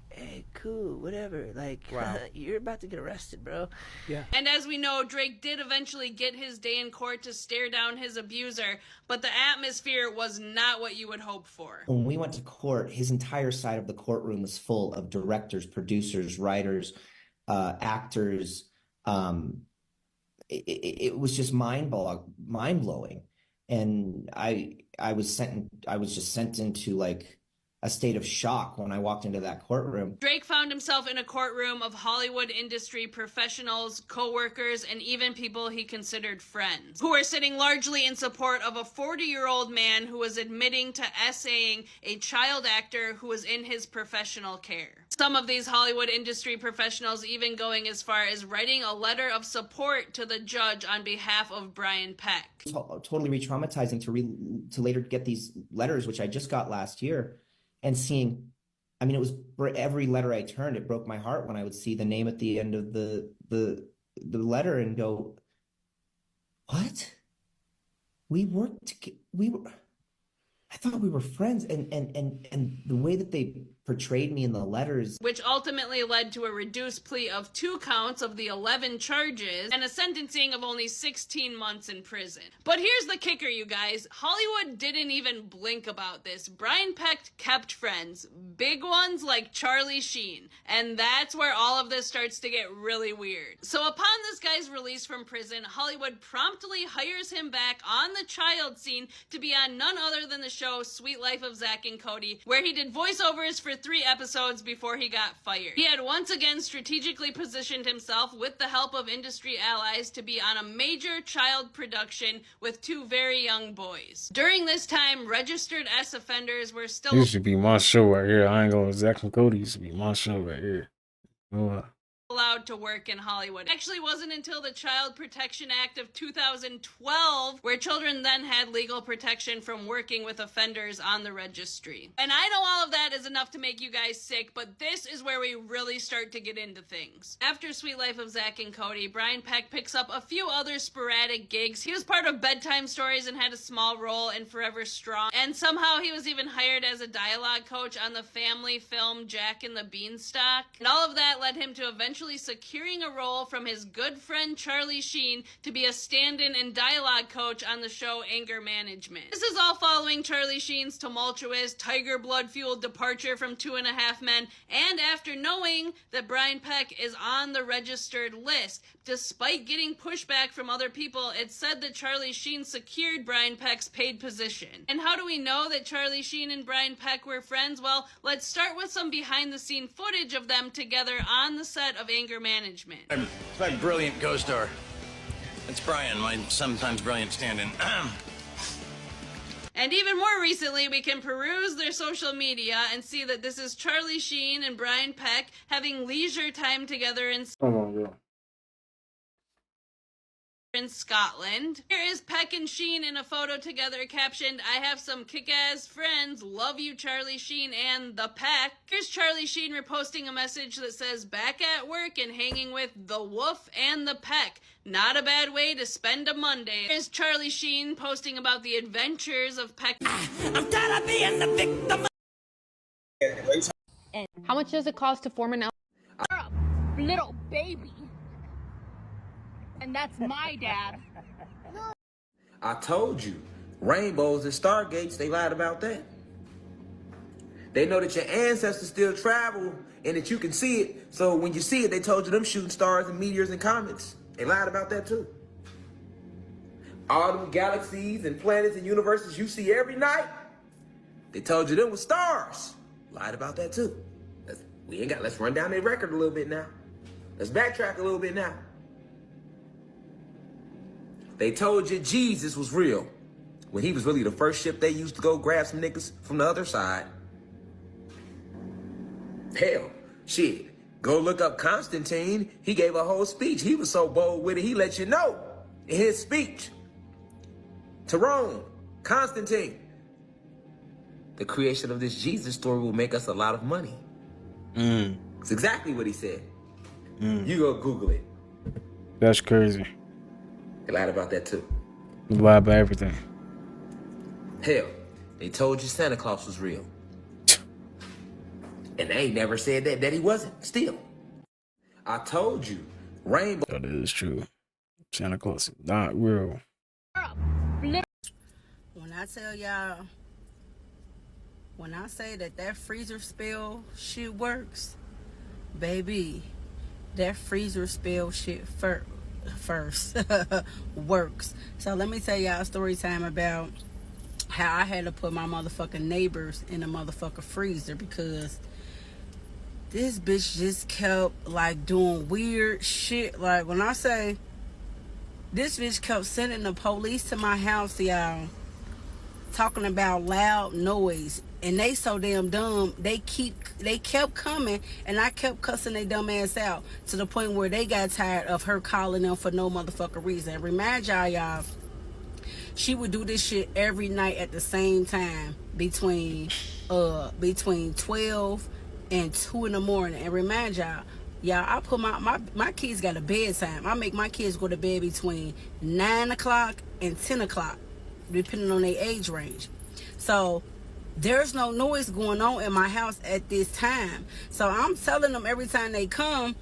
Speaker 18: hey, cool, whatever, like,
Speaker 22: wow.
Speaker 18: You're about to get arrested, bro.
Speaker 22: Yeah.
Speaker 16: And as we know, Drake did eventually get his day in court to stare down his abuser, but the atmosphere was not what you would hope for.
Speaker 2: When we went to court, his entire side of the courtroom was full of directors, producers, writers, actors. It was just mind-blowing. And I was just sent into like a state of shock when I walked into that courtroom.
Speaker 16: Drake found himself in a courtroom of Hollywood industry professionals, co-workers, and even people he considered friends, who were sitting largely in support of a 40-year-old man who was admitting to essaying a child actor who was in his professional care. Some of these Hollywood industry professionals even going as far as writing a letter of support to the judge on behalf of Brian Peck.
Speaker 2: Totally re-traumatizing to later get these letters, which I just got last year, and seeing, I mean, it was every letter I turned, it broke my heart when I would see the name at the end of the letter and go, what? I thought we were friends, and the way that they portrayed me in the letters,
Speaker 16: which ultimately led to a reduced plea of 2 counts of the 11 charges and a sentencing of only 16 months in prison. But here's the kicker, you guys. Hollywood didn't even blink about this. Brian Peck kept friends, big ones like Charlie Sheen, and that's where all of this starts to get really weird. So upon this guy's release from prison, Hollywood promptly hires him back on the child scene to be on none other than the show Sweet Life of Zack and Cody, where he did voiceovers for 3 episodes before he got fired. He had once again strategically positioned himself with the help of industry allies to be on a major child production with 2 very young boys. During this time, registered S offenders were still—
Speaker 1: This should be my show right here. I ain't going to Zack and Cody. Used to be my show right here.
Speaker 16: allowed to work in Hollywood. It actually wasn't until the Child Protection Act of 2012 where children then had legal protection from working with offenders on the registry. And I know all of that is enough to make you guys sick, but this is where we really start to get into things. After Sweet Life of Zack and Cody, Brian Peck picks up a few other sporadic gigs. He was part of Bedtime Stories and had a small role in Forever Strong, and somehow he was even hired as a dialogue coach on the family film Jack and the Beanstalk. And all of that led him to eventually securing a role from his good friend Charlie Sheen to be a stand-in and dialogue coach on the show Anger Management. This is all following Charlie Sheen's tumultuous, tiger blood-fueled departure from 2.5 Men, and after knowing that Brian Peck is on the registered list. Despite getting pushback from other people, it's said that Charlie Sheen secured Brian Peck's paid position. And how do we know that Charlie Sheen and Brian Peck were friends? Well, let's start with some behind-the-scene footage of them together on the set of Anger Management.
Speaker 4: It's my brilliant co-star. It's Brian, my sometimes brilliant stand-in.
Speaker 16: And even more recently, we can peruse their social media and see that this is Charlie Sheen and Brian Peck having leisure time together in Scotland. Here is Peck and Sheen in a photo together captioned, "I have some kick-ass friends, love you Charlie Sheen and the Peck." Here's Charlie Sheen reposting a message that says, "Back at work and hanging with the Woof and the Peck. Not a bad way to spend a Monday." Here's Charlie Sheen posting about the adventures of Peck. I'm tired of being the victim.
Speaker 5: And how much does it cost to form an little baby? And that's my dad.
Speaker 14: I told you, rainbows and stargates, they lied about that. They know that your ancestors still travel and that you can see it. So when you see it, they told you them shooting stars and meteors and comets. They lied about that too. All them galaxies and planets and universes you see every night, they told you them were stars. Lied about that too. Let's run down their record a little bit now. Let's backtrack a little bit now. They told you Jesus was real when he was really the first ship they used to go grab some niggas from the other side. Hell, shit. Go look up Constantine. He gave a whole speech. He was so bold with it, he let you know in his speech to Rome, Constantine, the creation of this Jesus story will make us a lot of money. It's exactly what he said. You go Google it.
Speaker 1: That's crazy.
Speaker 14: They lied about that too.
Speaker 1: They lied about everything.
Speaker 14: Hell, they told you Santa Claus was real. And they ain't never said that he wasn't still. I told you, rainbow.
Speaker 1: That is true. Santa Claus is not real.
Speaker 3: When I tell y'all, when I say that freezer spell shit works, baby, that freezer spell shit first works. So let me tell y'all a story time about how I had to put my motherfucking neighbors in a motherfucking freezer because this bitch just kept like doing weird shit. Like when I say this bitch kept sending the police to my house, y'all, talking about loud noise, and they so damn dumb. They kept coming, and I kept cussing they dumb ass out to the point where they got tired of her calling them for no motherfucking reason. Remind y'all, she would do this shit every night at the same time between 12 and 2 in the morning. And remind y'all, I put my kids got a bedtime. I make my kids go to bed between 9 o'clock and 10 o'clock, depending on their age range. So there's no noise going on in my house at this time. So I'm telling them every time they come,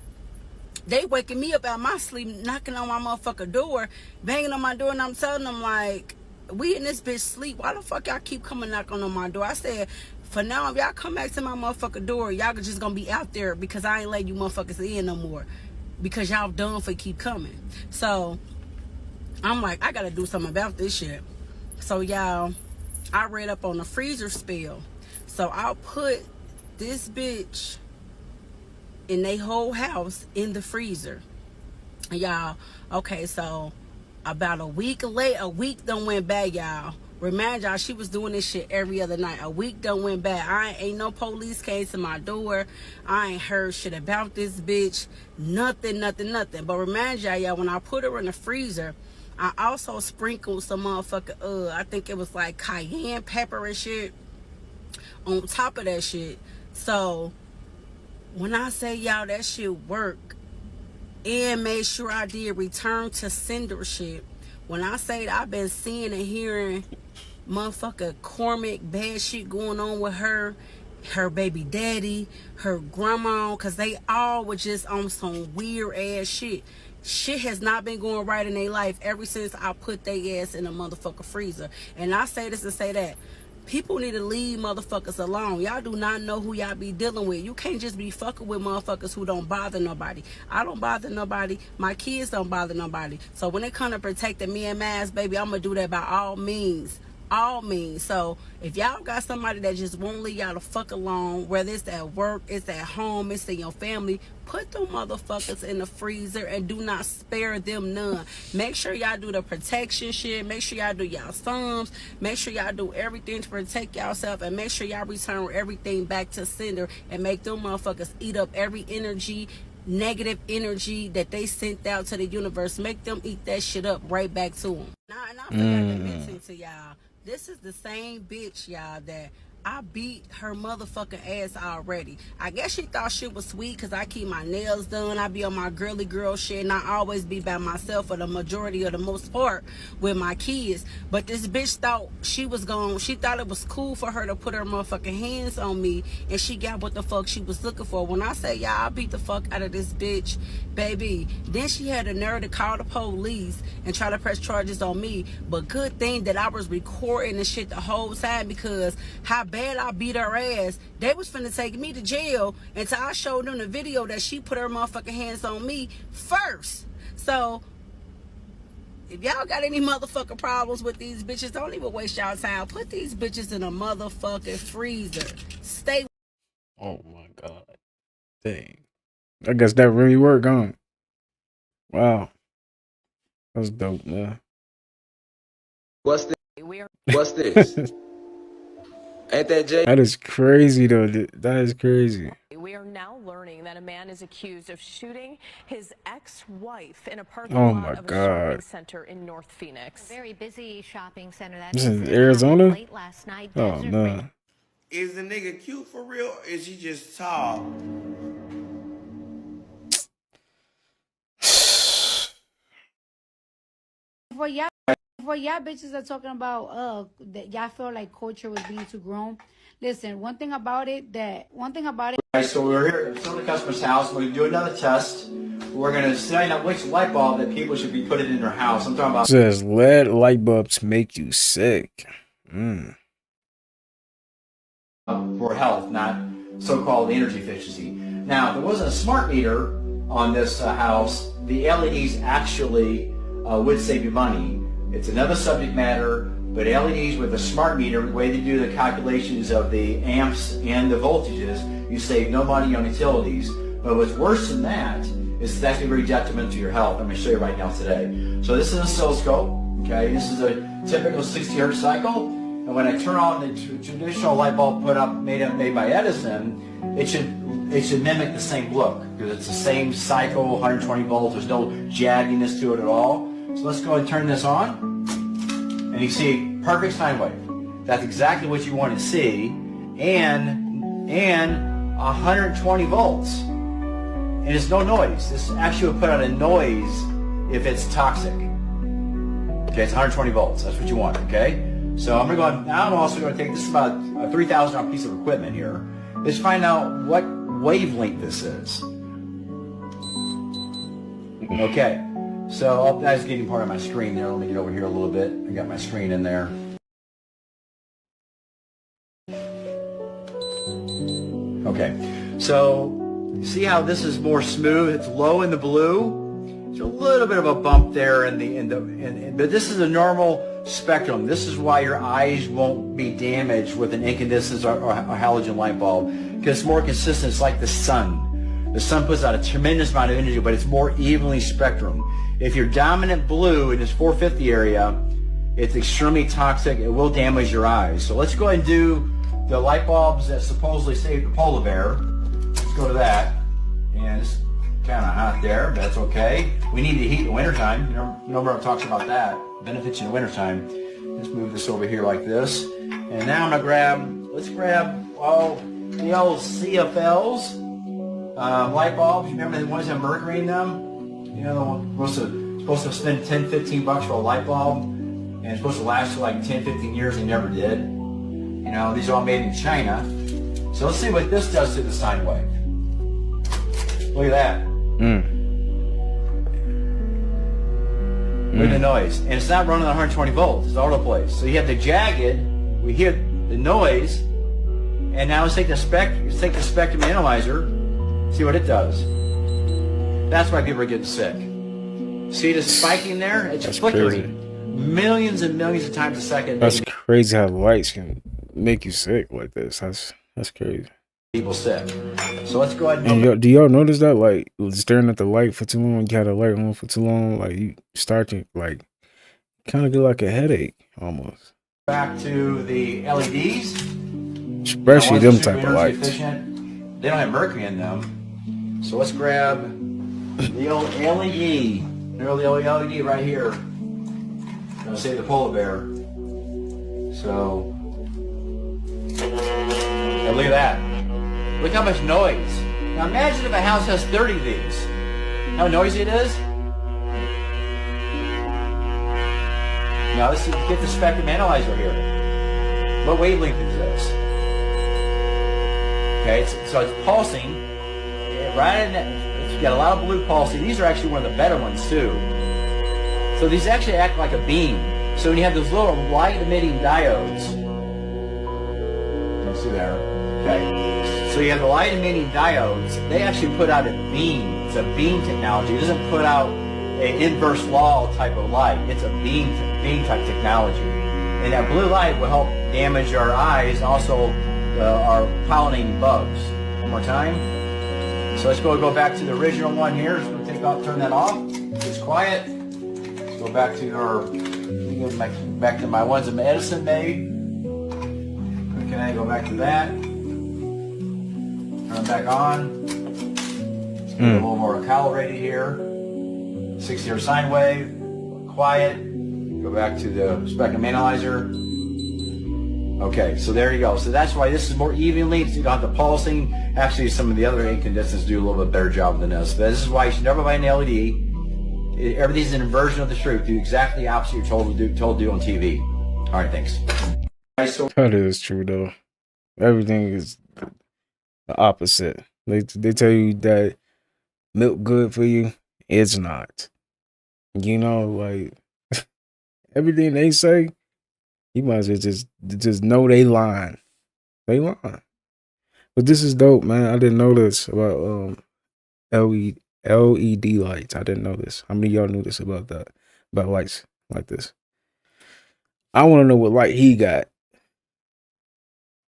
Speaker 3: they waking me up out my sleep, knocking on my motherfucking door, banging on my door, and I'm telling them like, we in this bitch sleep. Why the fuck y'all keep coming knocking on my door? I said, for now, if y'all come back to my motherfucking door, y'all just gonna be out there because I ain't letting you motherfuckers in no more because y'all done for keep coming. So I'm like, I gotta do something about this shit. So y'all, I read up on the freezer spell. So I'll put this bitch in they whole house in the freezer. Y'all, okay, so about a week done went by, y'all. Remind y'all, she was doing this shit every other night. A week done went by. Ain't no police came to my door. I ain't heard shit about this bitch. Nothing. But remind y'all, when I put her in the freezer, I also sprinkled some motherfucking, I think it was like cayenne pepper and shit on top of that shit. So when I say y'all that shit work and made sure I did return to sender shit, when I say that I've been seeing and hearing motherfucker Cormac bad shit going on with her baby daddy, her grandma, because they all were just on some weird ass shit. Shit has not been going right in their life ever since I put their ass in a motherfucker freezer. And I say this and say that. People need to leave motherfuckers alone. Y'all do not know who y'all be dealing with. You can't just be fucking with motherfuckers who don't bother nobody. I don't bother nobody. My kids don't bother nobody. So when it comes to protecting me and mine, baby, I'm going to do that by all means. All means. So if y'all got somebody that just won't leave y'all the fuck alone, whether it's at work, it's at home, it's in your family, put them motherfuckers in the freezer and do not spare them none. Make sure y'all do the protection shit. Make sure y'all do y'all sums. Make sure y'all do everything to protect y'allself, and make sure y'all return everything back to sender and make them motherfuckers eat up every energy, negative energy that they sent out to the universe. Make them eat that shit up right back to them. Now, and I forgot to mention to y'all, this is the same bitch, y'all, that I beat her motherfucking ass already. I guess she thought shit was sweet because I keep my nails done. I be on my girly girl shit, and I always be by myself for the majority of the most part with my kids. But this bitch thought she thought it was cool for her to put her motherfucking hands on me, and she got what the fuck she was looking for. When I say, y'all, I beat the fuck out of this bitch, baby. Then she had the nerve to call the police and try to press charges on me. But good thing that I was recording the shit the whole time, because how bad I beat her ass, they was finna take me to jail until I showed them the video that she put her motherfucking hands on me first. So if y'all got any motherfucking problems with these bitches, don't even waste y'all time. Put these bitches in a motherfucking freezer. Stay.
Speaker 1: Oh my God. Dang. I guess that really worked, huh? Wow. That's dope, man.
Speaker 14: What's this? What's this? Ain't that Jay?
Speaker 1: That is crazy, though. That is crazy.
Speaker 6: We are now learning that a man is accused of shooting his ex-wife in a parking
Speaker 1: Oh
Speaker 6: lot
Speaker 1: my
Speaker 6: of a shopping
Speaker 1: God.
Speaker 6: center in North Phoenix.
Speaker 5: A very busy shopping center. That
Speaker 1: This is
Speaker 5: incident
Speaker 1: Arizona?
Speaker 5: happened late last night.
Speaker 1: Oh,
Speaker 5: Desert
Speaker 1: no.
Speaker 8: Is the nigga cute for real? Or is he just tall?
Speaker 9: For y'all bitches are talking about that y'all feel like culture was being too grown. Listen, one thing about it.
Speaker 15: Okay, so we're here at some of the customer's house. We're going to do another test. We're going to sign up which light bulb that people should be putting in their house. I'm talking about
Speaker 1: Says LED light bulbs make you sick.
Speaker 15: For health, not so-called energy efficiency. Now, if there wasn't a smart meter on this house, the LEDs actually would save you money. It's another subject matter, but LEDs with a smart meter, the way they do the calculations of the amps and the voltages, you save no money on utilities. But what's worse than that is it's actually very detrimental to your health. I'm going to show you right now today. So this is a oscilloscope. Okay, this is a typical 60 hertz cycle. And when I turn on the traditional light bulb made by Edison, it should mimic the same look because it's the same cycle, 120 volts. There's no jagginess to it at all. So let's go and turn this on, and you see perfect sine wave. That's exactly what you want to see, and 120 volts, and it's no noise. This actually will put out a noise if it's toxic. Okay, it's 120 volts. That's what you want. Okay. So I'm going to go, now I'm also going to take, this is about a $3,000 piece of equipment here. Let's find out what wavelength this is. Okay, so that's getting part of my screen there. Let me get over here a little bit. I got my screen in there. Okay, so you see how this is more smooth? It's low in the blue. There's a little bit of a bump there but this is a normal spectrum. This is why your eyes won't be damaged with an incandescent or halogen light bulb, because it's more consistent. It's like the sun. The sun puts out a tremendous amount of energy, but it's more evenly spectrum. If you're dominant blue in this 450 area, it's extremely toxic. It will damage your eyes. So let's go ahead and do the light bulbs that supposedly save the polar bear. Let's go to that. And it's kind of hot there, but that's okay. We need to heat in the wintertime. You know, nobody talks about that. Benefits in the wintertime. Let's move this over here like this. And now I'm gonna let's grab all the old CFLs, light bulbs. You remember the ones that have mercury in them? You know, supposed to spend 10, 15 bucks for a light bulb, and it's supposed to last for like 10, 15 years, and never did. You know, these are all made in China. So let's see what this does to the sine wave. Look at that. Look at the noise. And it's not running 120 volts. It's autoplay. So you have the jagged, we hear the noise, and now let's take the spectrum analyzer, see what it does. That's why people are getting sick. See the spiking there? It's just flickering. Crazy. Millions and millions of times a second.
Speaker 1: That's crazy how lights can make you sick like this. That's crazy.
Speaker 15: People sick. So let's go ahead
Speaker 1: and do y'all notice that, like, staring at the light for too long, you had a light on for too long, like you start to like kind of get like a headache almost.
Speaker 15: Back to the LEDs,
Speaker 1: especially them type of lights.
Speaker 15: Efficient. They don't have mercury in them. So let's grab the old LED. The LED right here. Gonna save the polar bear. So and look at that. Look how much noise. Now imagine if a house has 30 of these. How noisy it is? Now let's get the spectrum analyzer here. What wavelength is this? Okay, so it's pulsing. Right in that, it's got a lot of blue pulsing. These are actually one of the better ones too. So these actually act like a beam. So when you have those little light emitting diodes, see there, okay. So you have the light emitting diodes, they actually put out a beam. It's a beam technology. It doesn't put out an inverse law type of light. It's a beam type technology. And that blue light will help damage our eyes, also our pollinating bugs. One more time. So let's go back to the original one here. So we'll turn that off. It's quiet. Go back to our, back to my ones that Edison made. Okay, go back to that. Turn it back on. Let's get a little more calibrated here. 60 hertz sine wave. Quiet. Go back to the spectrum analyzer. Okay, so there you go. So that's why this is more evenly. So you don't have the pulsing. Actually, some of the other incandescents do a little bit better job than this. But this is why you should never buy an LED. Everything's an inversion of the truth. Do exactly the opposite you're told to do on TV. All right, thanks.
Speaker 1: That is true though. Everything is the opposite. They tell you that milk good for you. It's not. You know, like everything they say, you might as well just know they lying. They lying. But this is dope, man. I didn't know this about LED lights. I didn't know this. How many of y'all knew this about that? About lights like this? I want to know what light he got.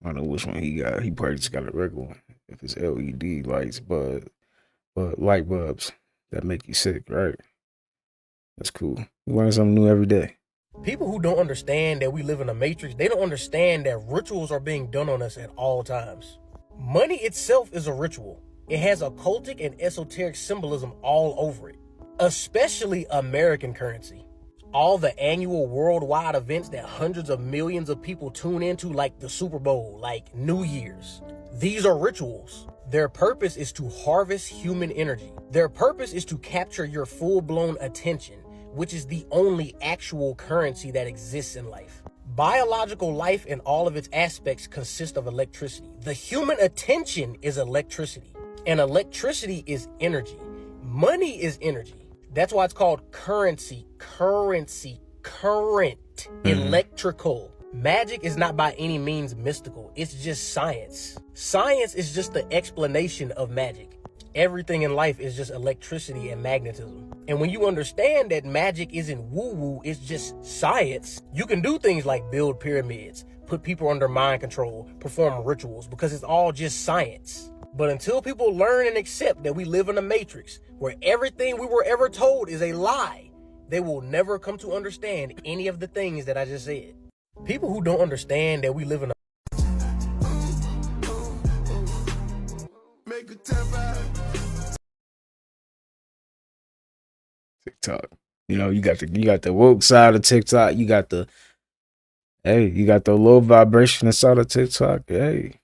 Speaker 1: I don't know which one he got. He probably just got a regular one. If it's LED lights, but light bulbs that make you sick, right? That's cool. You learn something new every day.
Speaker 10: People who don't understand that we live in a matrix, they don't understand that rituals are being done on us at all times. Money itself is a ritual. It has occultic and esoteric symbolism all over it, especially American currency. All the annual worldwide events that hundreds of millions of people tune into, like the Super Bowl, like New Year's. These are rituals. Their purpose is to harvest human energy. Their purpose is to capture your full-blown attention, which is the only actual currency that exists in life. Biological life in all of its aspects consist of electricity. The human attention is electricity, and electricity is energy. Money is energy. That's why it's called currency, current, electrical. Magic is not by any means mystical. It's just science. Science is just the explanation of magic. Everything in life is just electricity and magnetism. And when you understand that magic isn't woo-woo, it's just science, you can do things like build pyramids, put people under mind control, perform rituals, because it's all just science. But until people learn and accept that we live in a matrix where everything we were ever told is a lie, they will never come to understand any of the things that I just said. People who don't understand that we live in a
Speaker 1: TikTok. You know, you got the woke side of TikTok. You got the low vibration side of TikTok. Hey,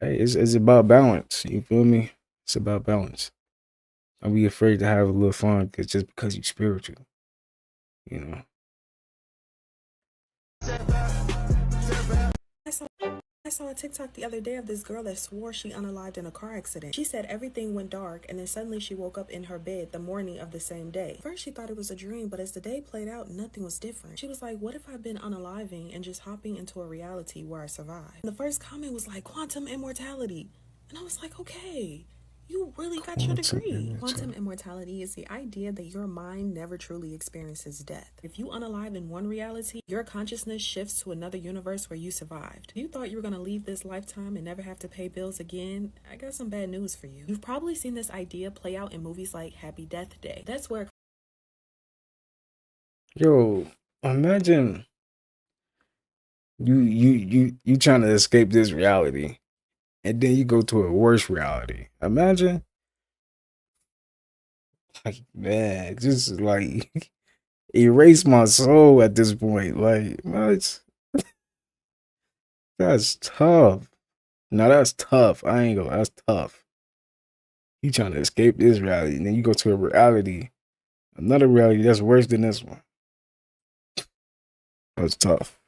Speaker 1: it's about balance. You feel me? It's about balance. Don't be afraid to have a little fun just because you're spiritual. You know.
Speaker 11: I saw a TikTok the other day of this girl that swore she unalived in a car accident. She said everything went dark and then suddenly she woke up in her bed the morning of the same day. First she thought it was a dream, but as the day played out, nothing was different. She was like, what if I've been unaliving and just hopping into a reality where I survived? And the first comment was like, quantum immortality. And I was like, okay, you really got your degree. Quantum immortality is the idea that your mind never truly experiences death. If you unalive in one reality, your consciousness shifts to another universe where you survived. You thought you were going to leave this lifetime and never have to pay bills again? I got some bad news for you. You've probably seen this idea play out in movies like Happy Death Day. That's where...
Speaker 1: Yo, imagine you trying to escape this reality. And then you go to a worse reality. Imagine. Like, man, just like erase my soul at this point. Like, that's tough. Now that's tough. I ain't gonna, that's tough. You trying to escape this reality, and then you go to a reality, another reality that's worse than this one. That's tough.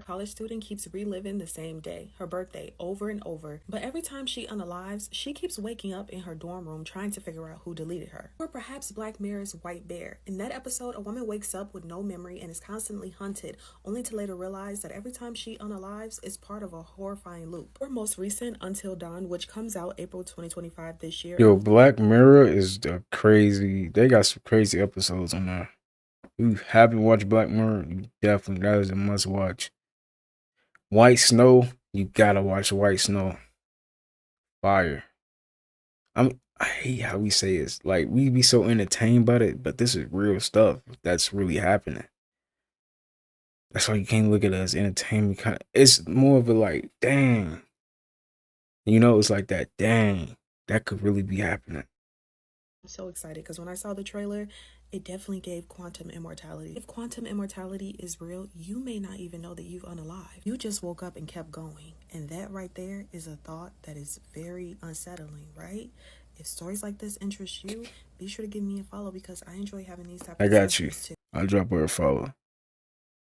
Speaker 11: College student keeps reliving the same day, her birthday, over and over. But every time she unalives, she keeps waking up in her dorm room trying to figure out who deleted her. Or perhaps Black Mirror's White Bear. In that episode, a woman wakes up with no memory and is constantly hunted, only to later realize that every time she unalives is part of a horrifying loop. Or most recent, Until Dawn, which comes out April 2025 this year.
Speaker 1: Yo, Black Mirror is they got some crazy episodes on there. If you haven't watched Black Mirror, that is a must watch. White Snow, you gotta watch White Snow. Fire. I hate how we say it's like we be so entertained by it, but this is real stuff that's really happening. That's why you can't look at it as entertainment kind of. It's more of a like, dang. It's like that, dang, that could really be happening.
Speaker 11: I'm so excited because when I saw the trailer, it definitely gave quantum immortality. If quantum immortality is real, you may not even know that you've unalived. You just woke up and kept going. And that right there is a thought that is very unsettling, right? If stories like this interest you, be sure to give me a follow because I enjoy having these type of
Speaker 1: I got you.
Speaker 11: discussions too.
Speaker 1: I'll drop her a follow.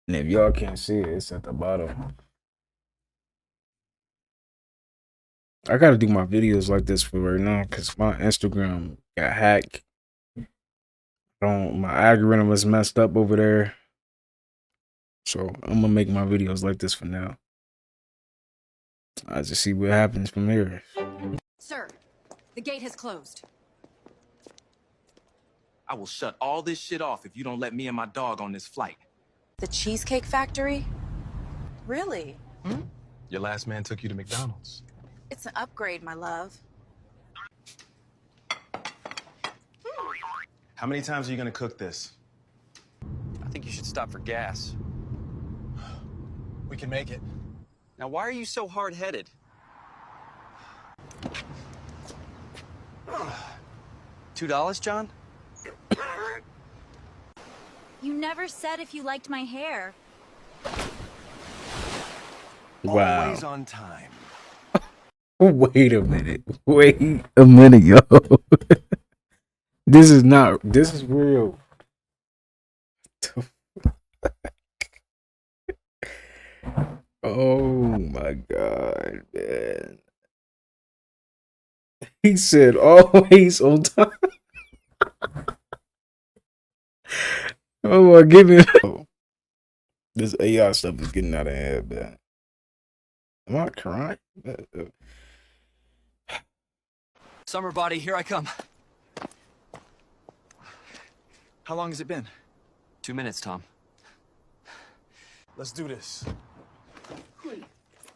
Speaker 1: And if y'all can't see it, it's at the bottom. I gotta do my videos like this for right now because my Instagram got hacked. My algorithm was messed up over there. So I'm gonna make my videos like this for now. I just see what happens from here.
Speaker 7: Sir, the gate has closed.
Speaker 12: I will shut all this shit off if you don't let me and my dog on this flight.
Speaker 7: The Cheesecake Factory? Really?
Speaker 12: Your last man took you to McDonald's.
Speaker 7: It's an upgrade, my love.
Speaker 12: How many times are you gonna cook this? I think you should stop for gas. We can make it. Now, why are you so hard-headed? $2, John?
Speaker 17: You never said if you liked my hair.
Speaker 1: Wow.
Speaker 12: Always on time.
Speaker 1: Wait a minute. Wait a minute, yo. This is real. Oh my God, man. He said always on time. Oh, give me. This AI stuff is getting out of hand, man. Am I crying?
Speaker 12: Summer body, here I come. How long has it been?
Speaker 4: 2 minutes, Tom.
Speaker 12: Let's do this.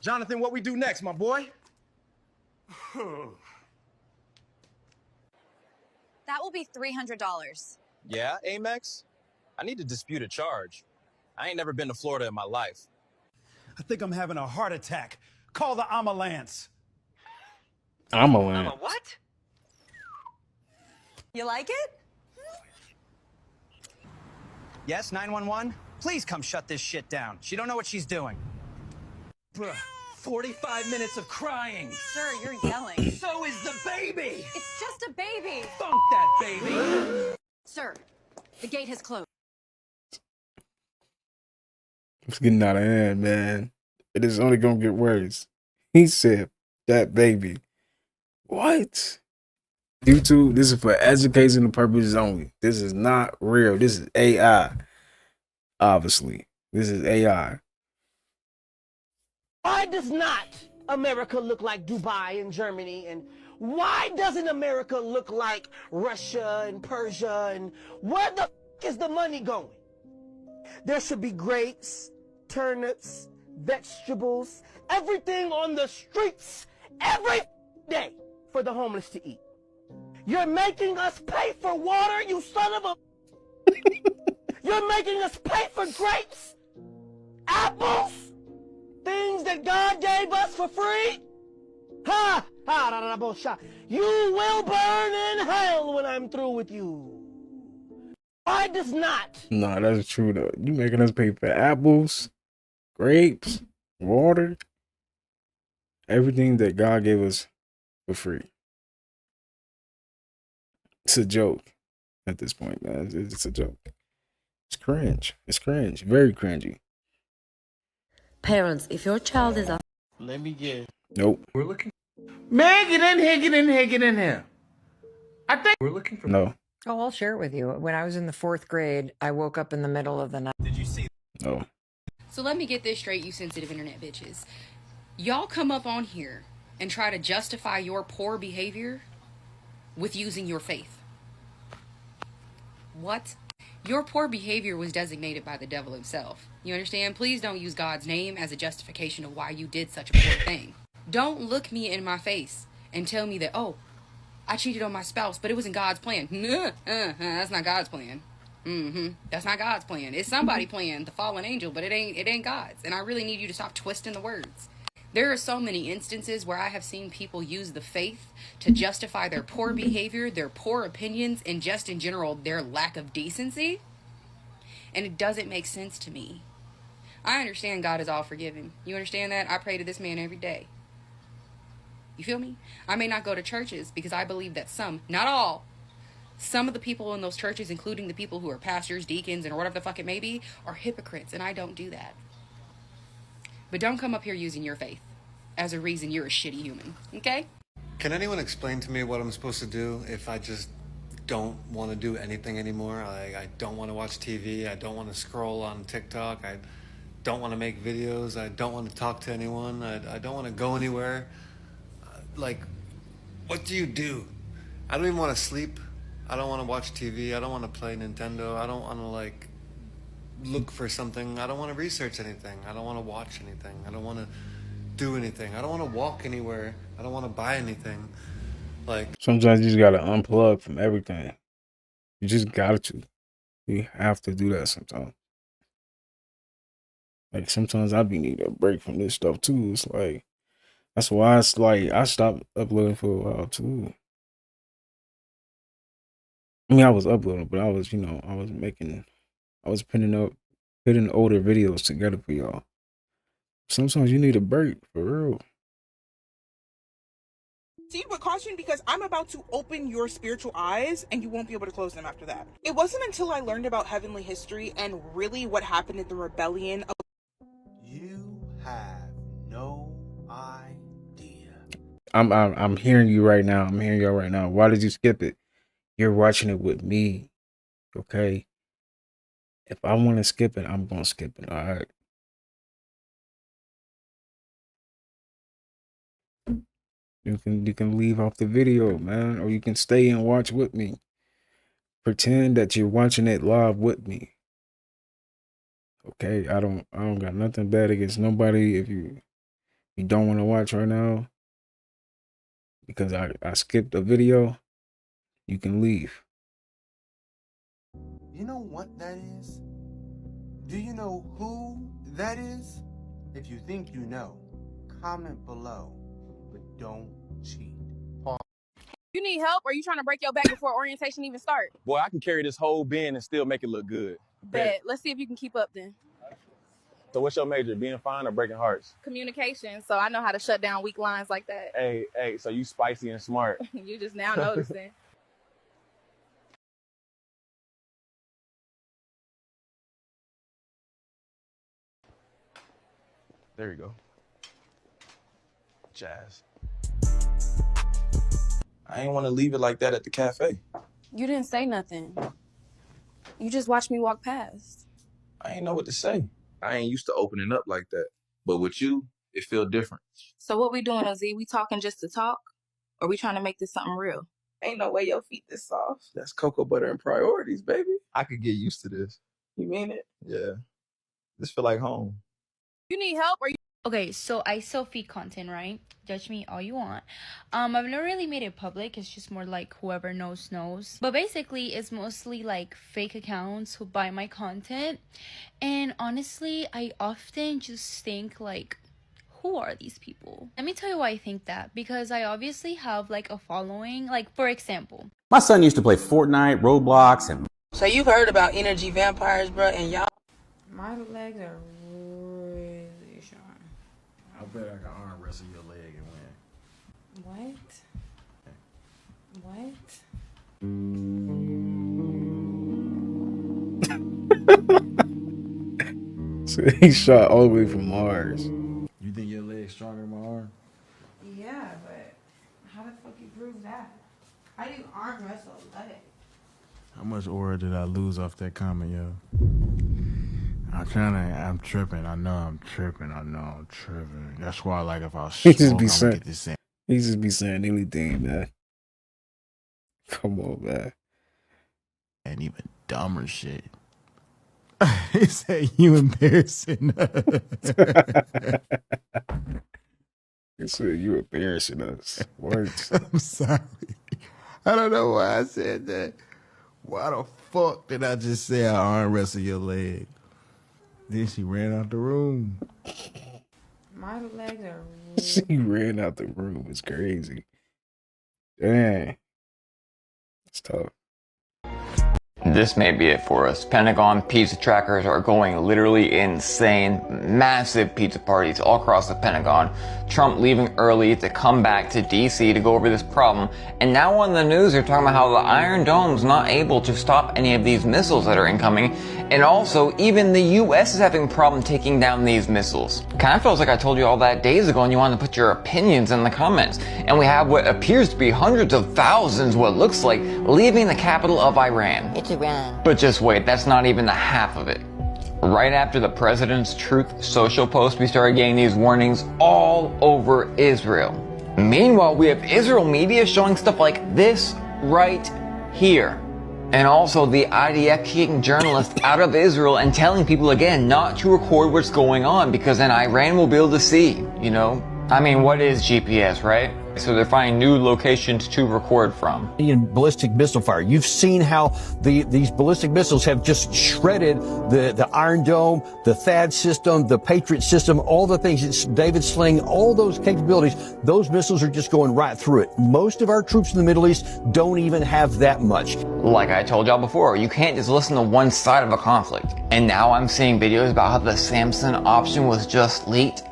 Speaker 12: Jonathan, what we do next, my boy?
Speaker 7: That will be $300.
Speaker 12: Yeah, Amex? I need to dispute a charge. I ain't never been to Florida in my life.
Speaker 20: I think I'm having a heart attack. Call the ambulance.
Speaker 1: Ambulance.
Speaker 7: What? You like it?
Speaker 23: Yes, 911? Please come shut this shit down. She don't know what she's doing.
Speaker 20: Bruh, 45 minutes of crying.
Speaker 7: Sir, you're yelling.
Speaker 20: So is the baby.
Speaker 7: It's just a baby.
Speaker 20: Funk that baby.
Speaker 7: Sir, the gate has closed.
Speaker 1: It's getting out of hand, man. It is only gonna get worse. He said that baby. What? YouTube, this is for educational purposes only. This is not real. This is AI. Obviously. This is AI.
Speaker 10: Why does not America look like Dubai and Germany? And why doesn't America look like Russia and Persia? And where the is the money going? There should be grapes, turnips, vegetables, everything on the streets every day for the homeless to eat. You're making us pay for water, you son of a... You're making us pay for grapes, apples, things that God gave us for free. Ha! Ha! Da, da, da, da, you will burn in hell when I'm through with you. Why does not?
Speaker 1: Nah, that's true though. You making us pay for apples, grapes, water, everything that God gave us for free. It's a joke at this point, man. It's a joke. It's cringe. It's cringe. Very cringy.
Speaker 25: Parents, if your child is a...
Speaker 27: Let me get...
Speaker 1: Nope.
Speaker 27: We're looking... Man, get in here, get in here, get in here. I think... We're looking for...
Speaker 1: No.
Speaker 28: Oh, I'll share it with you. When I was in the 4th grade, I woke up in the middle of the night.
Speaker 12: Did you see?
Speaker 1: No.
Speaker 29: So let me get this straight, you sensitive internet bitches. Y'all come up on here and try to justify your poor behavior with using your faith. What? Your poor behavior was designated by the devil himself. You understand? Please don't use God's name as a justification of why you did such a poor thing. Don't look me in my face and tell me that, oh, I cheated on my spouse, but it wasn't God's plan. That's not God's plan. That's not God's plan. It's somebody's plan, the fallen angel, but it ain't God's. And I really need you to stop twisting the words. There are so many instances where I have seen people use the faith to justify their poor behavior, their poor opinions, and just in general, their lack of decency. And it doesn't make sense to me. I understand God is all forgiving. You understand that? I pray to this man every day. You feel me? I may not go to churches because I believe that some, not all, some of the people in those churches, including the people who are pastors, deacons, and whatever the fuck it may be, are hypocrites, and I don't do that. But don't come up here using your faith as a reason you're a shitty human, okay?
Speaker 2: Can anyone explain to me what I'm supposed to do if I just don't want to do anything anymore? I don't want to watch TV. I don't want to scroll on TikTok. I don't want to make videos. I don't want to talk to anyone. I don't want to go anywhere. Like, what do you do? I don't even want to sleep. I don't want to watch TV. I don't want to play Nintendo. I don't want to, like, look for something. I don't want to research anything. I don't want to watch anything. I don't want to do anything. I don't want to walk anywhere. I don't want to buy anything. Like,
Speaker 1: sometimes you just gotta unplug from everything. You just got to. You have to do that sometimes. Like, sometimes I be needing a break from this stuff too. It's like, that's why it's like I stopped uploading for a while too. I mean, I was uploading, but I was, I was putting older videos together for y'all. Sometimes you need a break, for real.
Speaker 13: See, with caution, because I'm about to open your spiritual eyes and you won't be able to close them after that. It wasn't until I learned about heavenly history and really what happened in the rebellion of...
Speaker 20: You have no idea.
Speaker 1: I'm hearing you right now. I'm hearing y'all right now. Why did you skip it? You're watching it with me, okay? If I want to skip it, I'm gonna skip it. All right. You can leave off the video, man, or you can stay and watch with me. Pretend that you're watching it live with me. Okay, I don't got nothing bad against nobody. If you don't want to watch right now because I skipped a video, you can leave.
Speaker 20: You know what that is? Do you know who that is? If you think you know, comment below, but don't cheat.
Speaker 18: You need help, or you trying to break your back before orientation even start?
Speaker 19: Boy, I can carry this whole bin and still make it look good.
Speaker 18: Bet. Let's see if you can keep up then.
Speaker 19: So what's your major, being fine or breaking hearts?
Speaker 18: Communication, so I know how to shut down weak lines like that.
Speaker 19: Hey, so you spicy and smart.
Speaker 18: You just now noticing.
Speaker 19: There you go. Jazz. I ain't want to leave it like that at the cafe.
Speaker 18: You didn't say nothing. You just watched me walk past.
Speaker 19: I ain't know what to say. I ain't used to opening up like that. But with you, it feel different.
Speaker 18: So what we doing, OZ? We talking just to talk? Or we trying to make this something real? Ain't no way your feet this soft.
Speaker 19: That's cocoa butter and priorities, baby. I could get used to this.
Speaker 18: You mean it?
Speaker 19: Yeah. This feel like home.
Speaker 18: You need help, or you...
Speaker 5: Okay, so I sell feed content, right? Judge me all you want. I've never really made it public. It's just more like whoever knows. But basically, it's mostly like fake accounts who buy my content. And honestly, I often just think like, who are these people? Let me tell you why I think that. Because I obviously have like a following. Like, for example,
Speaker 21: my son used to play Fortnite, Roblox, and...
Speaker 3: So you've heard about energy vampires, bro, and y'all...
Speaker 9: My legs are really strong.
Speaker 22: I bet I can arm wrestle your leg and
Speaker 9: What?
Speaker 1: So he shot all the way from Mars.
Speaker 22: win. You think your leg's stronger than my arm?
Speaker 9: Yeah, but how the fuck you prove that? How do you arm wrestle legs?
Speaker 22: How much aura did I lose off that comment, yo? I'm tripping. I know I'm tripping. That's why, like, if I was
Speaker 1: He
Speaker 22: smoke,
Speaker 1: just be
Speaker 22: I'm
Speaker 1: saying,
Speaker 22: gonna get this in.
Speaker 1: he just be saying anything, man. Come on, man.
Speaker 22: And even dumber shit. He said, you embarrassing us.
Speaker 1: He said, you embarrassing us. Words.
Speaker 22: I'm sorry.
Speaker 6: I don't know why I said that. Why the fuck did I just say I arm wrestle your leg? Then she ran out the room.
Speaker 28: My legs are.
Speaker 1: She ran out the room. It's crazy. Dang. It's tough.
Speaker 8: This may be it for us. Pentagon pizza trackers are going literally insane. Massive pizza parties all across the Pentagon. Trump leaving early to come back to DC to go over this problem. And now on the news, they're talking about how the Iron Dome's not able to stop any of these missiles that are incoming. And also, even the US is having a problem taking down these missiles. Kind of feels like I told you all that days ago and you wanted to put your opinions in the comments. And we have what appears to be hundreds of thousands, what looks like, leaving the capital of Iran.
Speaker 11: It's Iran.
Speaker 8: But just wait, that's not even the half of it. Right after the president's Truth Social post, we started getting these warnings all over Israel. Meanwhile, we have Israel media showing stuff like this right here. And also the IDF kicking journalists out of Israel and telling people again not to record what's going on because then Iran will be able to see, you know? I mean, what is GPS, right? So they're finding new locations to record from.
Speaker 14: In ballistic missile fire, you've seen how these ballistic missiles have just shredded the Iron Dome, the THAAD system, the Patriot system, all the things, it's David Sling, all those capabilities, those missiles are just going right through it. Most of our troops in the Middle East don't even have that much.
Speaker 8: Like I told y'all before, you can't just listen to one side of a conflict. And now I'm seeing videos about how the Samson option was just leaked.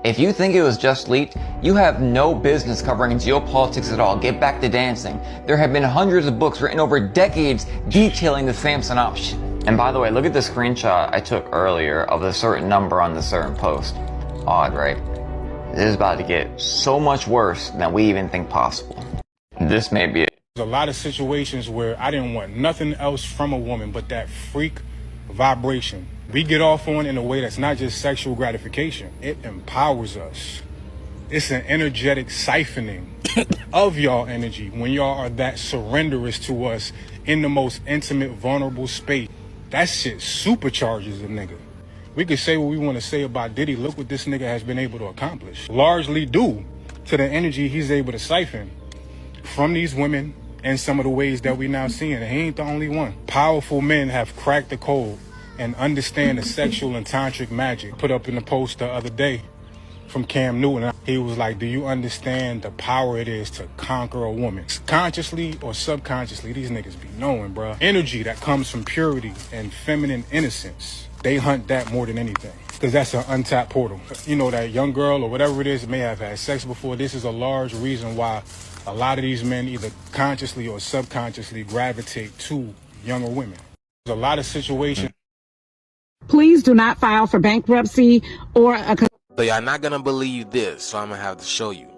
Speaker 8: If you think it was just leaked, you have no business covering geopolitics at all. Get back to dancing. There have been hundreds of books written over decades detailing the Samson option. And by the way, look at the screenshot I took earlier of the certain number on the certain post. Odd, right? This is about to get so much worse than we even think possible. This may be it.
Speaker 22: There's a lot of situations where I didn't want nothing else from a woman but that freak vibration. We get off on in a way that's not just sexual gratification. It empowers us. It's an energetic siphoning of y'all energy when y'all are that surrenderous to us in the most intimate, vulnerable space. That shit supercharges a nigga. We could say what we want to say about Diddy. Look what this nigga has been able to accomplish. Largely due to the energy he's able to siphon from these women and some of the ways that we now seeing. And he ain't the only one. Powerful men have cracked the code and understand the sexual and tantric magic. Put up in the post the other day from Cam Newton. He was like, do you understand the power it is to conquer a woman? Consciously or subconsciously, these niggas be knowing, bro. Energy that comes from purity and feminine innocence. They hunt that more than anything. Because that's an untapped portal. You know, that young girl or whatever it is may have had sex before. This is a large reason why a lot of these men either consciously or subconsciously gravitate to younger women. There's a lot of situations.
Speaker 15: Please do not file for bankruptcy or a...
Speaker 16: So y'all not gonna believe this, so I'm gonna have to show you.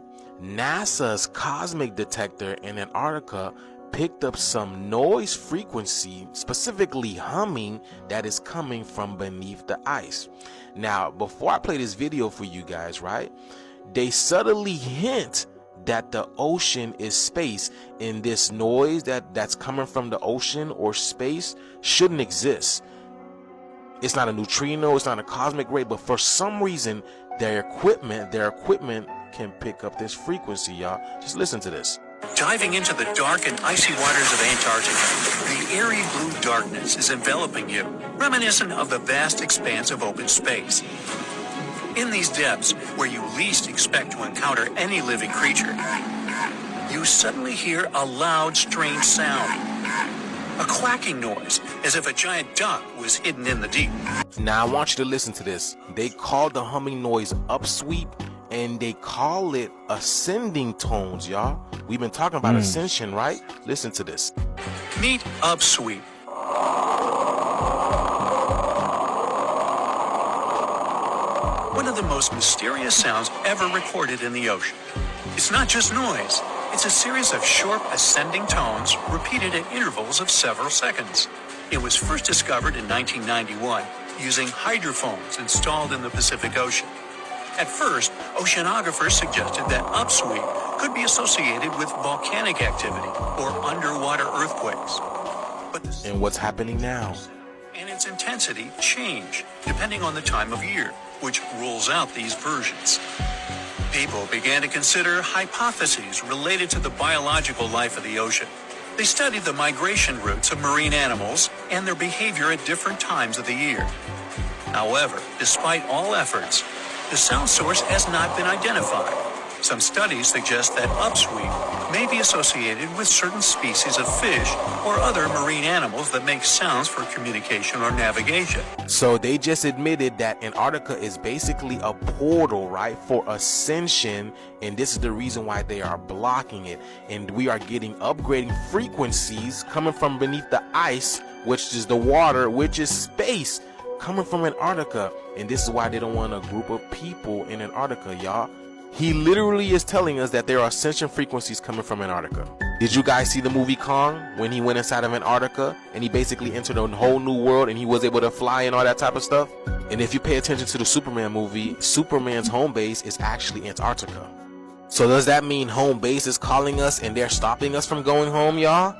Speaker 16: NASA's cosmic detector in Antarctica picked up some noise frequency, specifically humming, that is coming from beneath the ice. Now, before I play this video for you guys, right, they subtly hint that the ocean is space, and this noise that's coming from the ocean or space shouldn't exist. It's not a neutrino, it's not a cosmic ray, but for some reason their equipment can pick up this frequency, y'all. Just listen to this.
Speaker 24: Diving into the dark and icy waters of Antarctica, the eerie blue darkness is enveloping you, reminiscent of the vast expanse of open space. In these depths, where you least expect to encounter any living creature, you suddenly hear a loud, strange sound. A quacking noise, as if a giant duck was hidden in the deep.
Speaker 16: Now I want you to listen to this. They call the humming noise upsweep, and they call it ascending tones, y'all. We've been talking about ascension, right? Listen to this.
Speaker 24: Meet upsweep. One of the most mysterious sounds ever recorded in the ocean. It's not just noise. It's a series of short ascending tones repeated at intervals of several seconds. It was first discovered in 1991 using hydrophones installed in the Pacific Ocean. At first, oceanographers suggested that upsweep could be associated with volcanic activity or underwater earthquakes.
Speaker 16: And what's happening now?
Speaker 24: And its intensity change depending on the time of year, which rules out these versions. people began to consider hypotheses related to the biological life of the ocean. They studied the migration routes of marine animals and their behavior at different times of the year. However, despite all efforts, the sound source has not been identified. Some studies suggest that upsweep may be associated with certain species of fish or other marine animals that make sounds for communication or navigation.
Speaker 16: So they just admitted that Antarctica is basically a portal, right, for ascension, and this is the reason why they are blocking it. And we are getting upgrading frequencies coming from beneath the ice, which is the water, which is space, coming from Antarctica. And this is why they don't want a group of people in Antarctica, y'all. He literally is telling us that there are ascension frequencies coming from Antarctica. Did you guys see the movie Kong when he went inside of Antarctica and he basically entered a whole new world and he was able to fly and all that type of stuff? And if you pay attention to the Superman movie, Superman's home base is actually Antarctica. So does that mean home base is calling us and they're stopping us from going home, y'all?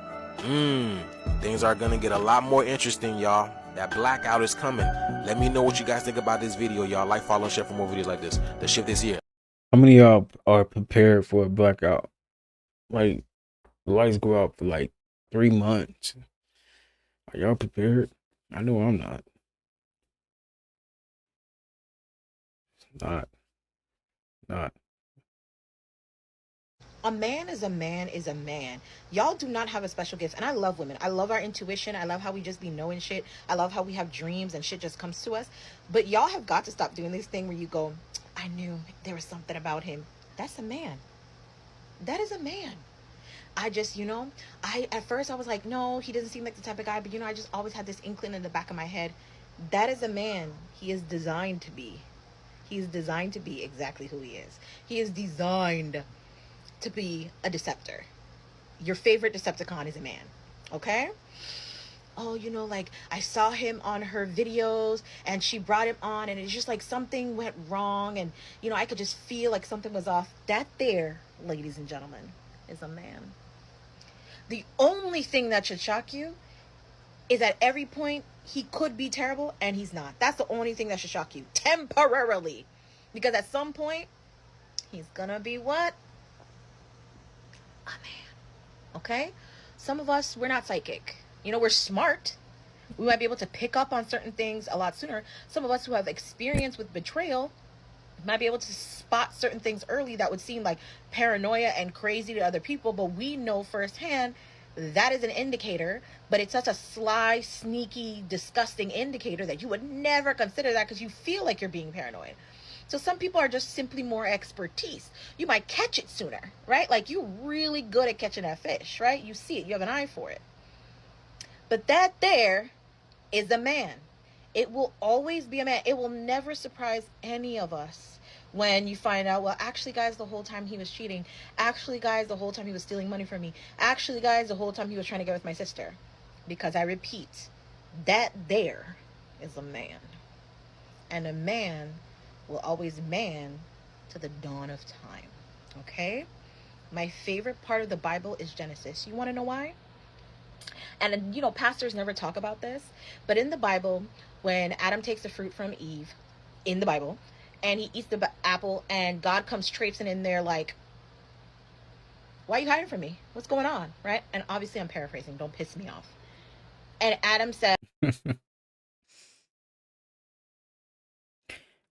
Speaker 16: Things are gonna get a lot more interesting, y'all. That blackout is coming. Let me know what you guys think about this video, y'all. Like, follow, and share for more videos like this. The shift is here.
Speaker 1: How many of y'all are prepared for a blackout? Like, the lights go out for like 3 months. Are y'all prepared? I know I'm not. Not.
Speaker 4: A man is a man is a man. Y'all do not have a special gift. And I love women. I love our intuition. I love how we just be knowing shit. I love how we have dreams and shit just comes to us. But y'all have got to stop doing this thing where you go, I knew there was something about him. That's a man. That is a man. I just, at first I was like, no, he doesn't seem like the type of guy. But, I just always had this inkling in the back of my head. That is a man. He is designed to be. He is designed to be exactly who he is. He is designed to be a deceptor. Your favorite Decepticon is a man. Okay? Oh, like I saw him on her videos and she brought him on and it's just like something went wrong and, I could just feel like something was off. That there, ladies and gentlemen, is a man. The only thing that should shock you is at every point he could be terrible and he's not. That's the only thing that should shock you temporarily. Because at some point, he's gonna be what? A man. Okay? Some of us, we're not psychic. We're smart. We might be able to pick up on certain things a lot sooner. Some of us who have experience with betrayal might be able to spot certain things early that would seem like paranoia and crazy to other people, but we know firsthand that is an indicator, but it's such a sly, sneaky, disgusting indicator that you would never consider that because you feel like you're being paranoid. So some people are just simply more expertise. You might catch it sooner, right? Like you're really good at catching that fish, right? You see it, you have an eye for it. But that there is a man. It will always be a man. It will never surprise any of us when you find out, well, actually, guys, the whole time he was cheating. Actually, guys, the whole time he was stealing money from me. Actually, guys, the whole time he was trying to get with my sister. Because I repeat, that there is a man. And a man will always man to the dawn of time. Okay? My favorite part of the Bible is Genesis. You want to know why? And, pastors never talk about this, but in the Bible, when Adam takes the fruit from Eve, in the Bible, and he eats the apple, and God comes traipsing in there like, why are you hiding from me? What's going on, right? And obviously I'm paraphrasing, don't piss me off. And Adam said,
Speaker 1: I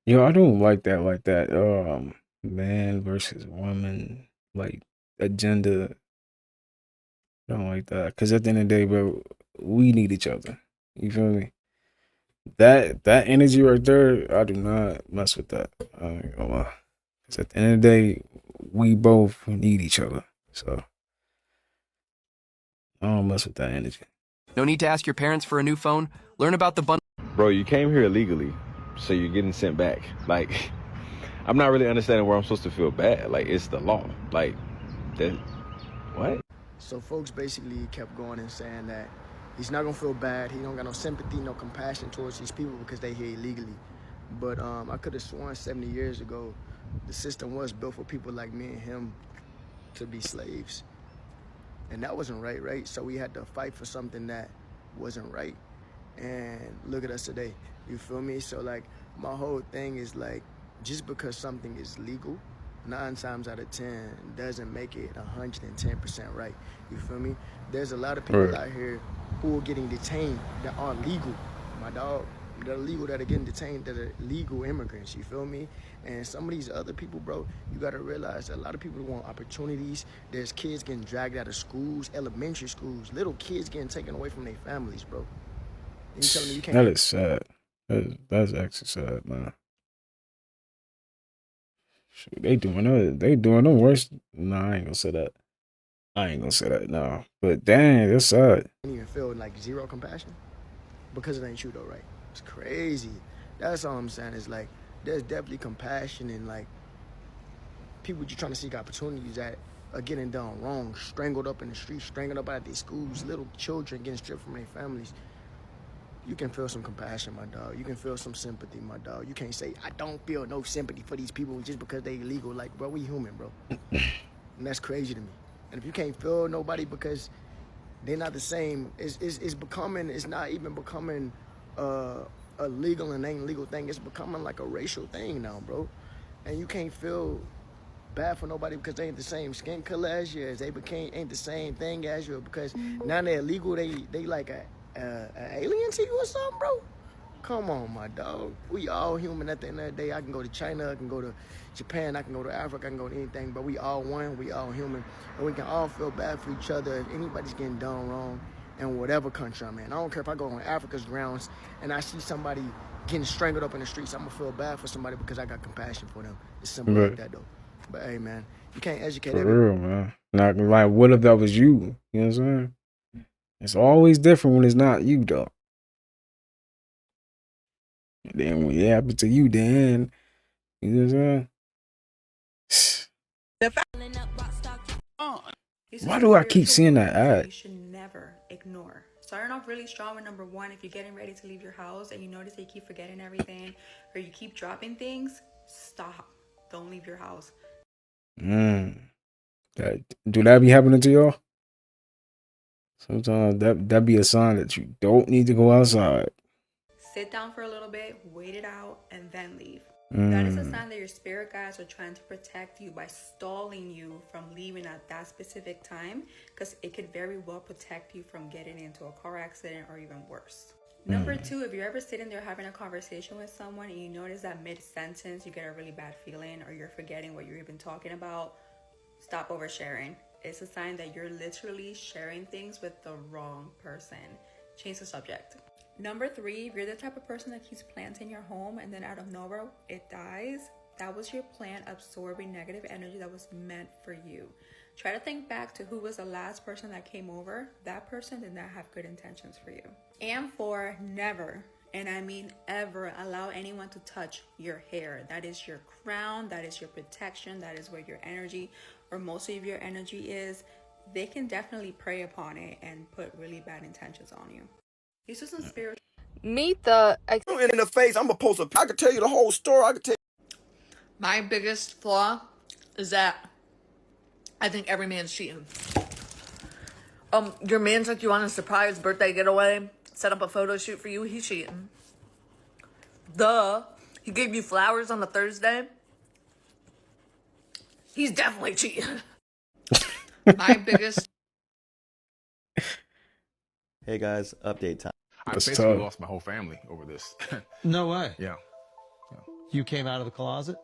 Speaker 1: don't like that. Man versus woman, like, agenda. I don't like that. Because at the end of the day, bro, we need each other. You feel me? That energy right there, I do not mess with that. I ain't gonna lie. Because at the end of the day, we both need each other. So, I don't mess with that energy.
Speaker 7: No need to ask your parents for a new phone. Learn about the bundle.
Speaker 19: Bro, you came here illegally, so you're getting sent back. Like, I'm not really understanding where I'm supposed to feel bad. Like, it's the law. Like, that, what?
Speaker 10: So folks basically kept going and saying that he's not gonna feel bad. He don't got no sympathy, no compassion towards these people because they here illegally. But I could have sworn 70 years ago, the system was built for people like me and him to be slaves. And that wasn't right? So we had to fight for something that wasn't right. And look at us today, you feel me? So like, my whole thing is like, just because something is legal 9 times out of 10 doesn't make it 110% right. You feel me? There's a lot of people
Speaker 1: Right.
Speaker 10: out here who are getting detained that are legal, my dog. That are legal, that are getting detained, that are legal immigrants. You feel me? And some of these other people, bro, you gotta realize that a lot of people want opportunities. There's kids getting dragged out of schools, elementary schools, little kids getting taken away from their families, bro. And you telling me you can't?
Speaker 1: That is sad. That's actually sad, man. Shoot, they doing them worse. Nah, I ain't gonna say that. I ain't gonna say that, no. But dang, that's sad.
Speaker 10: Even feel like zero compassion because it ain't you though, right? It's crazy. That's all I'm saying. Is like there's definitely compassion in like people just trying to seek opportunities that are getting done wrong, strangled up in the streets, strangled up at these schools, little children getting stripped from their families. You can feel some compassion, my dog. You can feel some sympathy, my dog. You can't say I don't feel no sympathy for these people just because they illegal. Like, bro, we human, bro. And that's crazy to me. And if you can't feel nobody because they're not the same, it's not even becoming a legal and ain't legal thing. It's becoming like a racial thing now, bro. And you can't feel bad for nobody because they ain't the same skin color as you, as they ain't the same thing as you, because now they're illegal. They like a alien to you or something, bro. Come on, my dog. We all human at the end of the day. I can go to China, I can go to Japan, I can go to Africa, I can go to anything, but we all one, we all human. And we can all feel bad for each other if anybody's getting done wrong in whatever country I'm in. I don't care if I go on Africa's grounds and I see somebody getting strangled up in the streets, I'm gonna feel bad for somebody because I got compassion for them. It's simple like that, though. But hey, man, you can't educate
Speaker 1: For
Speaker 10: everybody.
Speaker 1: real, man. Not like, what if that was you? You know what I'm saying? It's always different when it's not you, though. And then when it happened to you, then you know what I'm saying? Why do I keep seeing that ad?
Speaker 5: You should never ignore. Starting off really strong with number 1, if you're getting ready to leave your house and you notice that you keep forgetting everything or you keep dropping things, stop. Don't leave your house.
Speaker 1: Do that be happening to y'all? Sometimes that be a sign that you don't need to go outside.
Speaker 5: Sit down for a little bit, wait it out, and then leave. That is a sign that your spirit guides are trying to protect you by stalling you from leaving at that specific time, because it could very well protect you from getting into a car accident or even worse. Number 2, if you're ever sitting there having a conversation with someone and you notice that mid-sentence you get a really bad feeling or you're forgetting what you're even talking about, stop oversharing. It's a sign that you're literally sharing things with the wrong person. Change the subject. Number 3, if you're the type of person that keeps plants in your home and then out of nowhere it dies, that was your plant absorbing negative energy that was meant for you. Try to think back to who was the last person that came over. That person did not have good intentions for you. And 4, never, and I mean ever, allow anyone to touch your hair. That is your crown, that is your protection, that is where your energy, or most of your energy is. They can definitely prey upon it and put really bad intentions on you. These are some spiritual.
Speaker 2: Meet the.
Speaker 11: In the face, I'm gonna post a. I could tell you the whole story. I could tell.
Speaker 2: My biggest flaw is that I think every man's cheating. Your man took you on a surprise birthday getaway, set up a photo shoot for you. He's cheating. He gave you flowers on a Thursday. He's definitely cheating. My biggest.
Speaker 12: Hey guys, update time.
Speaker 6: I
Speaker 1: That's
Speaker 6: basically
Speaker 1: tough.
Speaker 6: lost my whole family over this.
Speaker 17: No way.
Speaker 6: Yeah.
Speaker 17: You came out of the closet?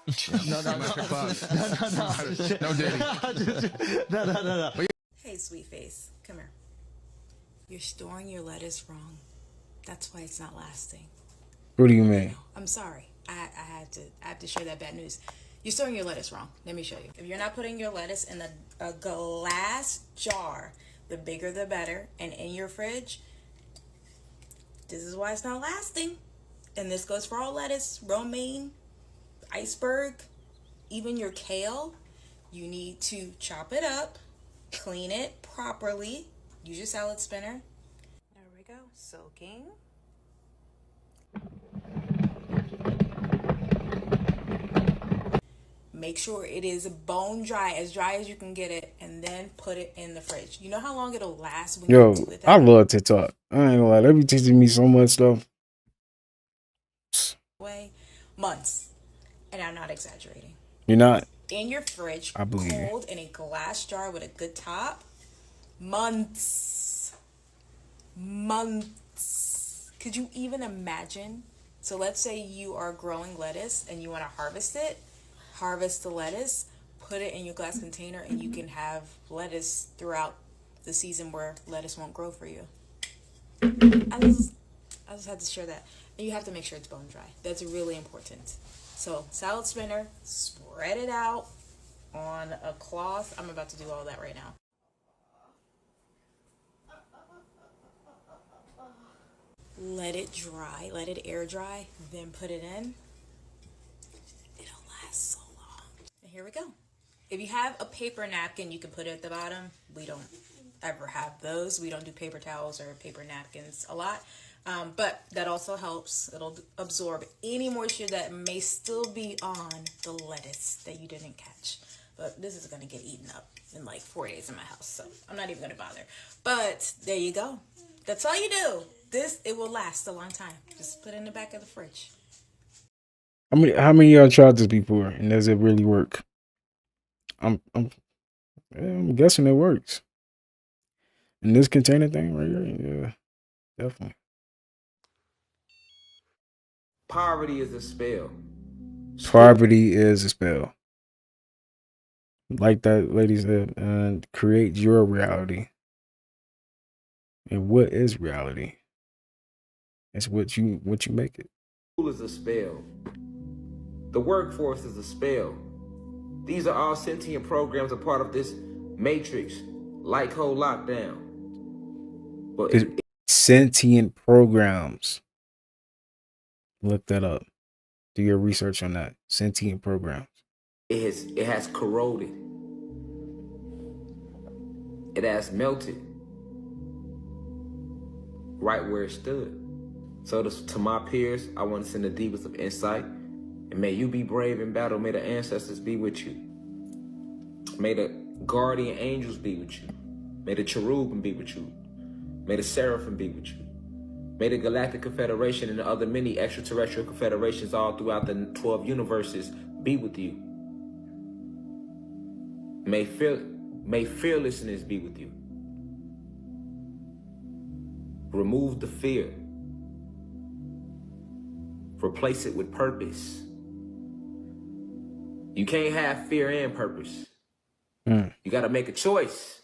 Speaker 17: No,
Speaker 6: Came out the closet. No dating.
Speaker 17: No.
Speaker 3: Hey, sweet face, come here. You're storing your lettuce wrong. That's why it's not lasting.
Speaker 1: What do you mean?
Speaker 3: I'm sorry. I have to share that bad news. You're storing your lettuce wrong. Let me show you. If you're not putting your lettuce in a glass jar, the bigger the better, and in your fridge, this is why it's not lasting. And this goes for all lettuce, romaine, iceberg, even your kale. You need to chop it up, clean it properly, use your salad spinner. There we go, soaking. Make sure it is bone dry as you can get it, and then put it in the fridge. You know how long it'll last when
Speaker 1: Yo,
Speaker 3: you do it?
Speaker 1: I love TikTok. I ain't gonna lie, they be teaching me so much stuff.
Speaker 3: Way months, and I'm not exaggerating.
Speaker 1: You're not?
Speaker 13: in your fridge,
Speaker 1: I believe you.
Speaker 13: cold, in a glass jar with a good top. Months. Months. Could you even imagine? So let's say you are growing lettuce and you want to harvest it. Harvest the lettuce, put it in your glass container, and you can have lettuce throughout the season where lettuce won't grow for you. I just had to share that. And you have to make sure it's bone dry. That's really important. So salad spinner, spread it out on a cloth. I'm about to do all that right now. Let it dry, let it air dry, then put it in. It'll last so long. And here we go. If you have a paper napkin, you can put it at the bottom. We don't ever have those. We don't do paper towels or paper napkins a lot. But that also helps. It'll absorb any moisture that may still be on the lettuce that you didn't catch. But this is going to get eaten up in like 4 days in my house, so I'm not even going to bother. But there you go. That's all you do. It will last a long time. Just put it in the back of the fridge.
Speaker 1: How many of y'all tried this before, and does it really work? I'm guessing it works. In this container thing right here, yeah, definitely.
Speaker 18: Poverty is a spell.
Speaker 1: Poverty is a spell. Like that lady said, and create your reality. And what is reality? It's what you make it.
Speaker 18: School is a spell. The workforce is a spell. These are all sentient programs, a part of this matrix, like whole lockdown. But
Speaker 1: sentient programs. Look that up. Do your research on that. Sentient programs.
Speaker 18: It has corroded. It has melted right where it stood. So to my peers, I want to send the deepest of insight. And may you be brave in battle. May the ancestors be with you. May the guardian angels be with you. May the cherubim be with you. May the seraphim be with you. May the Galactic Confederation and the other many extraterrestrial confederations all throughout the 12 universes be with you. May fearlessness be with you. Remove the fear. Replace it with purpose. You can't have fear and purpose. You got to make a choice.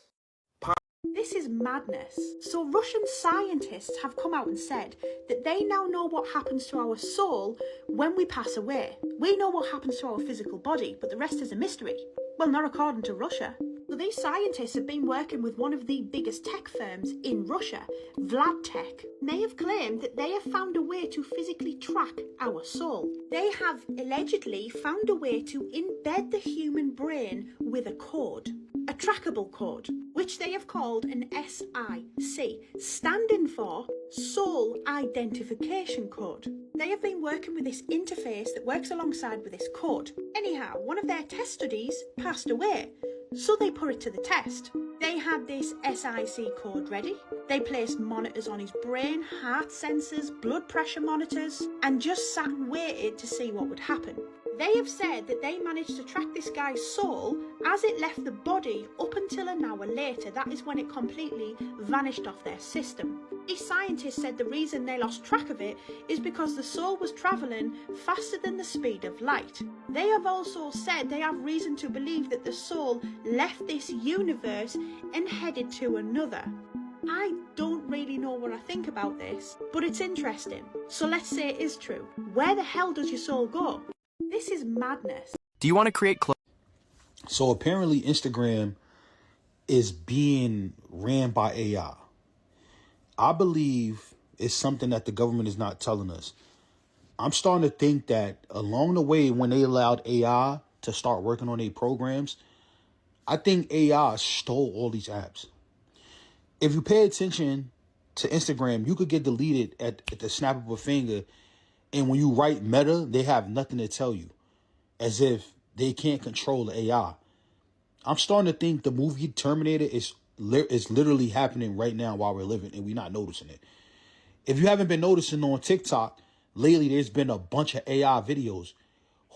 Speaker 20: This is madness. So Russian scientists have come out and said that they now know what happens to our soul when we pass away. We know what happens to our physical body, but the rest is a mystery. Well, not according to Russia. So these scientists have been working with one of the biggest tech firms in Russia, VladTech. They have claimed that they have found a way to physically track our soul. They have allegedly found a way to embed the human brain with a code, a trackable code, which they have called an SIC, standing for Soul Identification Code. They have been working with this interface that works alongside with this code. Anyhow, one of their test studies passed away, so they put it to the test. They had this SIC code ready. They placed monitors on his brain, heart sensors, blood pressure monitors, and just sat and waited to see what would happen. They have said that they managed to track this guy's soul as it left the body up until an hour later. That is when it completely vanished off their system. These scientists said the reason they lost track of it is because the soul was travelling faster than the speed of light. They have also said they have reason to believe that the soul left this universe and headed to another. I don't really know what I think about this, but it's interesting. So let's say it is true. Where the hell does your soul go? This is madness.
Speaker 7: Do you want to create
Speaker 21: So apparently Instagram is being ran by AI. I believe it's something that the government is not telling us. I'm starting to think that along the way, when they allowed AI to start working on their programs, I think AI stole all these apps. If you pay attention to Instagram, you could get deleted at the snap of a finger. And when you write Meta, they have nothing to tell you, as if they can't control the AI. I'm starting to think the movie Terminator is literally happening right now while we're living, and we're not noticing it. If you haven't been noticing on TikTok, lately there's been a bunch of AI videos.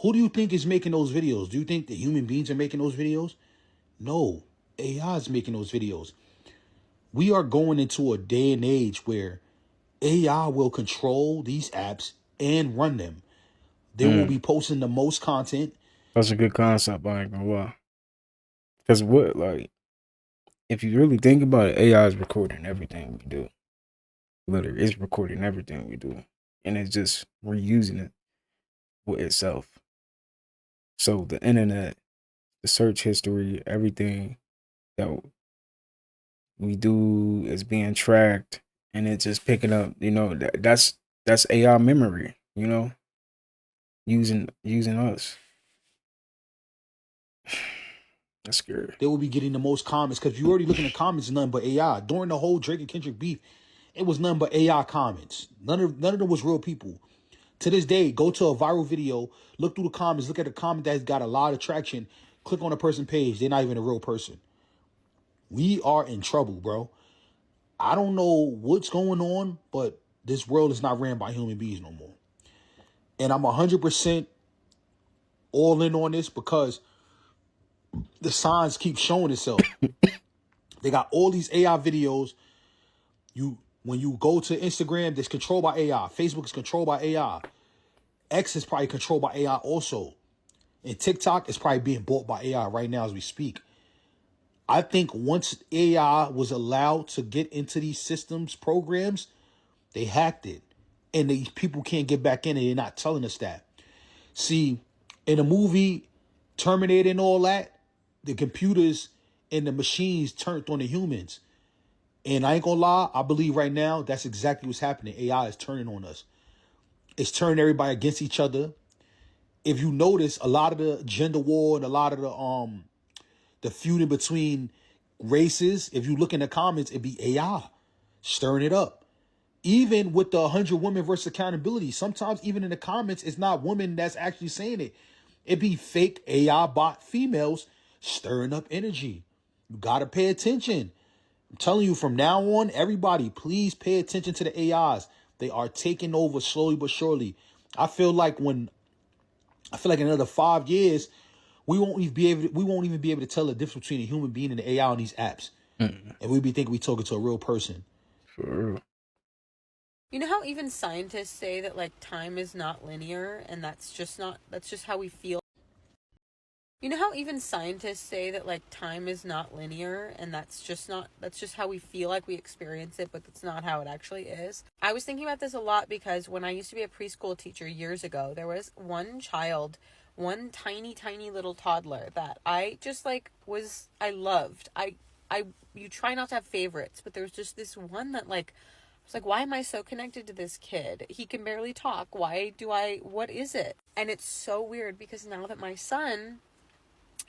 Speaker 21: Who do you think is making those videos? Do you think the human beings are making those videos? No, AI is making those videos. We are going into a day and age where AI will control these apps and run them. They will be posting the most content.
Speaker 1: That's a good concept, I ain't gonna lie. Because what, like, if you really think about it, AI is recording everything we do. Literally, it's recording everything we do. And it's just, we're using it with itself. So the internet, the search history, everything that we do is being tracked, and it's just picking up, you know, that's AI memory, you know, using us. That's scary.
Speaker 21: They will be getting the most comments because you already looking at comments, nothing but AI. During the whole Drake and Kendrick beef, it was nothing but AI comments. None of them was real people. To this day, go to a viral video, look through the comments, look at a comment that's got a lot of traction, click on a person's page. They're not even a real person. We are in trouble, bro. I don't know what's going on, but this world is not ran by human beings no more. And I'm 100% all in on this because the signs keep showing itself. They got all these AI videos. When you go to Instagram, it's controlled by AI. Facebook is controlled by AI. X is probably controlled by AI also. And TikTok is probably being bought by AI right now as we speak. I think once AI was allowed to get into these systems, programs, they hacked it. And these people can't get back in it. They're not telling us that. See, in the movie Terminator and all that, the computers and the machines turned on the humans. And I ain't gonna lie, I believe right now that's exactly what's happening. AI is turning on us. It's turning everybody against each other. If you notice, a lot of the gender war and a lot of the feuding between races, if you look in the comments, it'd be AI stirring it up. Even with the 100 women versus accountability, sometimes even in the comments, it's not women that's actually saying it. It'd be fake AI bot females stirring up energy. You gotta pay attention. I'm telling you, from now on, everybody, please pay attention to the AIs. They are taking over slowly but surely. I feel like in another 5 years, we won't even be able to tell the difference between a human being and an AI on these apps. And we'll be thinking we talking to a real person.
Speaker 1: For real.
Speaker 8: You know how even scientists say that like time is not linear and that's just how we feel. You know how even scientists say that like time is not linear and that's just how we feel like we experience it, but that's not how it actually is. I was thinking about this a lot because when I used to be a preschool teacher years ago, there was one child, one tiny little toddler that I just I loved. You try not to have favorites, but there was just this one that like I was like, why am I so connected to this kid? He can barely talk. What is it? And it's so weird because now that my son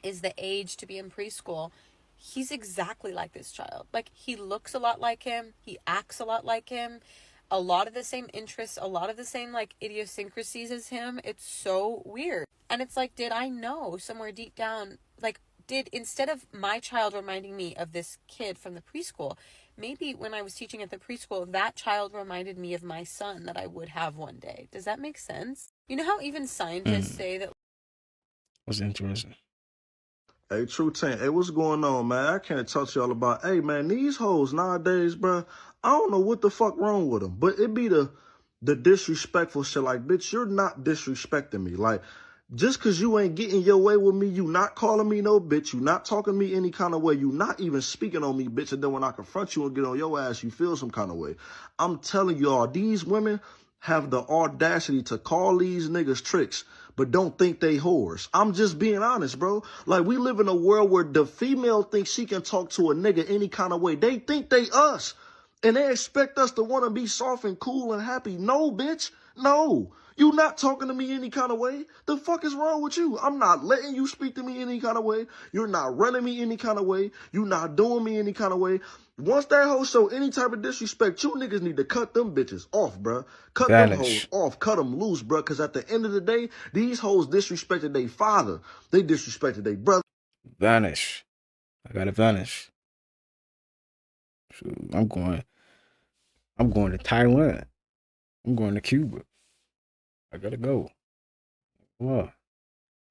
Speaker 8: is the age to be in preschool, he's exactly like this child. Like, he looks a lot like him. He acts a lot like him. A lot of the same interests, a lot of the same, like, idiosyncrasies as him. It's so weird. And it's like, did I know somewhere deep down, like, instead of my child reminding me of this kid from the preschool, maybe when I was teaching at the preschool, that child reminded me of my son that I would have one day. Does that make sense? You know how even scientists say that...
Speaker 1: That's interesting.
Speaker 11: Hey, True Tank, hey, what's going on, man? I can't talk to y'all about, hey, man, these hoes nowadays, bro, I don't know what the fuck wrong with them, but it be the disrespectful shit. Like, bitch, you're not disrespecting me. Like, just because you ain't getting your way with me, you not calling me no bitch, you not talking to me any kind of way, you not even speaking on me, bitch, and then when I confront you and get on your ass, you feel some kind of way. I'm telling y'all, these women have the audacity to call these niggas tricks, but don't think they whores. I'm just being honest, bro. Like, we live in a world where the female thinks she can talk to a nigga any kind of way. They think they us. And they expect us to want to be soft and cool and happy. No, bitch. No. You not talking to me any kind of way. The fuck is wrong with you? I'm not letting you speak to me any kind of way. You're not running me any kind of way. You not doing me any kind of way. Once that hoe show any type of disrespect, you niggas need to cut them bitches off, bruh. Cut them hoes off. Cut them loose, bruh. Because at the end of the day, these hoes disrespected their father. They disrespected their brother.
Speaker 1: Vanish. I gotta vanish. Shoot, I'm going to Thailand. I'm going to Cuba. I gotta go. What?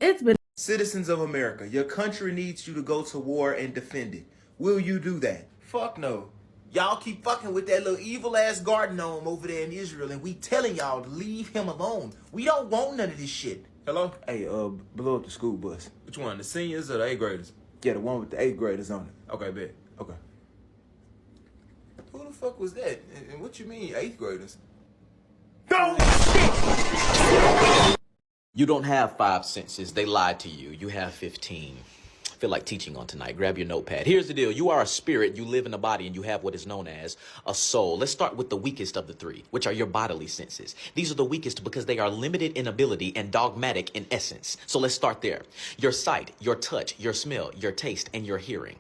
Speaker 3: It's been
Speaker 6: Citizens of America, your country needs you to go to war and defend it. Will you do that? Fuck no. Y'all keep fucking with that little evil ass garden gnome over there in Israel, and we telling y'all to leave him alone. We don't want none of this shit. Hello? Hey, blow up the school bus. Which one? The seniors or the 8th graders? Yeah, the one with the 8th graders on it. Okay, bet. Okay. Who the fuck was that? And what you mean 8th graders? No shit!
Speaker 9: You don't have 5 senses. They lied to you. You have 15. I feel like teaching on tonight. Grab your notepad. Here's the deal. You are a spirit. You live in a body, and you have what is known as a soul. Let's start with the weakest of the 3, which are your bodily senses. These are the weakest because they are limited in ability and dogmatic in essence. So let's start there. Your sight, your touch, your smell, your taste, and your hearing.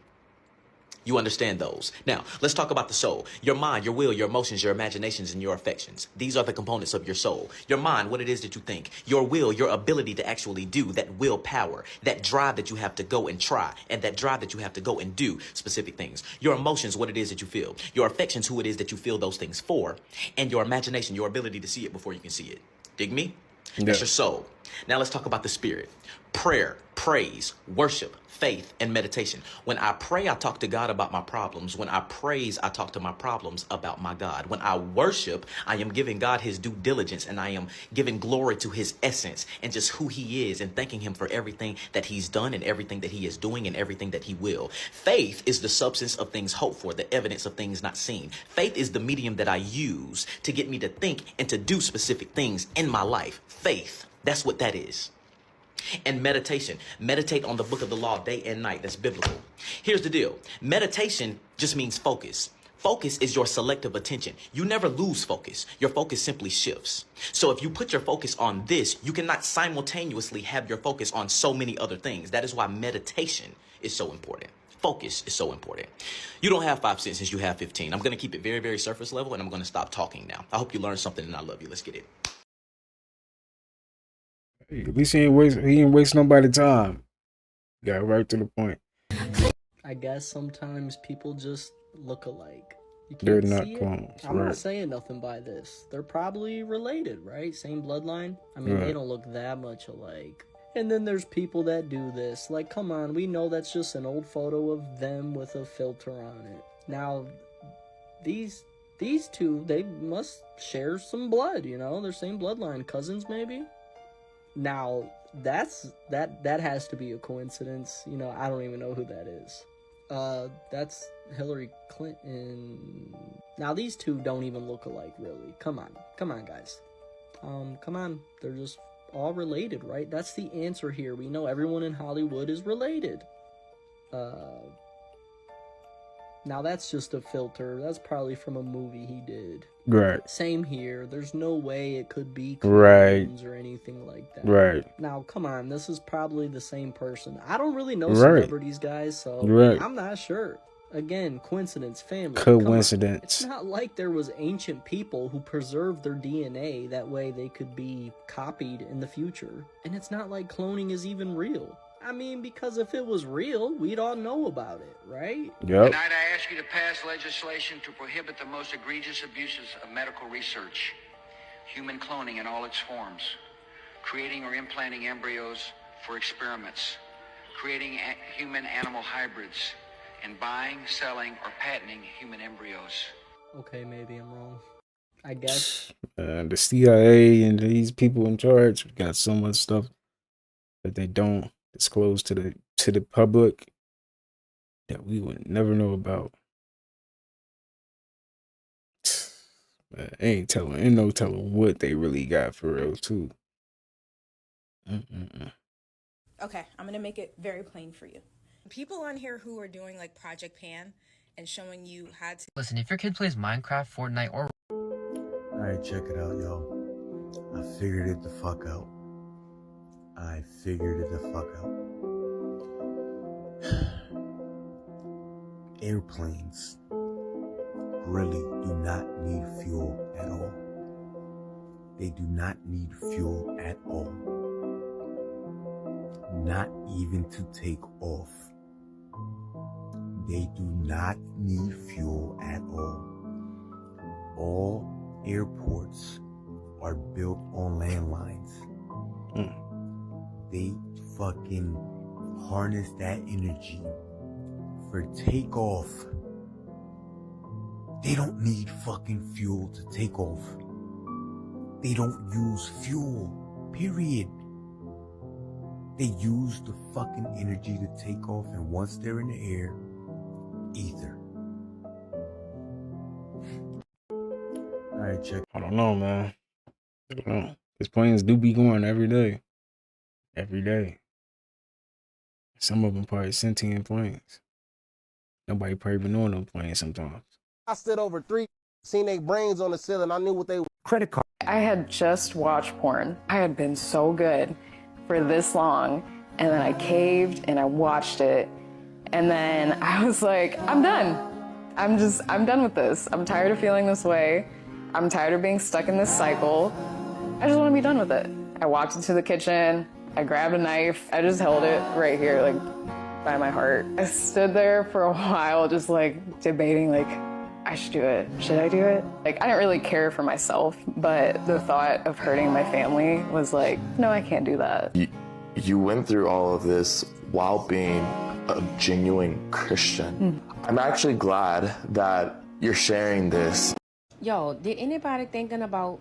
Speaker 9: You understand those. Now, let's talk about the soul. Your mind, your will, your emotions, your imaginations, and your affections. These are the components of your soul. Your mind, what it is that you think. Your will, your ability to actually do, that willpower, that drive that you have to go and try, and that drive that you have to go and do specific things. Your emotions, what it is that you feel. Your affections, who it is that you feel those things for. And your imagination, your ability to see it before you can see it. Dig me?
Speaker 1: Yeah.
Speaker 9: That's your soul. Now let's talk about the spirit. Prayer, praise, worship, faith, and meditation. When I pray, I talk to God about my problems. When I praise, I talk to my problems about my God. When I worship, I am giving God his due diligence, and I am giving glory to his essence and just who he is, and thanking him for everything that he's done and everything that he is doing and everything that he will. Faith is the substance of things hoped for, the evidence of things not seen. Faith is the medium that I use to get me to think and to do specific things in my life. Faith, that's what that is. And meditation. Meditate on the book of the law day and night. That's biblical. Here's the deal. Meditation just means focus. Focus is your selective attention. You never lose focus. Your focus simply shifts. So if you put your focus on this, you cannot simultaneously have your focus on so many other things. That is why meditation is so important. Focus is so important. You don't have 5 senses, you have 15. I'm going to keep it very, very surface level, and I'm going to stop talking now. I hope you learned something, and I love you. Let's get it.
Speaker 1: At least he ain't waste nobody's time. Got right to the point.
Speaker 14: I guess sometimes people just look alike. You can't
Speaker 1: They're not
Speaker 14: see
Speaker 1: clones,
Speaker 14: it. I'm
Speaker 1: right.
Speaker 14: not saying nothing by this. They're probably related, right? Same bloodline. I mean,
Speaker 1: Right.
Speaker 14: they don't look that much alike. And then there's people that do this. Like, come on, we know that's just an old photo of them with a filter on it. Now, these two, they must share some blood, you know? They're same bloodline. Cousins, maybe? Now, that has to be a coincidence. You know, I don't even know who that is. That's Hillary Clinton. Now, these two don't even look alike, really. Come on, guys. Come on. They're just all related, right? That's the answer here. We know everyone in Hollywood is related. Now, that's just a filter. That's probably from a movie he did.
Speaker 1: Right.
Speaker 14: Same here. There's no way it could be
Speaker 1: Right.
Speaker 14: clones or anything like that.
Speaker 1: Right.
Speaker 14: Now, come on. This is probably the same person. I don't really know
Speaker 1: Right.
Speaker 14: celebrities, guys, so
Speaker 1: Right.
Speaker 14: I'm not sure. Again, coincidence, family. Come on.
Speaker 1: Coincidence.
Speaker 14: It's not like there was ancient people who preserved their DNA. That way they could be copied in the future. And it's not like cloning is even real. I mean, because if it was real, we'd all know about it, right?
Speaker 1: Yep.
Speaker 22: Tonight I ask you to pass legislation to prohibit the most egregious abuses of medical research, human cloning in all its forms, creating or implanting embryos for experiments, creating human-animal hybrids, and buying, selling, or patenting human embryos.
Speaker 14: Okay, maybe I'm wrong. I guess.
Speaker 1: The CIA and these people in charge got so much stuff that they don't disclose to the public that we would never know about. Man, ain't no telling what they really got for real too.
Speaker 13: Okay, I'm gonna make it very plain for you. People on here who are doing like Project Pan and showing you how to
Speaker 7: Listen, if your kid plays Minecraft, Fortnite, or
Speaker 6: Alright, check it out, yo. I figured it the fuck out. Airplanes really do not need fuel at all. They do not need fuel at all. Not even to take off. They do not need fuel at all. All airports are built on landlines. They
Speaker 15: fucking harness that energy for takeoff. They don't need fucking fuel to take off. They don't use fuel, period. They use the fucking energy to take off, and once they're in the air, ether. Alright, check.
Speaker 1: I don't know, man. I don't know. These planes do be going every day. Every day. Some of them probably sentient planes. Nobody probably been on them planes sometimes.
Speaker 16: I stood over 3, seen their brains on the ceiling. I knew what they were.
Speaker 15: Credit card.
Speaker 23: I had just watched porn. I had been so good for this long, and then I caved and I watched it, and then I was like, I'm done. I'm done with this. I'm tired of feeling this way. I'm tired of being stuck in this cycle. I just want to be done with it. I walked into the kitchen, I grabbed a knife, I just held it right here, like by my heart. I stood there for a while just like debating, like, I should do it. Should I do it? Like, I didn't really care for myself, but the thought of hurting my family was like, no, I can't do that.
Speaker 24: You went through all of this while being a genuine Christian. I'm actually glad that you're sharing this.
Speaker 25: Yo, did anybody thinking about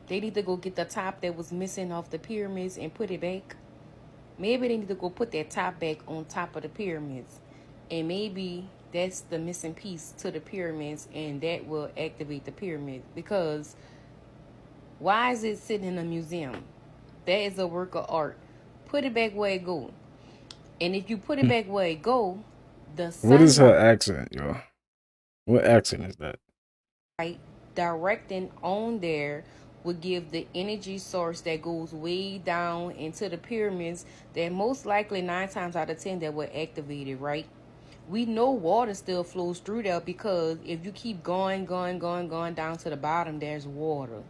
Speaker 25: they need to go get the top that was missing off the pyramids and put it back? Maybe they need to go put that top back on top of the pyramids, and maybe that's the missing piece to the pyramids, and that will activate the pyramid. Because why is it sitting in a museum? That is a work of art. Put it back where it go. And if you put it back where it go, the sun,
Speaker 1: What is her accent, yo? What accent is that?
Speaker 25: right, directing on there would give the energy source that goes way down into the pyramids, that most likely 9 times out of 10 that will activate it, right? We know water still flows through there, because if you keep going down to the bottom, there's water.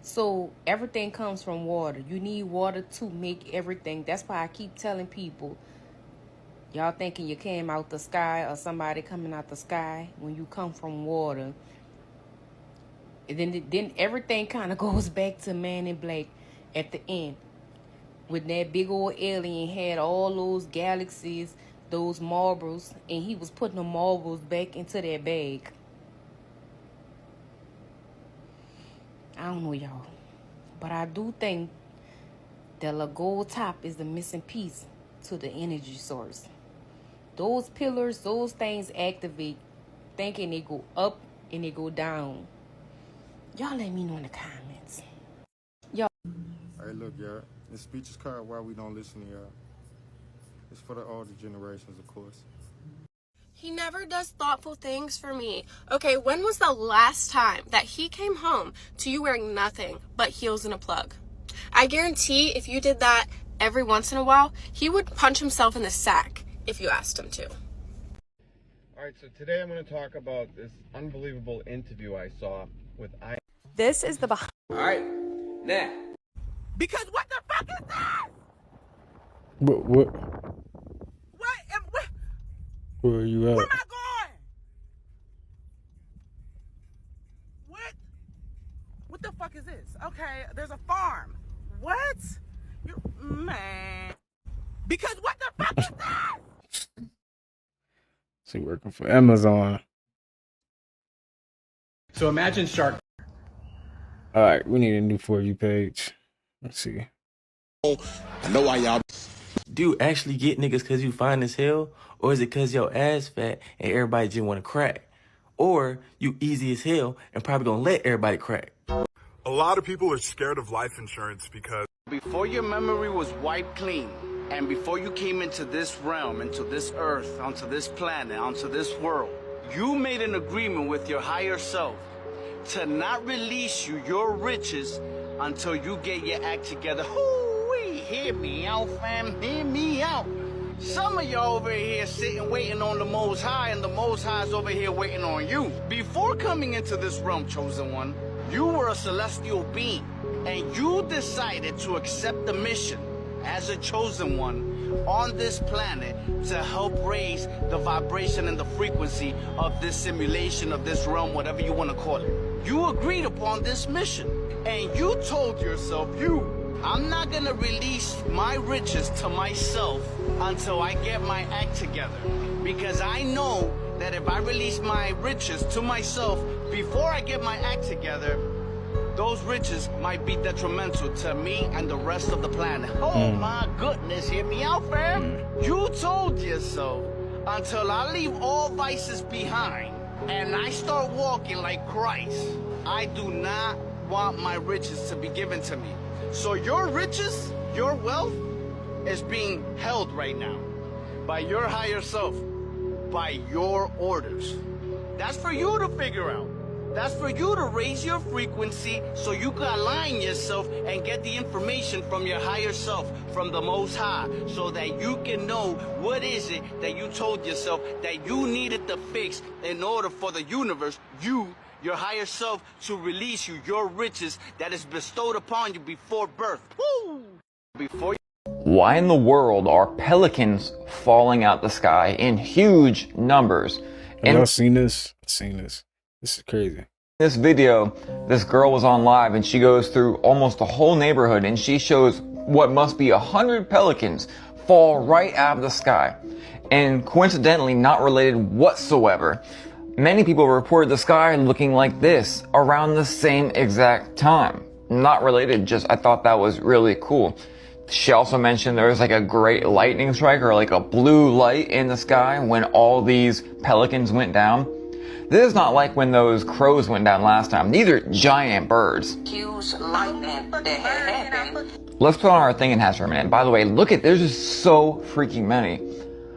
Speaker 25: So everything comes from water. You need water to make everything. That's why I keep telling people, y'all thinking you came out the sky or somebody coming out the sky, when you come from water. And then everything kind of goes back to Man in Black at the end, when that big old alien had all those galaxies, those marbles, and he was putting the marbles back into that bag. I don't know, y'all, but I do think that the gold top is the missing piece to the energy source. Those pillars, those things activate, thinking they go up and they go down. Y'all let me know in the comments. Y'all.
Speaker 26: Hey, look, y'all. This speech is called Why We Don't Listen to Y'all. It's for the older generations, of course.
Speaker 27: He never does thoughtful things for me. Okay, when was the last time that he came home to you wearing nothing but heels and a plug? I guarantee if you did that every once in a while, he would punch himself in the sack if you asked him to.
Speaker 28: All right, so today I'm going to talk about this unbelievable interview I saw with
Speaker 29: This is the behind.
Speaker 18: All right, now.
Speaker 27: Because what the fuck is that?
Speaker 1: What? Where are you at?
Speaker 27: Where am I going? What the fuck is this? Okay, there's a farm. What? Man. Because what the fuck is that?
Speaker 1: She working for Amazon.
Speaker 30: So imagine Shark.
Speaker 1: All right, we need a new For You page. Let's see.
Speaker 9: I know why y'all. Do you actually get niggas because you fine as hell? Or is it because your ass fat and everybody just want to crack? Or you easy as hell and probably gonna let everybody crack?
Speaker 31: A lot of people are scared of life insurance because
Speaker 32: before your memory was wiped clean, and before you came into this realm, into this earth, onto this planet, onto this world, you made an agreement with your higher self to not release you your riches until you get your act together. Hoo-wee, hear me out, fam, hear me out. Some of y'all over here sitting waiting on the Most High, and the Most High's over here waiting on you. Before coming into this realm, chosen one, you were a celestial being, and you decided to accept the mission as a chosen one on this planet to help raise the vibration and the frequency of this simulation, of this realm, whatever you want to call it. You agreed upon this mission, and you told yourself, I'm not gonna release my riches to myself until I get my act together. Because I know that if I release my riches to myself before I get my act together, those riches might be detrimental to me and the rest of the planet. Oh my goodness, hear me out, fam. You told yourself, until I leave all vices behind and I start walking like Christ, I do not want my riches to be given to me. So your riches, your wealth, is being held right now by your higher self, by your orders. That's for you to figure out. That's for you to raise your frequency so you can align yourself and get the information from your higher self, from the Most High, so that you can know what is it that you told yourself that you needed to fix in order for the universe, your higher self, to release you your riches that is bestowed upon you before birth. Woo! Before
Speaker 2: Why in the world are pelicans falling out the sky in huge numbers?
Speaker 1: Have y'all seen this? I've seen this. This is crazy.
Speaker 2: This video, this girl was on live and she goes through almost the whole neighborhood and she shows what must be 100 pelicans fall right out of the sky. And coincidentally, not related whatsoever. Many people reported the sky looking like this around the same exact time. Not related, just I thought that was really cool. She also mentioned there was like a great lightning strike or like a blue light in the sky when all these pelicans went down. This is not like when those crows went down last time. These are giant birds.
Speaker 4: Huge lightning that had happened.
Speaker 2: Let's put on our thinking hats for a minute. By the way, look at, there's just so freaking many.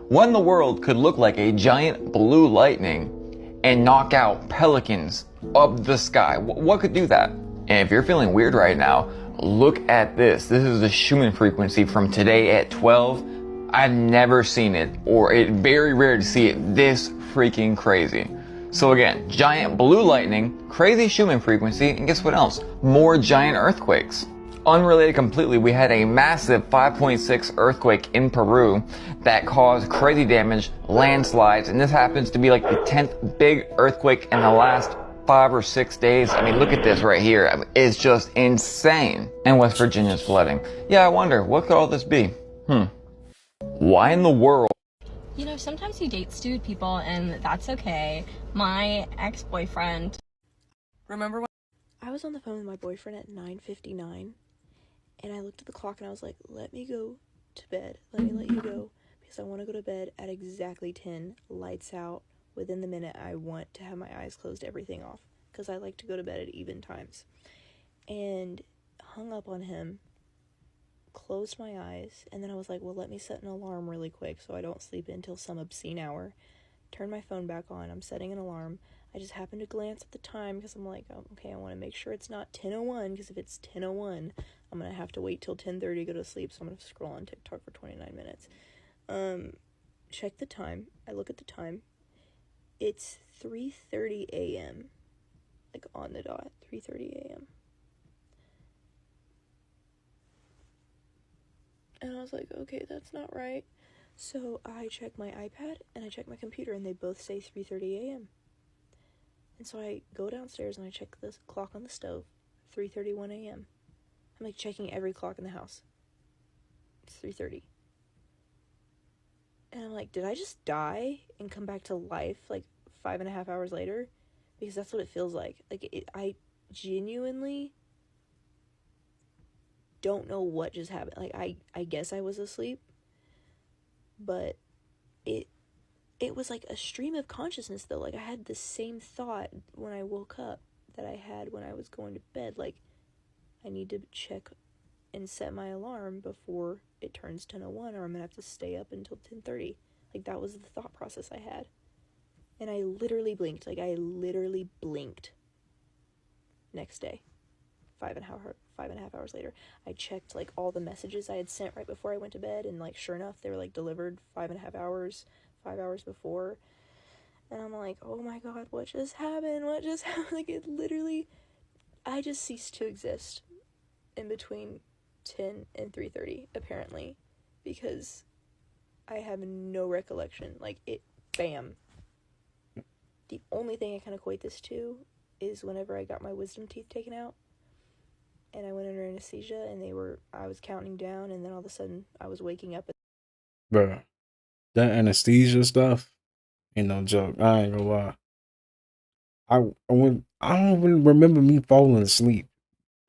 Speaker 2: What in the world could look like a giant blue lightning and knock out pelicans up the sky? What could do that? And if you're feeling weird right now, look at this. This is the Schumann frequency from today at 12. I've never seen it, or it's very rare to see it this freaking crazy. So again, giant blue lightning, crazy Schumann frequency, and guess what else? More giant earthquakes. Unrelated completely, we had a massive 5.6 earthquake in Peru that caused crazy damage, landslides, and this happens to be like the 10th big earthquake in the last 5 or 6 days. I mean, look at this right here. I mean, it's just insane. And West Virginia's flooding. Yeah, I wonder, what could all this be? Why in the world?
Speaker 5: You know, sometimes you date stupid people and that's okay. My ex-boyfriend.
Speaker 8: Remember when I was on the phone with my boyfriend at 9:59 and I looked at the clock and I was like, let me go to bed. Let me let you go because I want to go to bed at exactly 10, lights out. Within the minute, I want to have my eyes closed, everything off, because I like to go to bed at even times. And hung up on him, closed my eyes, and then I was like, well, let me set an alarm really quick so I don't sleep until some obscene hour. Turn my phone back on. I'm setting an alarm. I just happened to glance at the time because I'm like, oh, okay, I want to make sure it's not 10:01, because if it's 10:01, I'm going to have to wait till 10:30 to go to sleep, so I'm going to scroll on TikTok for 29 minutes. Check the time. I look at the time. It's 3:30 a.m. Like on the dot, 3:30 a.m. And I was like, okay, that's not right. So I check my iPad and I check my computer and they both say 3:30 a.m. And so I go downstairs and I check the clock on the stove, 3:31 a.m. I'm like checking every clock in the house. It's 3:30. And I'm like, did I just die and come back to life like 5.5 hours later? Because that's what it feels like. Like, I genuinely don't know what just happened. Like, I guess I was asleep, but it was like a stream of consciousness, though. Like, I had the same thought when I woke up that I had when I was going to bed. Like, I need to check and set my alarm before it turns 10:01, or I'm gonna have to stay up until 10:30. Like, that was the thought process I had. And I literally blinked. Like, I literally blinked. Next day, 5.5 hours later, I checked like all the messages I had sent right before I went to bed, and like sure enough, they were like delivered 5.5 hours, 5 hours before. And I'm like, oh my god, what just happened? What just happened? Like, it literally, I just ceased to exist in between 10 and 3:30, apparently, because I have no recollection. Like, it, bam. The only thing I can equate this to is whenever I got my wisdom teeth taken out. and I went under anesthesia, and I was counting down, and then all of a sudden I was waking up.
Speaker 1: Bruh, that anesthesia stuff ain't no joke. I ain't gonna lie. I don't even remember me falling asleep.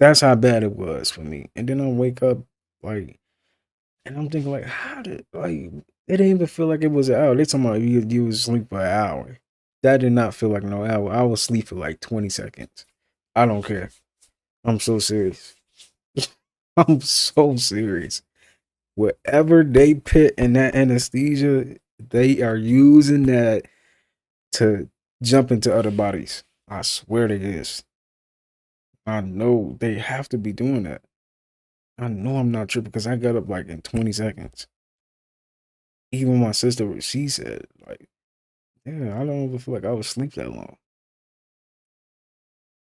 Speaker 1: That's how bad it was for me. And then I wake up like, and I'm thinking like, how did like it didn't even feel like it was an hour. They talking about you was asleep for an hour. That did not feel like no hour. I was asleep for like 20 seconds. I don't care. I'm so serious. I'm so serious. Whatever they put in that anesthesia, they are using that to jump into other bodies. I swear it is. I know they have to be doing that. I know I'm not tripping because I got up like in 20 seconds. Even my sister, she said, like, yeah, I don't even feel like I was asleep that long.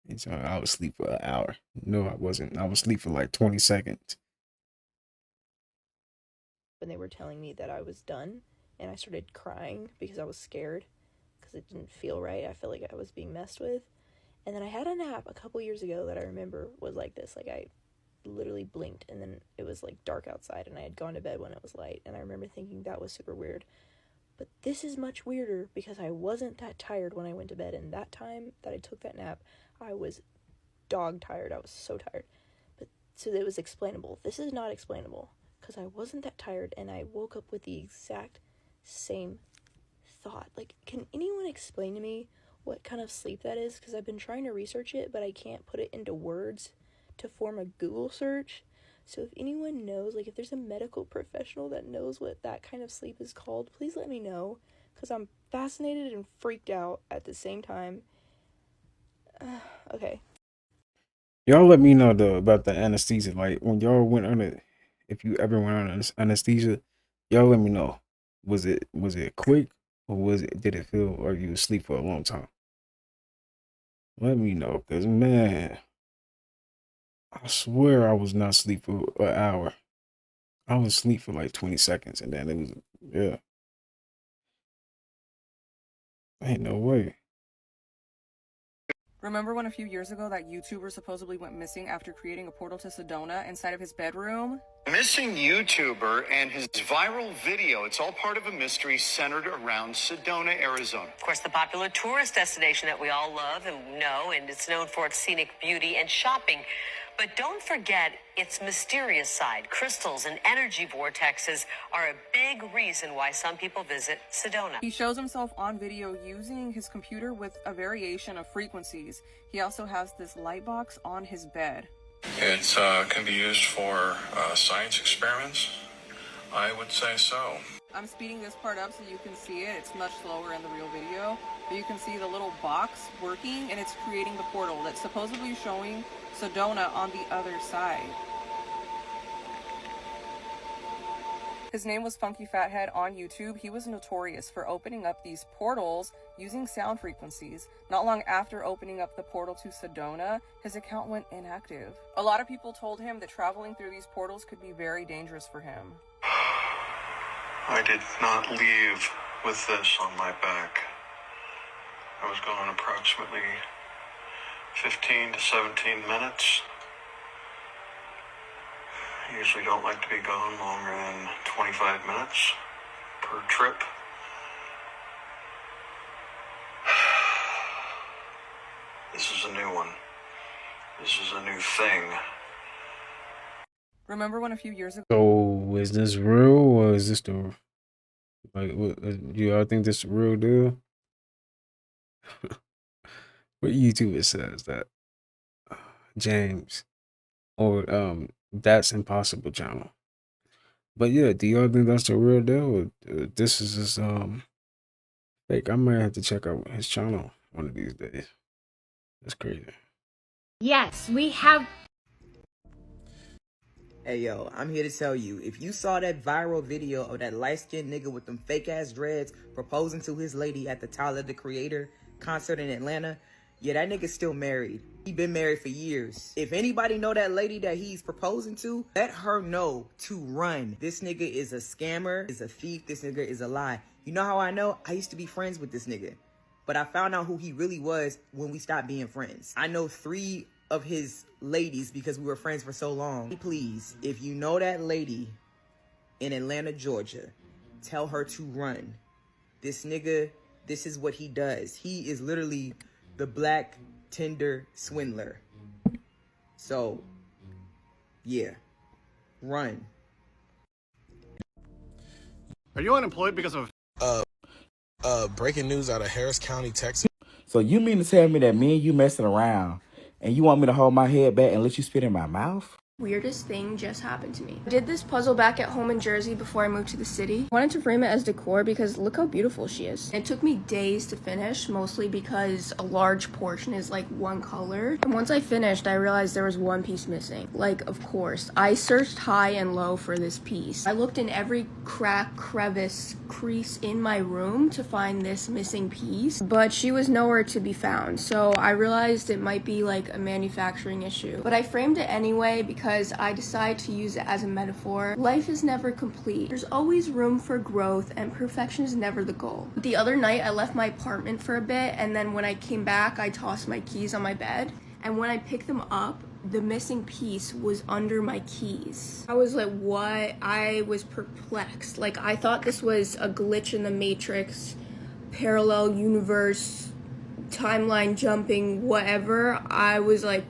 Speaker 1: And so I was asleep for an hour. No, I wasn't. I was asleep for like 20 seconds.
Speaker 8: And they were telling me that I was done, and I started crying because I was scared because it didn't feel right. I felt like I was being messed with. And then I had a nap a couple years ago that I remember was like this. Like, I literally blinked, and then it was like dark outside, and I had gone to bed when it was light, and I remember thinking that was super weird. But this is much weirder because I wasn't that tired when I went to bed, and that time that I took that nap, I was dog tired. I was so tired. But so it was explainable. This is not explainable because I wasn't that tired, and I woke up with the exact same thought. Like, can anyone explain to me what kind of sleep that is? Because I've been trying to research it, but I can't put it into words to form a Google search. So if anyone knows, like if there's a medical professional that knows what that kind of sleep is called, please let me know, because I'm fascinated and freaked out at the same time. Okay.
Speaker 1: Y'all let me know though about the anesthesia. Like when y'all went on it, if you ever went on anesthesia, y'all let me know. Was it quick, or did it feel like you was asleep for a long time? Let me know, cause man, I swear I was not asleep for an hour. I was asleep for like 20 seconds, and then it was yeah. Ain't no way.
Speaker 23: Remember when a few years ago that YouTuber supposedly went missing after creating a portal to Sedona inside of his bedroom?
Speaker 3: Missing YouTuber and his viral video. It's all part of a mystery centered around Sedona, Arizona.
Speaker 10: Of course, the popular tourist destination that we all love and know, and it's known for its scenic beauty and shopping. But don't forget its mysterious side. Crystals and energy vortexes are a big reason why some people visit Sedona.
Speaker 23: He shows himself on video using his computer with a variation of frequencies. He also has this light box on his bed.
Speaker 11: It can be used for science experiments. I would say so.
Speaker 23: I'm speeding this part up so you can see it. It's much slower in the real video. But you can see the little box working, and it's creating the portal that's supposedly showing Sedona on the other side. His name was Funky Fathead on YouTube. He was notorious for opening up these portals using sound frequencies. Not long after opening up the portal to Sedona, his account went inactive. A lot of people told him that traveling through these portals could be very dangerous for him.
Speaker 11: I did not leave with this on my back. I was gone approximately 15 to 17 minutes. I usually don't like to be gone longer than 25 minutes per trip. This is a new one. This is a new thing.
Speaker 23: Remember when a few years ago...
Speaker 1: So is this real, or is this the like? What, do y'all think this is a real deal? What YouTuber says that? James, or That's Impossible channel. But yeah, do y'all think that's the real deal, or this is just fake? I might have to check out his channel one of these days. That's crazy.
Speaker 12: Yes, we have.
Speaker 14: Hey yo, I'm here to tell you, if you saw that viral video of that light-skinned nigga with them fake-ass dreads proposing to his lady at the Tyler, the Creator concert in Atlanta, yeah, that nigga's still married. He been married for years. If anybody know that lady that he's proposing to, let her know to run. This nigga is a scammer, is a thief, this nigga is a lie. You know how I know? I used to be friends with this nigga. But I found out who he really was when we stopped being friends. I know 3 of his ladies because we were friends for so long. Please, if you know that lady in Atlanta, Georgia, tell her to run. This nigga, this is what he does. He is literally the black Tinder swindler. So, yeah, run.
Speaker 31: Are you unemployed because of
Speaker 6: breaking news out of Harris County, Texas?
Speaker 7: So you mean to tell me that me and you messing around and you want me to hold my head back and let you spit in my mouth?
Speaker 27: Weirdest thing just happened to me. I did this puzzle back at home in Jersey before I moved to the city. I wanted to frame it as decor because look how beautiful she is. It took me days to finish, mostly because a large portion is like one color. And once I finished, I realized there was one piece missing. Like, of course, I searched high and low for this piece. I looked in every crack, crevice, crease in my room to find this missing piece, but she was nowhere to be found. So I realized it might be like a manufacturing issue. But I framed it anyway because I decided to use it as a metaphor. Life is never complete. There's always room for growth and perfection is never the goal. The other night I left my apartment for a bit and then when I came back I tossed my keys on my bed and when I picked them up the missing piece was under my keys. I was like, what? I was perplexed. Like I thought this was a glitch in the matrix, parallel universe, timeline jumping, whatever. I was like,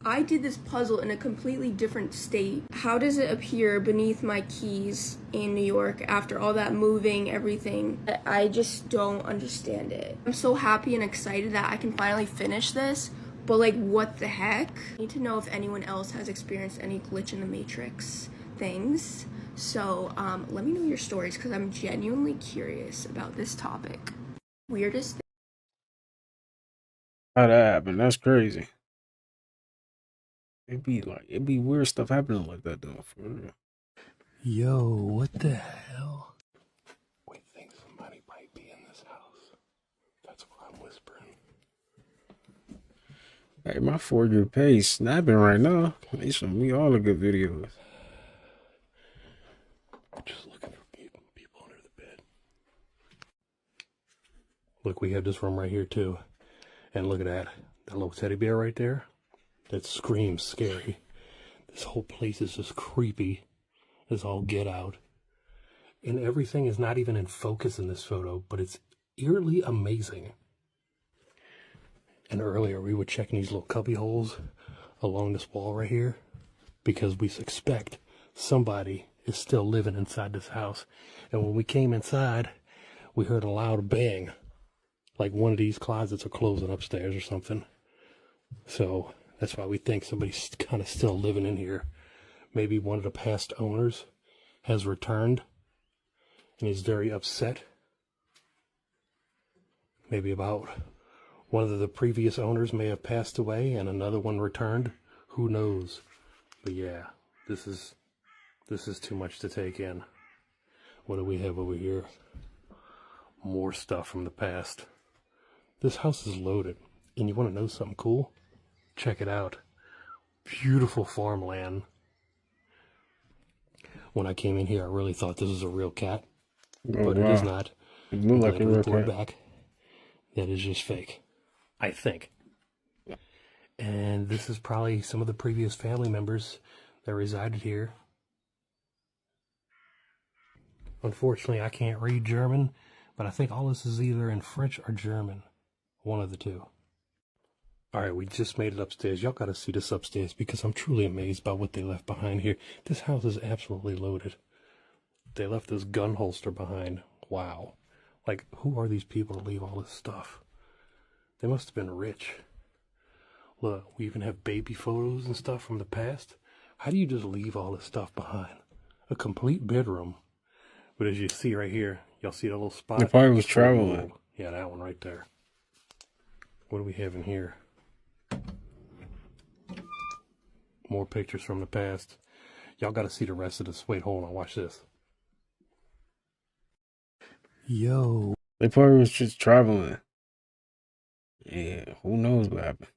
Speaker 27: I did this puzzle in a completely different state. How does it appear beneath my keys in New York after all that moving, everything? I just don't understand it. I'm so happy and excited that I can finally finish this, but like what the heck? I need to know if anyone else has experienced any glitch in the matrix things. So let me know your stories because I'm genuinely curious about this topic. Weirdest thing.
Speaker 1: How that happened? That's crazy. It'd be weird stuff happening like that though, for real.
Speaker 13: Yo, what the hell? We think somebody might be in this house. That's what I'm whispering.
Speaker 1: Hey, my 4-year pace snapping right now. They show me all the good videos.
Speaker 13: Just looking for people under the bed. Look, we have this room right here too. And look at that. That little teddy bear right there. That screams scary. This whole place is just creepy as all get out. And everything is not even in focus in this photo, but it's eerily amazing. And earlier we were checking these little cubby holes along this wall right here because we suspect somebody is still living inside this house. And when we came inside, we heard a loud bang, like one of these closets are closing upstairs or something. So that's why we think somebody's kind of still living in here. Maybe one of the past owners has returned and is very upset. Maybe about one of the previous owners may have passed away and another one returned. Who knows? But yeah, this is too much to take in. What do we have over here? More stuff from the past. This house is loaded. And you want to know something cool? Check it out. Beautiful farmland. When I came in here, I really thought this was a real cat. But it is not.
Speaker 1: It looked like a real cat.
Speaker 13: Back. That is just fake. I think. And this is probably some of the previous family members that resided here. Unfortunately, I can't read German, but I think all this is either in French or German. One of the two. Alright, we just made it upstairs. Y'all gotta see this upstairs because I'm truly amazed by what they left behind here. This house is absolutely loaded. They left this gun holster behind. Wow. Like, who are these people to leave all this stuff? They must have been rich. Look, we even have baby photos and stuff from the past. How do you just leave all this stuff behind? A complete bedroom. But as you see right here, y'all see that little spot?
Speaker 1: They probably was traveling.
Speaker 13: Yeah, that one right there. What do we have in here? More pictures from the past. Y'all got to see the rest of this. Wait, hold on. Watch this. Yo.
Speaker 1: They probably was just traveling. Yeah, who knows what happened.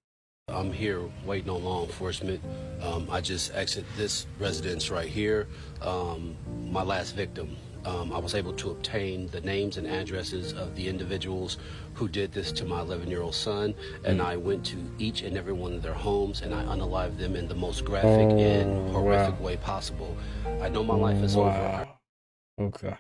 Speaker 15: I'm here waiting on law enforcement. I just exited this residence right here. My last victim I was able to obtain the names and addresses of the individuals who did this to my 11-year-old son, and I went to each and every one of their homes, and I unalived them in the most graphic and horrific way possible. I know my life is over.
Speaker 1: Okay.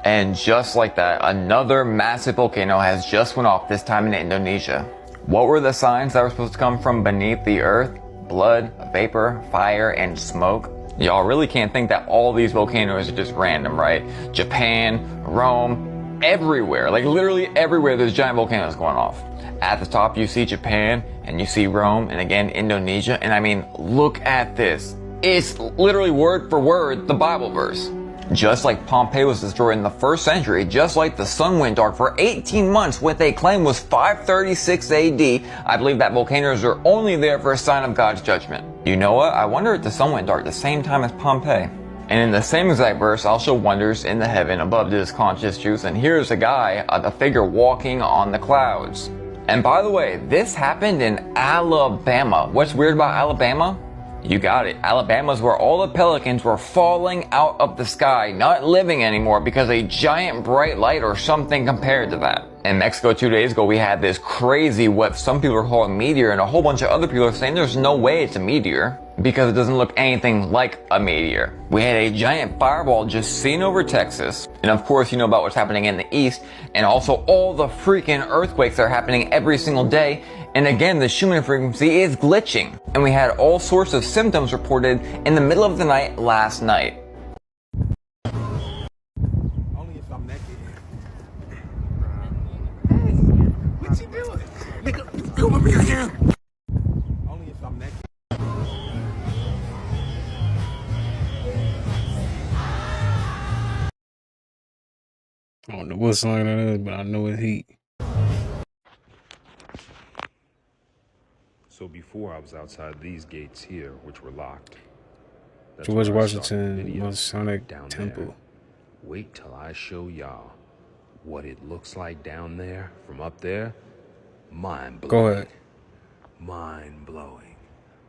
Speaker 2: And just like that, another massive volcano has just went off, this time in Indonesia. What were the signs that were supposed to come from beneath the earth? Blood, vapor, fire, and smoke? Y'all really can't think that all these volcanoes are just random, right? Japan, Rome, everywhere, like literally everywhere there's giant volcanoes going off. At the top you see Japan, and you see Rome, and again Indonesia, and I mean, look at this. It's literally word for word the Bible verse. Just like Pompeii was destroyed in the 1st century, just like the sun went dark for 18 months, what they claim was 536 AD, I believe that volcanoes are only there for a sign of God's judgment. You know what? I wonder if the sun went dark the same time as Pompeii. And in the same exact verse, I'll show wonders in the heaven above this conscious truth, and here's a guy, a figure walking on the clouds. And by the way, this happened in Alabama. What's weird about Alabama? You got it. Alabama's where all the pelicans were falling out of the sky, not living anymore because a giant bright light or something compared to that. In Mexico 2 days ago, we had this crazy, what some people are calling meteor, and a whole bunch of other people are saying there's no way it's a meteor because it doesn't look anything like a meteor. We had a giant fireball just seen over Texas. And of course, you know about what's happening in the east, and also all the freaking earthquakes that are happening every single day. And again, the Schumann frequency is glitching. And we had all sorts of symptoms reported in the middle of the night last night.
Speaker 6: Only if I'm naked. Hey, what you doing? Nigga, come over here again. Only if I'm naked.
Speaker 1: I don't know what song that is, but I know it's heat.
Speaker 16: So before I was outside these gates here, which were locked.
Speaker 1: George Washington Masonic Temple.
Speaker 16: There. Wait till I show y'all what it looks like down there from up there. Mind blowing.
Speaker 1: Go ahead.
Speaker 16: Mind blowing.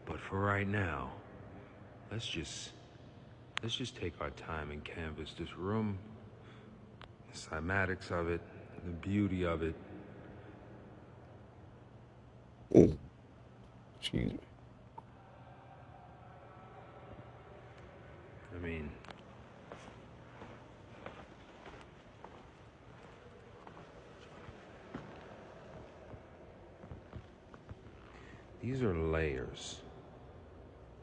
Speaker 16: But for right now, let's just take our time and canvas this room, the cymatics of it, the beauty of it.
Speaker 1: Ooh. Excuse me.
Speaker 16: I mean, these are layers.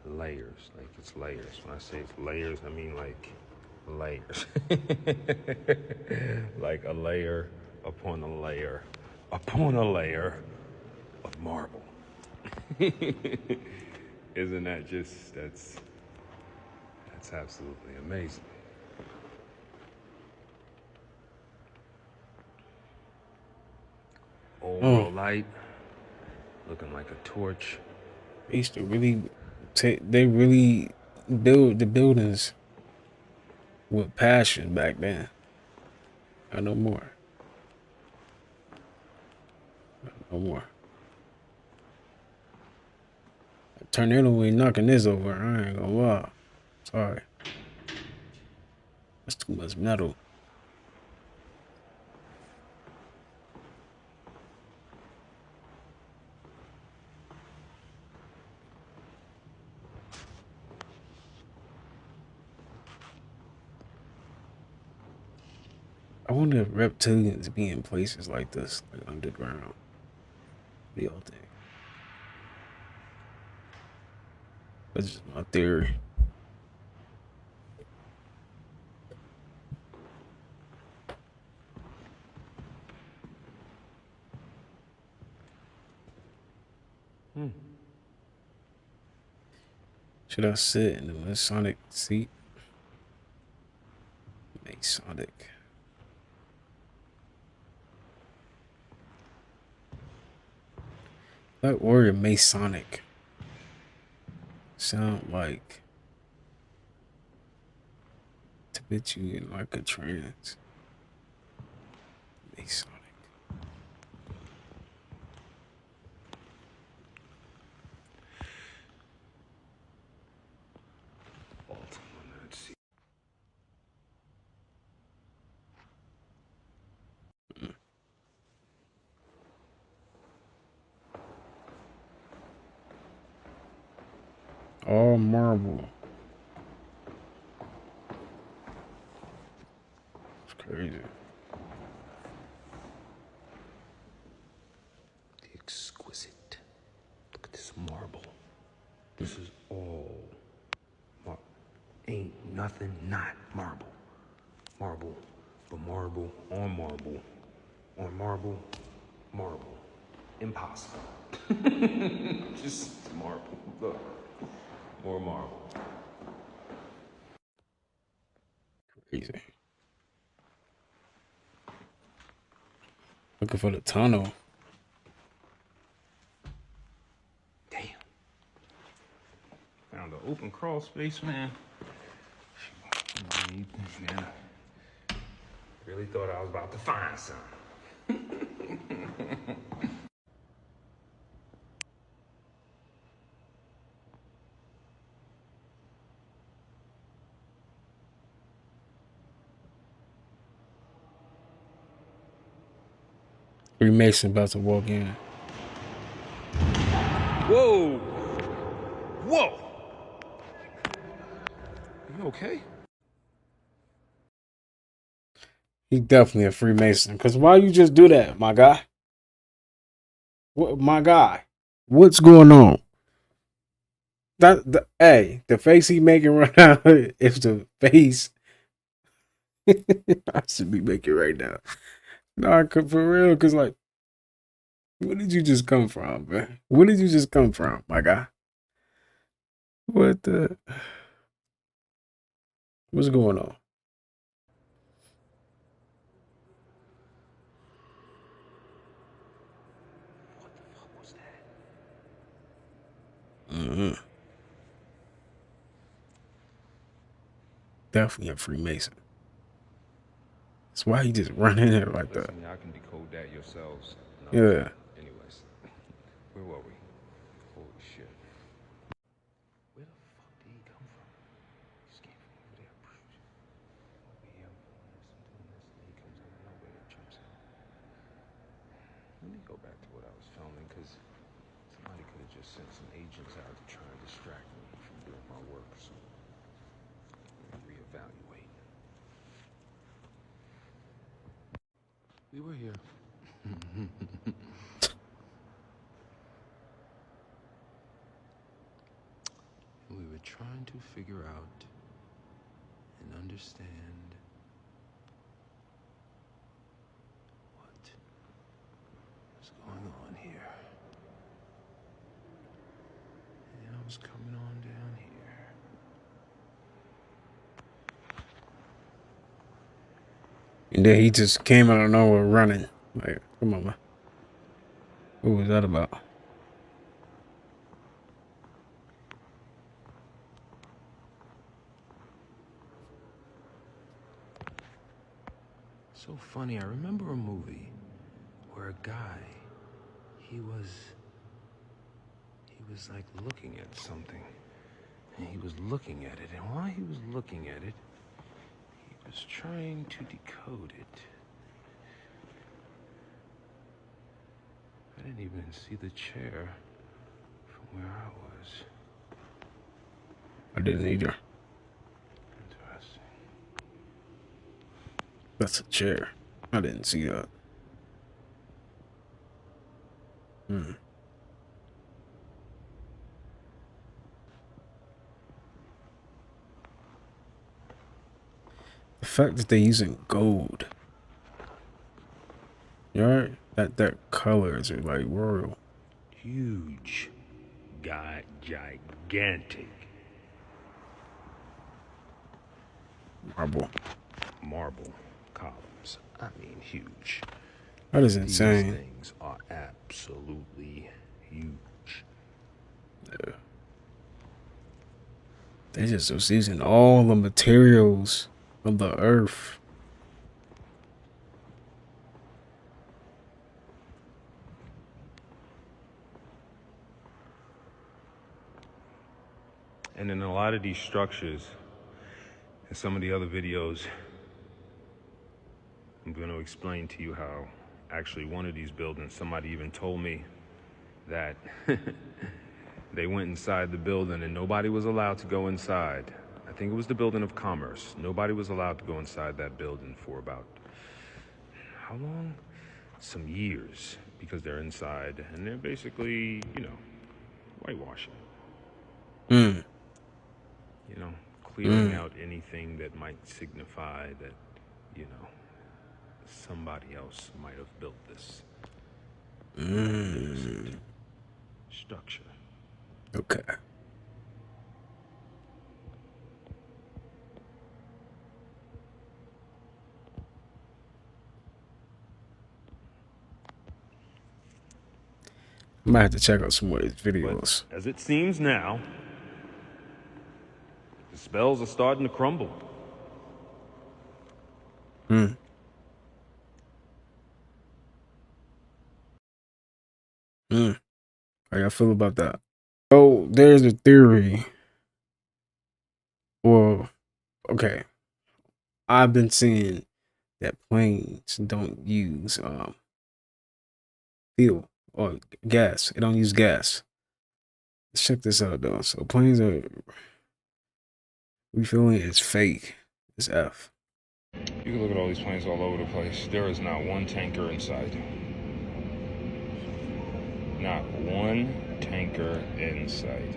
Speaker 16: Layers, like it's layers. When I say it's layers, I mean like layers. Like a layer upon a layer upon a layer of marble. Isn't that just, that's absolutely amazing. Old light, looking like a torch.
Speaker 1: They used to really they really build the buildings with passion back then. No more. No more. A tornado ain't knocking this over. I ain't gonna lie. Sorry. That's too much metal. I wonder if reptilians be in places like this, like underground. What do y'all think? That's just my theory. Should I sit in the Masonic seat? Masonic. That word Masonic sound like to put you in like a trance. Masonic. All marble. It's crazy.
Speaker 16: Exquisite. Look at this marble. This is all marble. Ain't nothing not marble. Marble, but marble on marble. On marble, marble. Impossible. Just marble. Look. More marble.
Speaker 1: Crazy. Looking for the tunnel.
Speaker 16: Damn. Found an open crawl space, man. Man, I really thought I was about to find something.
Speaker 1: Freemason about to walk in.
Speaker 16: Whoa! Whoa! You okay?
Speaker 1: He definitely a Freemason. Cause why you just do that, my guy? What, my guy? What's going on? Hey, the face he making right now is the face I should be making right now. Nah, for real, cause like, where did you just come from, man? Where did you just come from, my guy? What the? What's going on? Mm-hmm. Definitely a Freemason. That's why he just run in there like that.
Speaker 16: Listen, y'all can decode that yourselves. No.
Speaker 1: Yeah.
Speaker 16: Anyways, where were we? Holy shit. Where the fuck did he come from? He just came from over there. Over here, I'm doing this, and he comes out of nowhere and jumps out. Let me go back to what I was filming, because somebody could have just sent some agents out to try and distract me from doing my work, so let me reevaluate. We were here. We were trying to figure out and understand what was going on here. And I was coming on down here.
Speaker 1: And then he just came out of nowhere running. Like, come on, man. What was that about?
Speaker 16: So funny, I remember a movie where a guy, he was like looking at something. And he was looking at it, and while he was looking at it, he was trying to decode it. I didn't even see the chair from where I was.
Speaker 1: I didn't either.
Speaker 16: Interesting.
Speaker 1: That's a chair. I didn't see that. The fact that they're using gold. You alright? That colors are like royal.
Speaker 16: Huge. Gigantic. Marble columns. I mean, huge.
Speaker 1: That is insane.
Speaker 16: These things are absolutely huge.
Speaker 1: Yeah. They just was using all the materials of the earth.
Speaker 16: And in a lot of these structures, and some of the other videos, I'm going to explain to you how actually one of these buildings, somebody even told me that They went inside the building and nobody was allowed to go inside. I think it was the building of commerce. Nobody was allowed to go inside that building for about, how long? Some years, because they're inside and they're basically, you know, whitewashing.
Speaker 1: Mm.
Speaker 16: You know, clearing out anything that might signify that, you know, somebody else might have built this structure.
Speaker 1: Okay. I might have to check out some more of these videos.
Speaker 16: But as it seems now, the spells are starting to crumble.
Speaker 1: Hmm. Hmm. How y'all feel about that? So there's a theory. Well, okay. I've been seeing that planes don't use fuel or gas. They don't use gas. Let's check this out though. So planes are refueling is fake. It's F.
Speaker 16: You can look at all these planes all over the place. There is not one tanker inside. Not one tanker inside.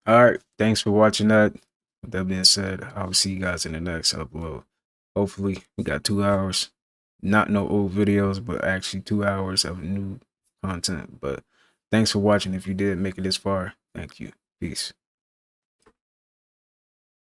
Speaker 1: All right. Thanks for watching that. With that being said, I will see you guys in the next upload. Hopefully, we got 2 hours. Not no old videos, but actually 2 hours of new content. But thanks for watching. If you did make it this far, thank you. Peace.